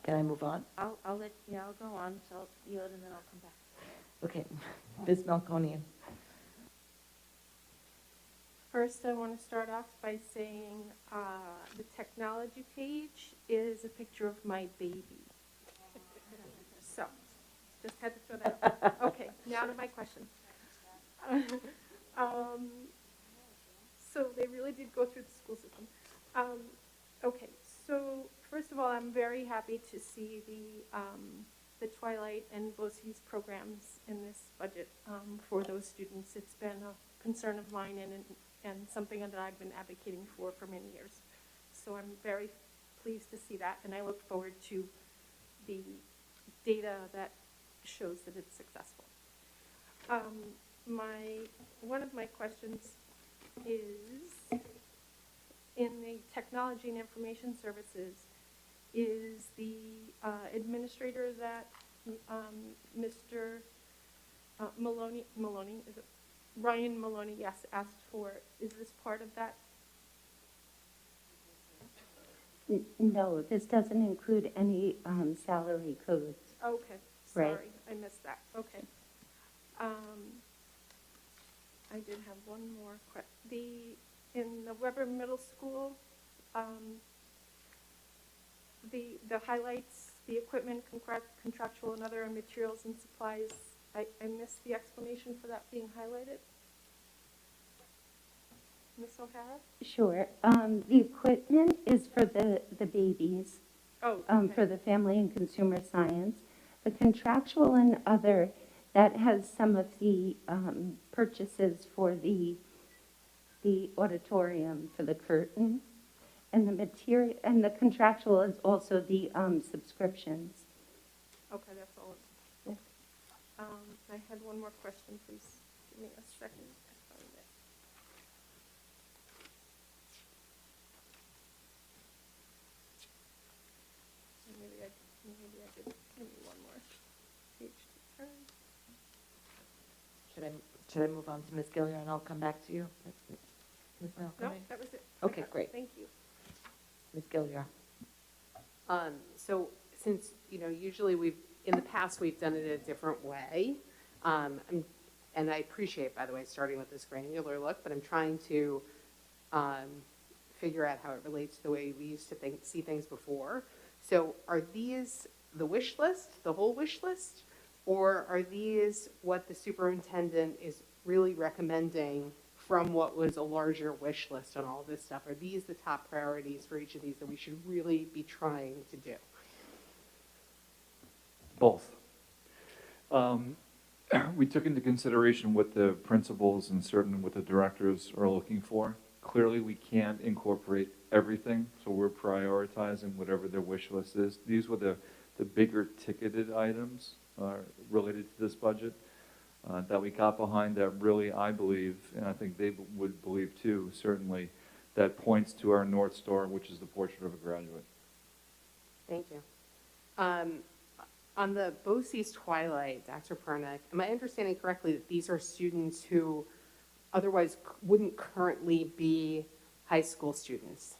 Can I move on? I'll go on, so I'll yield and then I'll come back. Okay, Ms. Melconian. First, I want to start off by saying the technology page is a picture of my baby. So, just had to throw that out. Okay, now to my question. So they really did go through the school system. Okay, so first of all, I'm very happy to see the Twilight and BOCES programs in this budget for those students. It's been a concern of mine and something that I've been advocating for many years. So I'm very pleased to see that, and I look forward to the data that shows that it's successful. One of my questions is, in the technology and information services, is the administrator that Mr. Maloney, is it Ryan Maloney, yes, asked for, is this part of that? No, this doesn't include any salary codes. Okay, Right. sorry, I missed that, okay. I did have one more question. In the Weber Middle School, the highlights, the equipment, contractual and other materials and supplies, I missed the explanation for that being highlighted. Ms. O'Hara? Sure. The equipment is for the babies, Oh, for the family and consumer science. The contractual and other, that has some of the purchases for the auditorium, for the curtain. And the material, and the contractual is also the subscriptions. Okay, that's all. Yeah. I had one more question, please. Give me a second to find it. Maybe I did. Give me one more page to turn. Should I move on to Ms. Gilliar and I'll come back to you? Ms. No, Malcolm? that was it. Okay, great. Thank you. Ms. Gilliar. So since, usually in the past, we've done it a different way. And I appreciate, by the way, starting with this granular look, but I'm trying to figure out how it relates to the way we used to see things before. So are these the wish list, the whole wish list? Or are these what the superintendent is really recommending from what was a larger wish list on all this stuff? Are these the top priorities for each of these that we should really be trying to do? Both. We took into consideration what the principals and certainly what the directors are looking for. Clearly, we can't incorporate everything, so we're prioritizing whatever their wish list is. These were the bigger ticketed items related to this budget that we got behind, that really, I believe, and I think they would believe too, certainly, that points to our North Star, which is the portrait of a graduate. Thank you. On the BOCES Twilight, Dr. Pernick, am I understanding correctly that these are students who otherwise wouldn't currently be high school students?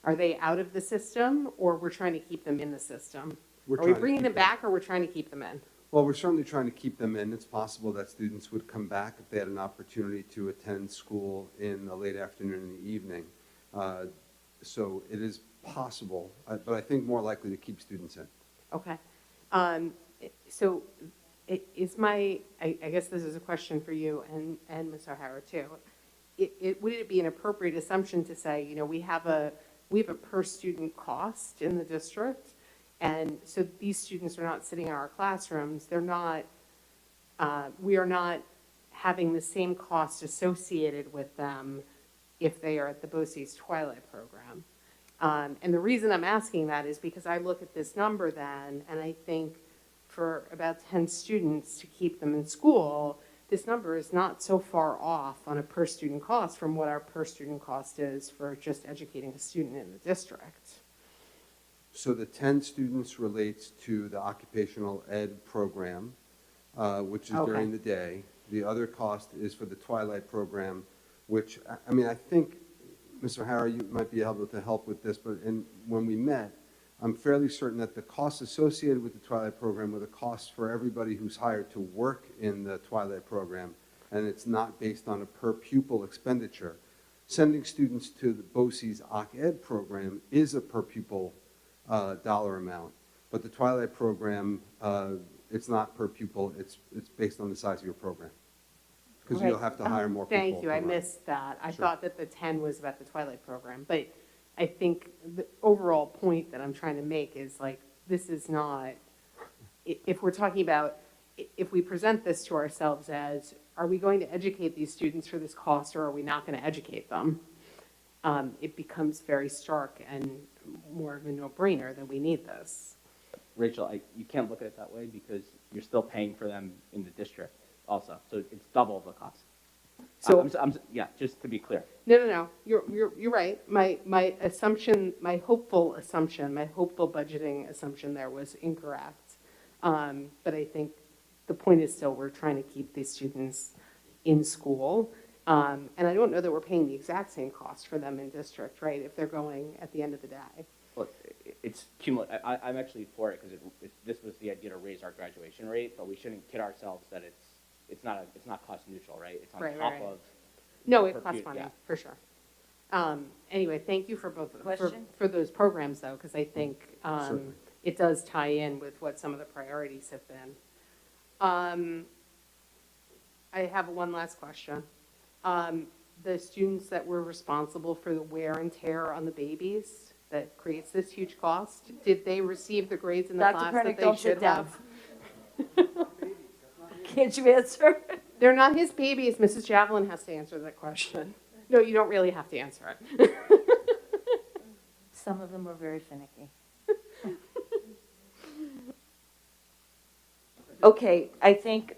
Are they out of the system, or we're trying to keep them in the system? We're Are we trying to bringing keep them them. back, or we're trying to keep them in? Well, we're certainly trying to keep them in. It's possible that students would come back if they had an opportunity to attend school in the late afternoon and the evening. So it is possible, but I think more likely to keep students in. Okay. So I guess this is a question for you and Ms. O'Hara too. Would it be an appropriate assumption to say, you know, we have a per student cost in the district, and so these students are not sitting in our classrooms, we are not having the same cost associated with them if they are at the BOCES Twilight program. And the reason I'm asking that is because I look at this number then, and I think for about 10 students to keep them in school, this number is not so far off on a per student cost from what our per student cost is for just educating a student in the district. So the 10 students relates to the Occupational Ed program, which is during the day. The other cost is for the Twilight program, which, I mean, I think, Mr. O'Hara, you might be able to help with this, but when we met, I'm fairly certain that the costs associated with the Twilight program were the costs for everybody who's hired to work in the Twilight program, and it's not based on a per pupil expenditure. Sending students to the BOCES Occ Ed program is a per pupil dollar amount, but the Twilight program, it's not per pupil, it's based on the size of your program. Because you'll have to hire more people. Thank you, I to run. missed that. I Sure. thought that the 10 was about the Twilight program, but I think the overall point that I'm trying to make is like, this is not, if we're talking about, if we present this to ourselves as, are we going to educate these students for this cost, or are we not going to educate them? It becomes very stark and more of a no-brainer that we need this. Rachel, you can't look at it that way because you're still paying for them in the district also. So it's double the cost. So Yeah, just to be clear. No. You're right. My assumption, my hopeful budgeting assumption there was incorrect. But I think the point is still we're trying to keep these students in school. And I don't know that we're paying the exact same cost for them in district, right? If they're going at the end of the day. Well, it's cumulative. I'm actually for it because this was the idea to raise our graduation rate, but we shouldn't kid ourselves that it's not cost neutral, right? It's on top of. No, it per costs pu- money, yeah. for sure. Anyway, thank you for both, Question? for those programs though, because I think Certainly. it does tie in with what some of the priorities have been. I have one last question. The students that were responsible for the wear and tear on the babies that creates this huge cost, did they receive the grades in the Dr. class Pernick, that they don't sit should down. have? Can't you answer? They're not his babies. Mrs. Javelin has to answer that question. No, you don't really have to answer it. Some of them were very finicky. Okay, I think,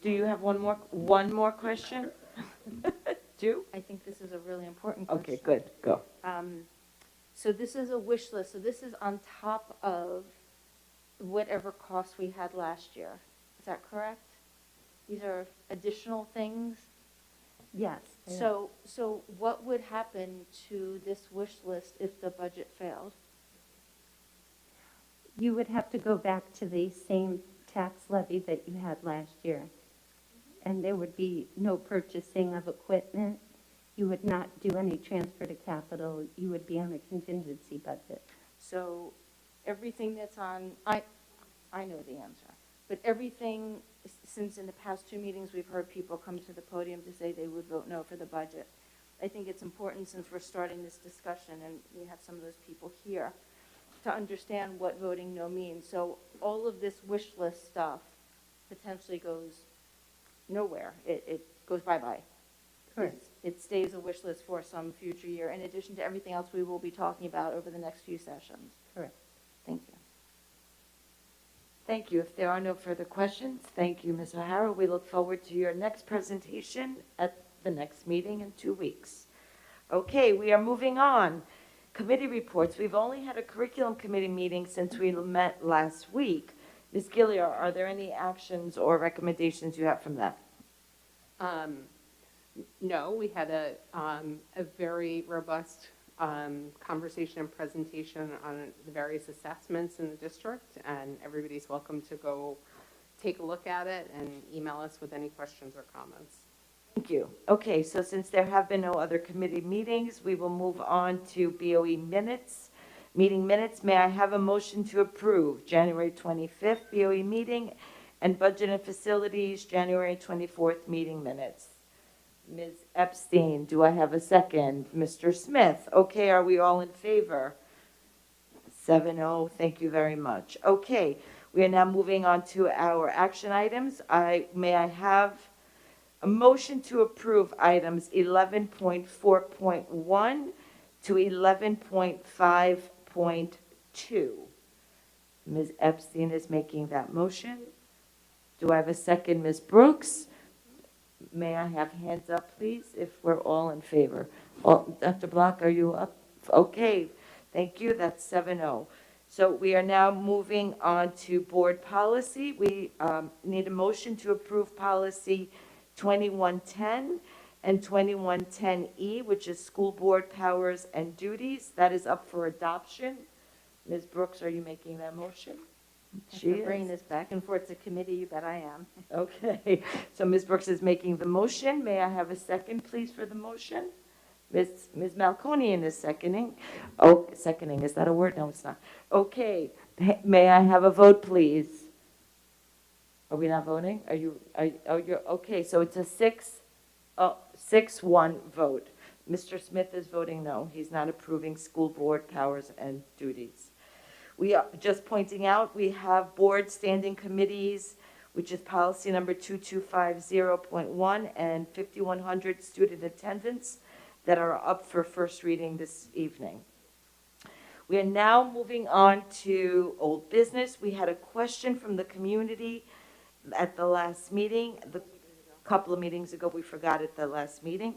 do you have one more question? Do? I think this is a really important question. Okay, good, go. So this is a wish list, so this is on top of whatever costs we had last year. Is that correct? These are additional things? Yes. they are. So what would happen to this wish list if the budget failed? You would have to go back to the same tax levy that you had last year. And there would be no purchasing of equipment. You would not do any transfer to capital. You would be on a contingency budget. So everything that's on, I know the answer, but everything, since in the past 2 meetings, we've heard people come to the podium to say they would vote no for the budget. I think it's important, since we're starting this discussion, and we have some of those people here, to understand what voting no means. So all of this wish list stuff potentially goes nowhere. It goes bye-bye. Correct. It stays a wish list for some future year, in addition to everything else we will be talking about over the next few sessions. Correct. Thank you. Thank you. If there are no further questions, thank you, Ms. O'Hara. We look forward to your next presentation at the next meeting in 2 weeks. Okay, we are moving on. committee reports. We've only had a curriculum committee meeting since we met last week. Ms. Gilliar, are there any actions or recommendations you have from that? No, we had a very robust conversation and presentation on the various assessments in the district, and everybody's welcome to go take a look at it and email us with any questions or comments. Thank you. Okay, so since there have been no other committee meetings, we will move on to BOE minutes. Meeting minutes, may I have a motion to approve January 25th BOE meeting and Budget and Facilities January 24th meeting minutes? Ms. Epstein, do I have a second? Mr. Smith, okay, are we all in favor? 7-0, thank you very much. Okay, we are now moving on to our action items. May I have a motion to approve items 11.4.1 to 11.5.2. Ms. Epstein is making that motion. Do I have a second, Ms. Brooks? May I have hands up, please, if we're all in favor? Oh, Dr. Block, are you up? Okay, thank you. That's 7-0. So we are now moving on to board policy. We need a motion to approve policy 2110 and 2110E, which is school board powers and duties. That is up for adoption. Ms. Brooks, are you making that motion? She bring this back and forth to committee, you bet I am. Okay, so Ms. Brooks is making the motion. May I have a second, please, for the motion? Ms. Malconian is seconding. Oh, seconding, is that a word? No, it's not. Okay, may I have a vote, please? Are we not voting? You're, okay, so it's a 6-1 vote. Mr. Smith is voting no. He's not approving school board powers and duties. We are just pointing out, we have board standing committees, which is policy number 2250.1 and 5100 student attendance that are up for first reading this evening. We are now moving on to old business. We had a question from the community at the last meeting, a couple of meetings ago, we forgot at the last meeting.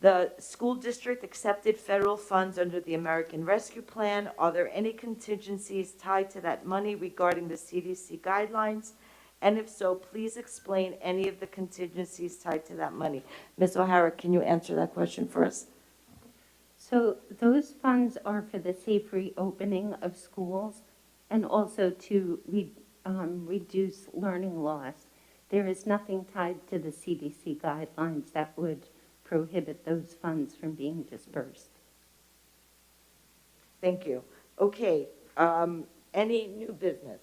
The school district accepted federal funds under the American Rescue Plan. Are there any contingencies tied to that money regarding the CDC guidelines? And if so, please explain any of the contingencies tied to that money. Ms. O'Hara, can you answer that question for us? So those funds are for the safe reopening of schools and also to reduce learning loss. There is nothing tied to the CDC guidelines that would prohibit those funds from being dispersed. Thank you. Okay, any new business?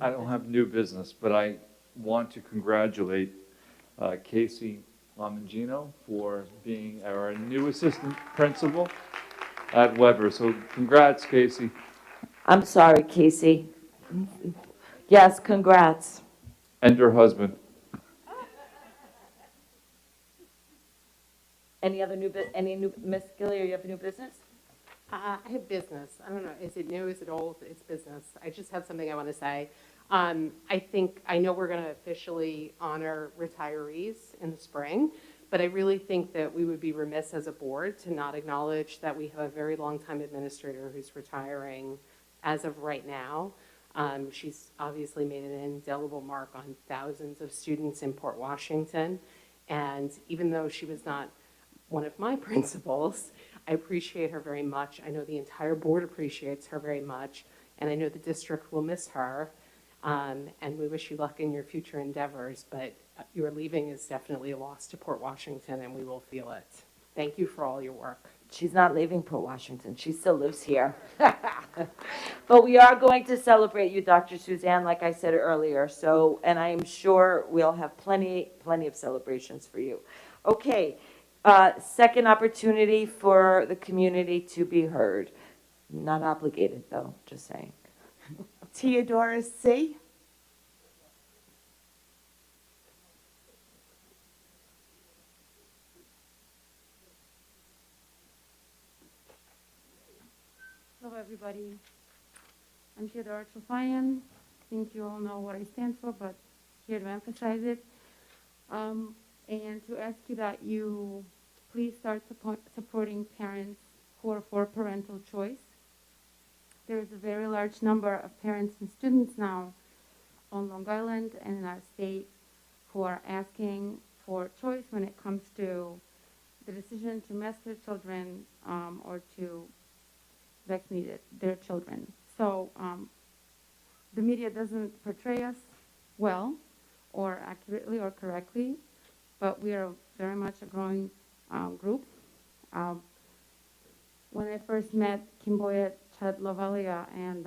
I don't have new business, but I want to congratulate Casey Lamangino for being our new assistant principal at Weber. So congrats, Casey. I'm sorry, Casey. Yes, congrats. And her husband. Any other new Ms. Gilliar, you have a new business? I have business. I don't know, is it new, is it old? It's business. I just have something I want to say. I know we're going to officially honor retirees in the spring, but I really think that we would be remiss as a board to not acknowledge that we have a very long-time administrator who's retiring as of right now. She's obviously made an indelible mark on thousands of students in Port Washington, and even though she was not one of my principals, I appreciate her very much. I know the entire board appreciates her very much, and I know the district will miss her, and we wish you luck in your future endeavors, but your leaving is definitely a loss to Port Washington, and we will feel it. Thank you for all your work. She's not leaving Port Washington. She still lives here. But we are going to celebrate you, Dr. Suzanne, like I said earlier. So, and I'm sure we'll have plenty of celebrations for you. Okay. Second opportunity for the community to be heard. Not obligated, though, just saying. Theodora C. Hello, everybody. I'm Theodora Trofayan. I think you all know what I stand for, but here to emphasize it. And to ask you that you please start supporting parents who are for parental choice. There is a very large number of parents and students now on Long Island and in our state who are asking for choice when it comes to the decision to mask their children or to vaccinate their children. So the media doesn't portray us well or accurately or correctly, but we are very much a growing group. When I first met Kimboya Chad Lavalia and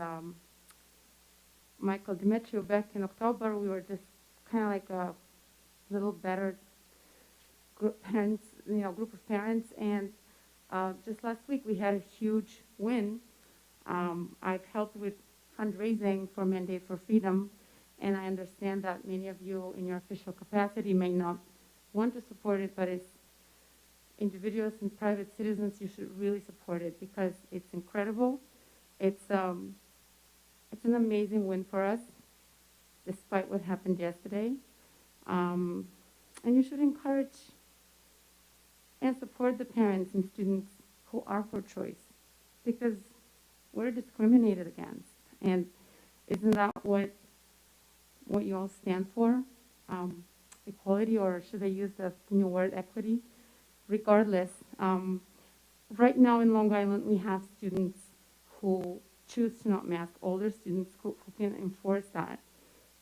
Michael Demetriou back in October, we were just kind of like a little better group of parents, and just last week we had a huge win. I've helped with fundraising for Mandate for Freedom, and I understand that many of you in your official capacity may not want to support it, but as individuals and private citizens, you should really support it because it's incredible. It's an amazing win for us, despite what happened yesterday. And you should encourage and support the parents and students who are for choice, because we're discriminated against. And isn't that what you all stand for? Equality, or should I use the new word equity? Regardless, right now in Long Island we have students who choose to not mask, older students who can enforce that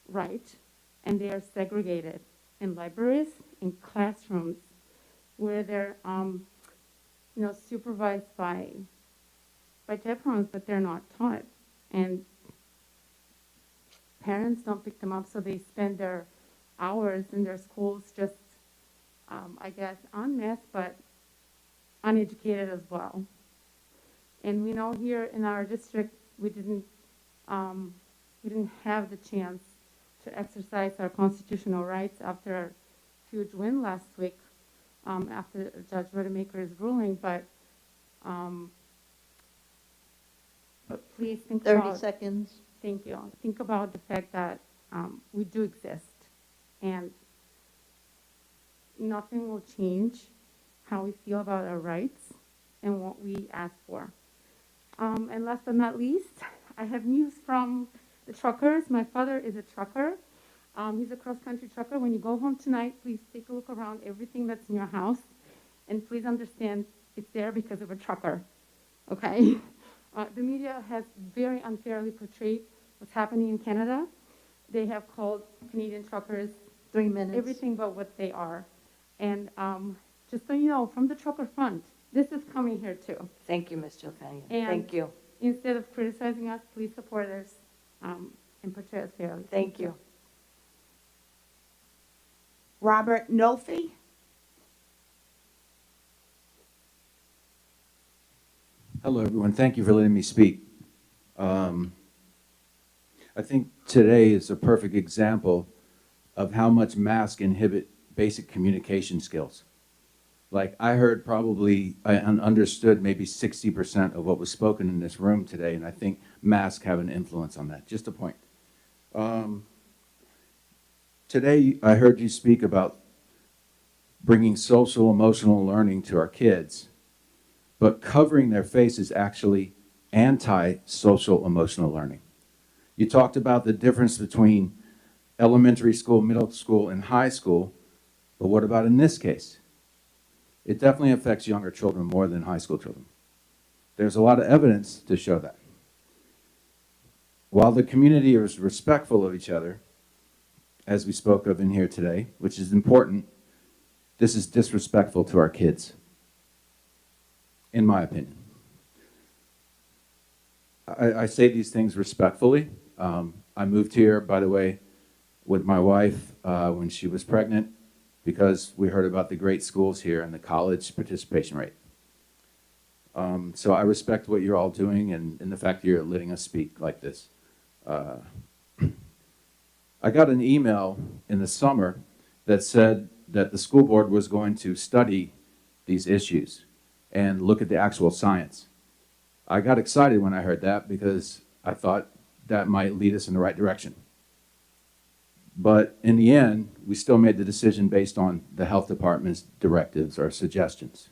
right, and they are segregated in libraries, in classrooms, where they're supervised by chaperones, but they're not taught. And parents don't pick them up, so they spend their hours in their schools just, I guess, unmasked, but uneducated as well. And we know here in our district, we didn't have the chance to exercise our constitutional rights after our huge win last week, after Judge Rodemaker's ruling, but please think 30 seconds. Thank you. Think about the fact that we do exist, and nothing will change how we feel about our rights and what we ask for. And last but not least, I have news from the truckers. My father is a trucker. He's a cross-country trucker. When you go home tonight, please take a look around everything that's in your house, and please understand it's there because of a trucker, okay? The media has very unfairly portrayed what's happening in Canada. They have called Canadian truckers 3 minutes. everything but what they are. And just so you know, from the trucker front, this is coming here too. Thank you, Ms. Gilfanian. And Thank you. instead of criticizing us, please support us and portray us fairly. Thank you. Robert Nolfi. Hello, everyone. Thank you for letting me speak. I think today is a perfect example of how much masks inhibit basic communication skills. Like, I heard probably, I understood maybe 60% of what was spoken in this room today, and I think masks have an influence on that. Just a point. Today, I heard you speak about bringing social emotional learning to our kids, but covering their face is actually anti-social emotional learning. You talked about the difference between elementary school, middle school, and high school, but what about in this case? It definitely affects younger children more than high school children. There's a lot of evidence to show that. While the community is respectful of each other, as we spoke of in here today, which is important, this is disrespectful to our kids, in my opinion. I say these things respectfully. I moved here, by the way, with my wife when she was pregnant, because we heard about the great schools here and the college participation rate. So I respect what you're all doing and the fact that you're letting us speak like this. I got an email in the summer that said that the school board was going to study these issues and look at the actual science. I got excited when I heard that because I thought that might lead us in the right direction. But in the end, we still made the decision based on the health department's directives or suggestions.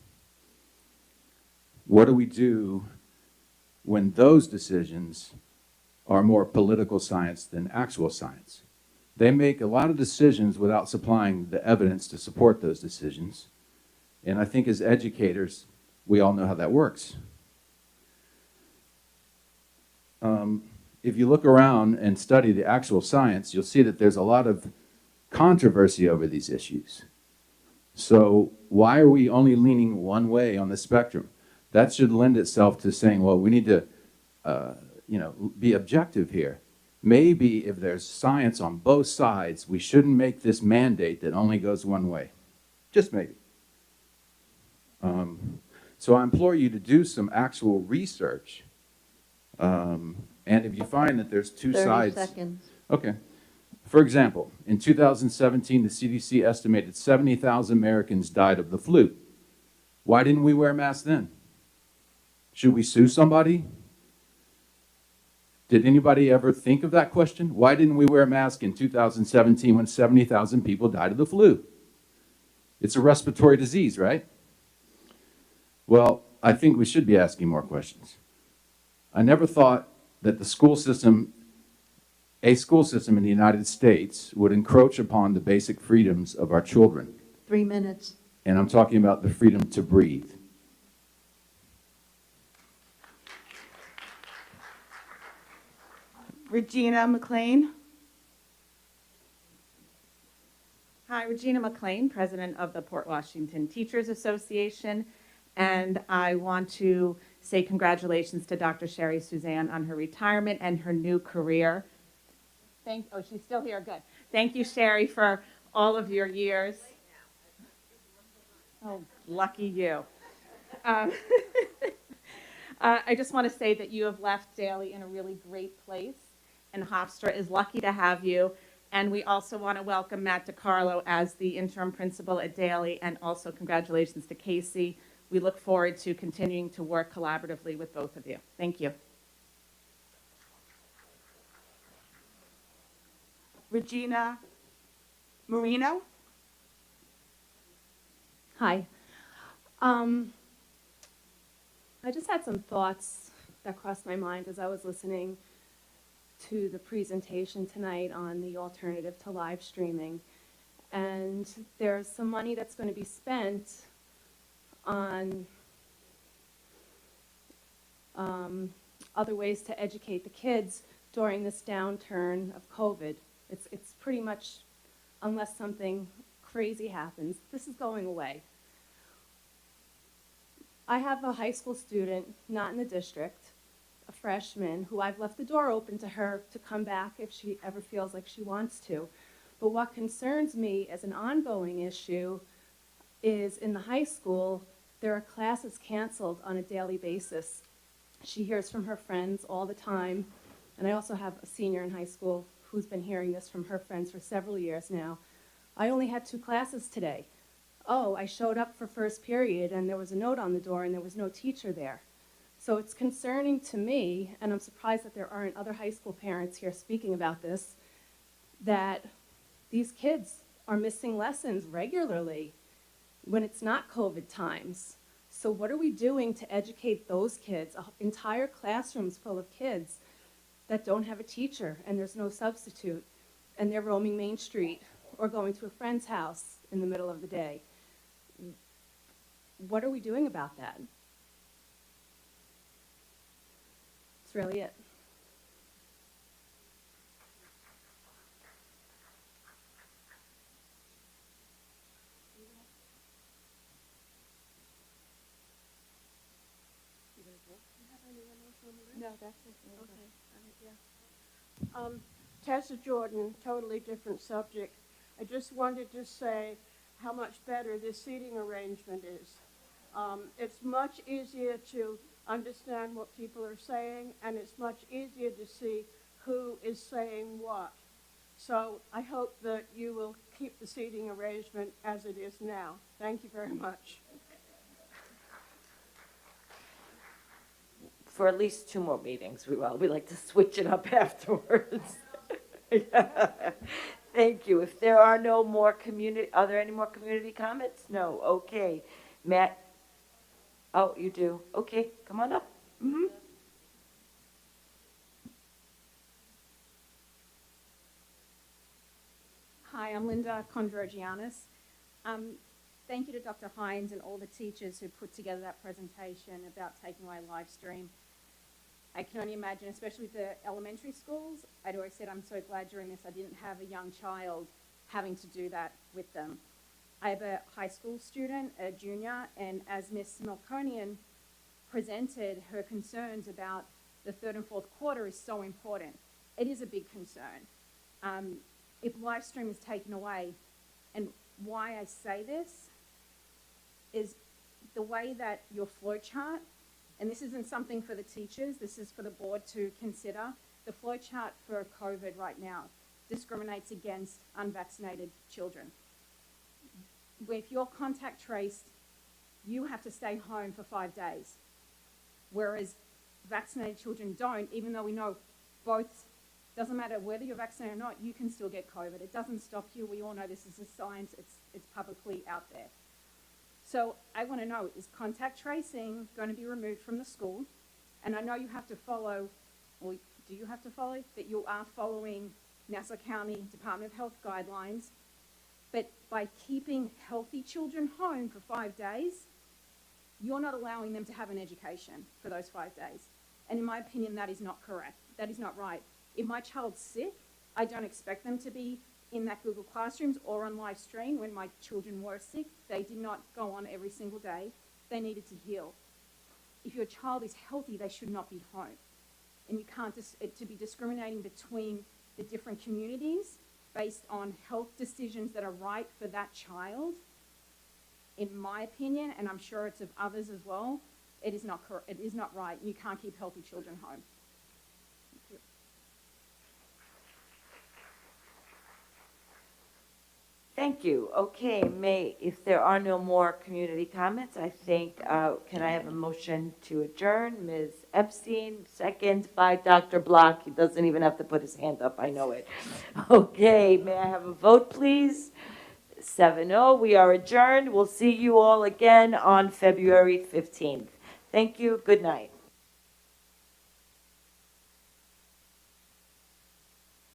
what do we do when those decisions are more political science than actual science? They make a lot of decisions without supplying the evidence to support those decisions. And I think as educators, we all know how that works. If you look around and study the actual science, you'll see that there's a lot of controversy over these issues. So why are we only leaning one way on the spectrum? That should lend itself to saying, well, we need to be objective here. Maybe if there's science on both sides, we shouldn't make this mandate that only goes one way. Just maybe. So I implore you to do some actual research. And if you find that there's two 30 sides. seconds. Okay. For example, in 2017, the CDC estimated 70,000 Americans died of the flu. Why didn't we wear masks then? Should we sue somebody? Did anybody ever think of that question? Why didn't we wear masks in 2017 when 70,000 people died of the flu? It's a respiratory disease, right? Well, I think we should be asking more questions. I never thought that a school system in the United States would encroach upon the basic freedoms of our children. 3 minutes. And I'm talking about the freedom to breathe. Regina McLean. Hi, Regina McLean, President of the Port Washington Teachers Association, and I want to say congratulations to Dr. Sherry Suzanne on her retirement and her new career. Oh, she's still here, good. Thank you, Sherry, for all of your years. Oh, lucky you. I just want to say that you have left Daly in a really great place, and Hofstra is lucky to have you. And we also want to welcome Matt DiCarlo as the interim principal at Daly, and also congratulations to Casey. We look forward to continuing to work collaboratively with both of you. Thank you. Regina Marino. Hi. I just had some thoughts that crossed my mind as I was listening to the presentation tonight on the alternative to live streaming. And there's some money that's going to be spent on other ways to educate the kids during this downturn of COVID. It's pretty much, unless something crazy happens, this is going away. I have a high school student, not in the district, a freshman, who I've left the door open to her to come back if she ever feels like she wants to. But what concerns me as an ongoing issue is in the high school, there are classes canceled on a daily basis. She hears from her friends all the time, and I also have a senior in high school who's been hearing this from her friends for several years now. I only had 2 classes today. Oh, I showed up for first period and there was a note on the door and there was no teacher there. So it's concerning to me, and I'm surprised that there aren't other high school parents here speaking about this, that these kids are missing lessons regularly when it's not COVID times. So what are we doing to educate those kids, entire classrooms full of kids that don't have a teacher and there's no substitute, and they're roaming Main Street or going to a friend's house in the middle of the day? What are we doing about that? That's really it. No, that's it. Okay, all right, yeah. Tessa Jordan, totally different subject. I just wanted to say how much better this seating arrangement is. It's much easier to understand what people are saying, and it's much easier to see who is saying what. So I hope that you will keep the seating arrangement as it is now. Thank you very much. For at least 2 more meetings, we will. We like to switch it up afterwards. Yeah. Thank you. If there are no more are there any more community comments? No. Okay. Matt, Oh, you do? Okay, come on up. Mhm. Hi, I'm Linda Condrogianis. Thank you to Dr. Hines and all the teachers who put together that presentation about taking away live stream. I can only imagine, especially with the elementary schools, I'd always said I'm so glad during this I didn't have a young child having to do that with them. I have a high school student, a junior, and as Ms. Melkonian presented her concerns about the third and fourth quarter is so important. It is a big concern. If live stream is taken away, and why I say this is the way that your flow chart, and this isn't something for the teachers, this is for the board to consider, the flow chart for COVID right now discriminates against unvaccinated children. If you're contact traced, you have to stay home for 5 days, whereas vaccinated children don't, even though we know both. Doesn't matter whether you're vaccinated or not, you can still get COVID. It doesn't stop you. We all know this is a science. It's publicly out there. So I want to know, is contact tracing going to be removed from the school? And I know you have to follow, or do you have to follow, that you are following Nassau County Department of Health guidelines, but by keeping healthy children home for 5 days, you're not allowing them to have an education for those 5 days. And in my opinion, that is not correct. That is not right. If my child's sick, I don't expect them to be in that Google Classrooms or on live stream. When my children were sick, they did not go on every single day. They needed to heal. If your child is healthy, they should not be home. And you can't to be discriminating between the different communities based on health decisions that are right for that child, in my opinion, and I'm sure it's of others as well, it is not right. You can't keep healthy children home. Thank you. Okay, if there are no more community comments, I think, can I have a motion to adjourn? Ms. Epstein, second by Dr. Block. He doesn't even have to put his hand up, I know it. Okay, may I have a vote, please? 7-0, we are adjourned. We'll see you all again on February 15th. Thank you, good night.